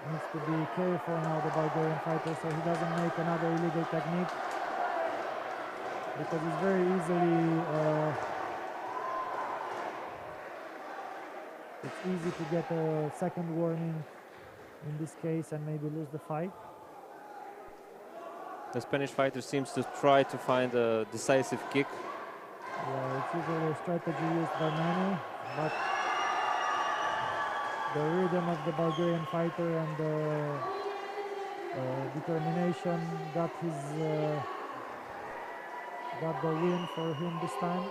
Needs to be careful now, the Bulgarian fighter, so he doesn't make another illegal technique, because it's very easily it's easy to get a second warning in this case and maybe lose the fight. The Spanish fighter seems to try to find a decisive kick. Yeah, it's usually a strategy used by many, but the rhythm of the Bulgarian fighter and the determination got the win for him this time.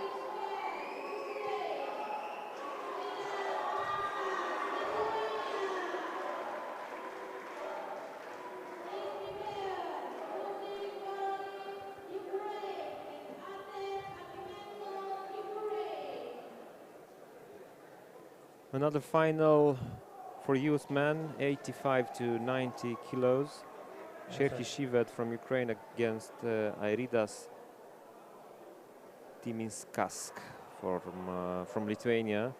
Another final for youth men, 85 to 90 kilos. Cherky Shivet from Ukraine against Airidas Timinskask from Lithuania.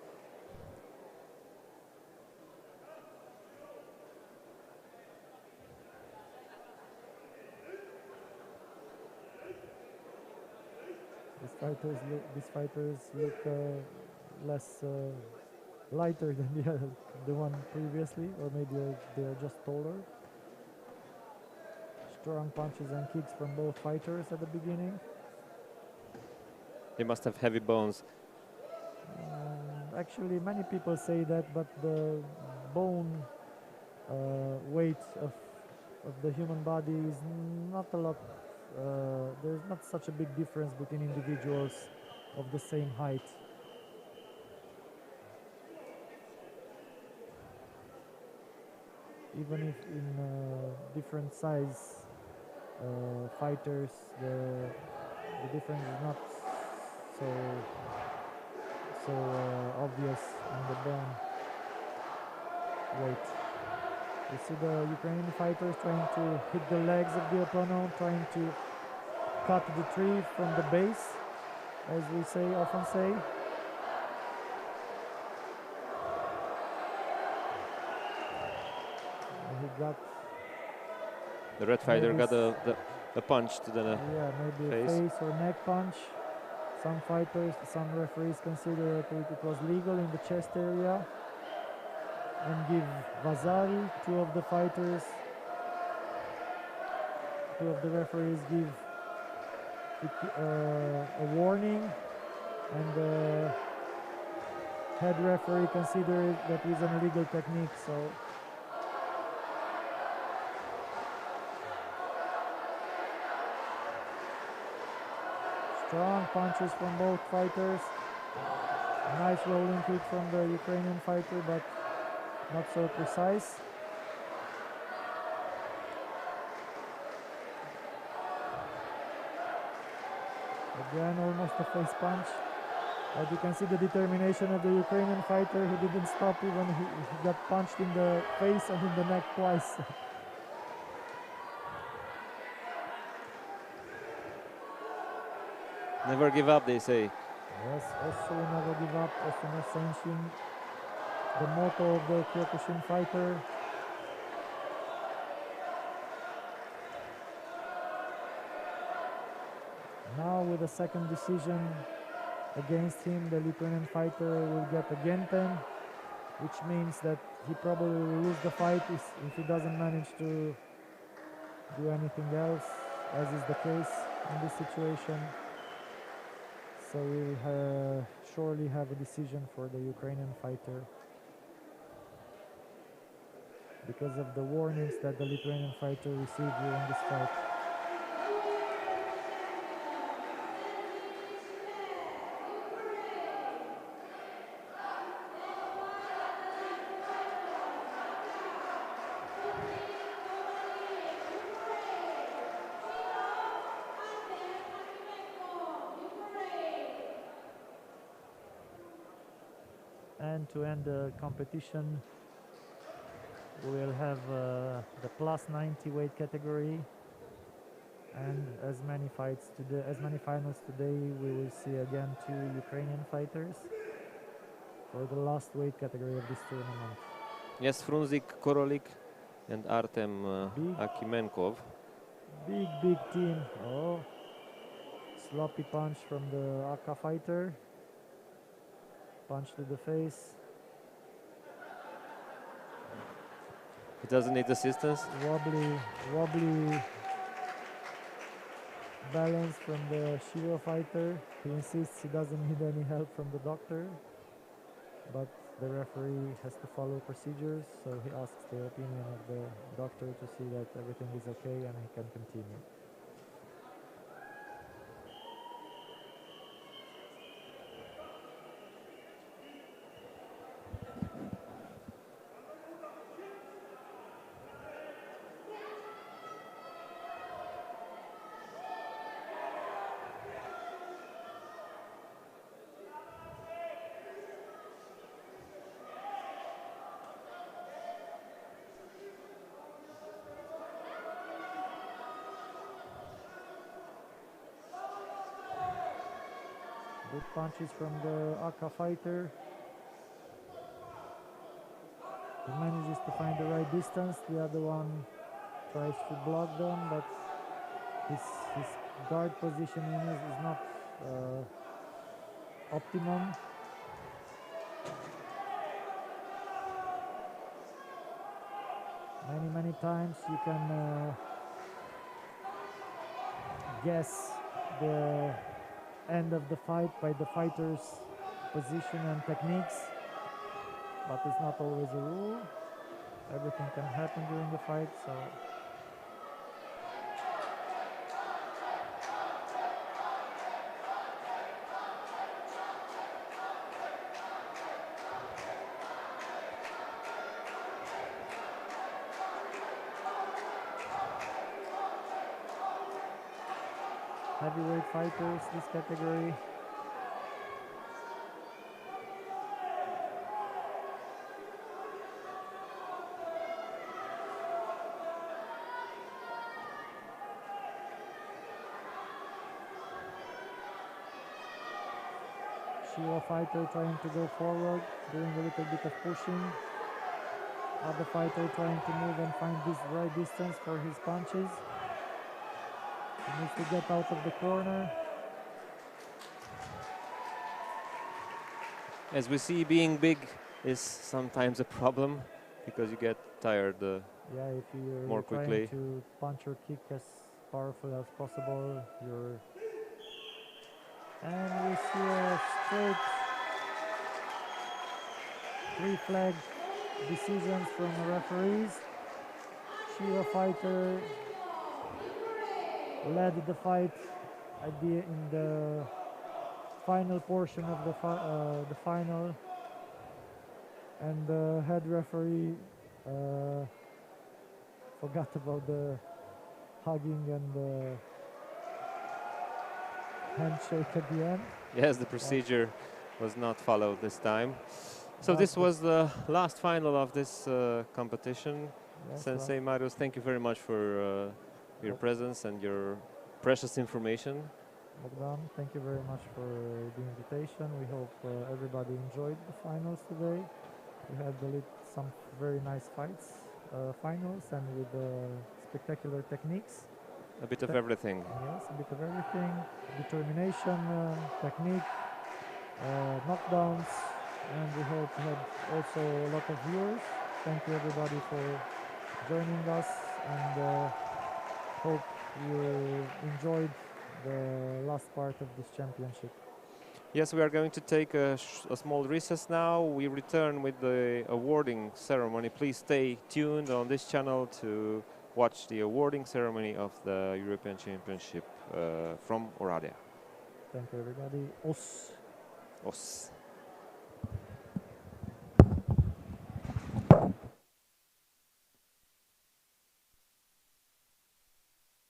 These fighters look less lighter than the one previously, or maybe they are just taller. Strong punches and kicks from both fighters at the beginning. They must have heavy bones. Actually, many people say that, but the bone weight of the human body is not a lot. There's not such a big difference between individuals of the same height. Even if in different size fighters, the difference is not so obvious in the bone weight. You see the Ukrainian fighters trying to hit the legs of the opponent, trying to cut the tree from the base, as we often say. He got the red fighter got a punch to the maybe face. A face or neck punch. Some fighters, some referees consider that it was legal in the chest area and give Vazari, two of the referees give a warning, and the head referee considered that is an illegal technique. So Strong punches from both fighters. Nice rolling kick from the Ukrainian fighter, but not so precise. Again, almost a face punch. But you can see the determination of the Ukrainian fighter. He didn't stop even he got punched in the face and in the neck twice. Never give up, they say. Yes, also never give up, also no Senshin. The motto of the Kyokushin fighter. Now with a second decision against him, the Lithuanian fighter will get a Genten, which means that he probably will lose the fight if he doesn't manage to do anything else, as is the case in this situation. So we'll surely have a decision for the Ukrainian fighter because of the warnings that the Lithuanian fighter received during this fight. And to end the competition, we'll have the plus 90 weight category, and as many finals today, we will see again 2 Ukrainian fighters for the last weight category of this tournament. Yes, Frunzik Korolik and Artem Akimenkov. Big team. Oh, sloppy punch from the Aka fighter. Punch to the face. He doesn't need assistance. Wobbly balance from the Shiro fighter. He insists he doesn't need any help from the doctor, but the referee has to follow procedures, so he asks the opinion of the doctor to see that everything is okay and he can continue. Good punches from the Aka fighter. He manages to find the right distance. The other one tries to block them, but his guard positioning is not optimum. Many times you can guess the end of the fight by the fighter's position and techniques, but it's not always a rule. Everything can happen during the fight, so heavyweight fighters, this category. Shiro fighter trying to go forward, doing a little bit of pushing. Other fighter trying to move and find this right distance for his punches. He needs to get out of the corner. As we see, being big is sometimes a problem because you get tired Yeah, if you're more quickly. trying to punch or kick as powerful as possible, and we see a straight 3 flag decisions from the referees. Shiro fighter led the fight in the final portion of the final, and the head referee forgot about the hugging and the handshake at the end. Yes, the procedure was not followed this time. So That's this was the last final of this competition. Yes, Sensei Marius, thank you very much for your presence and your precious information. Bogdan, thank you very much for the invitation. We hope everybody enjoyed the finals today. We had some very nice finals, and with spectacular techniques. A bit of everything. Yes, a bit of everything. Determination, technique, knockdowns, and we hope we had also a lot of viewers. Thank you everybody for joining us, and hope you enjoyed the last part of this championship. Yes, we are going to take a small recess now. We return with the awarding ceremony. Please stay tuned on this channel to watch the awarding ceremony of the European Championship from Oradea. Thank you everybody. Os. Os.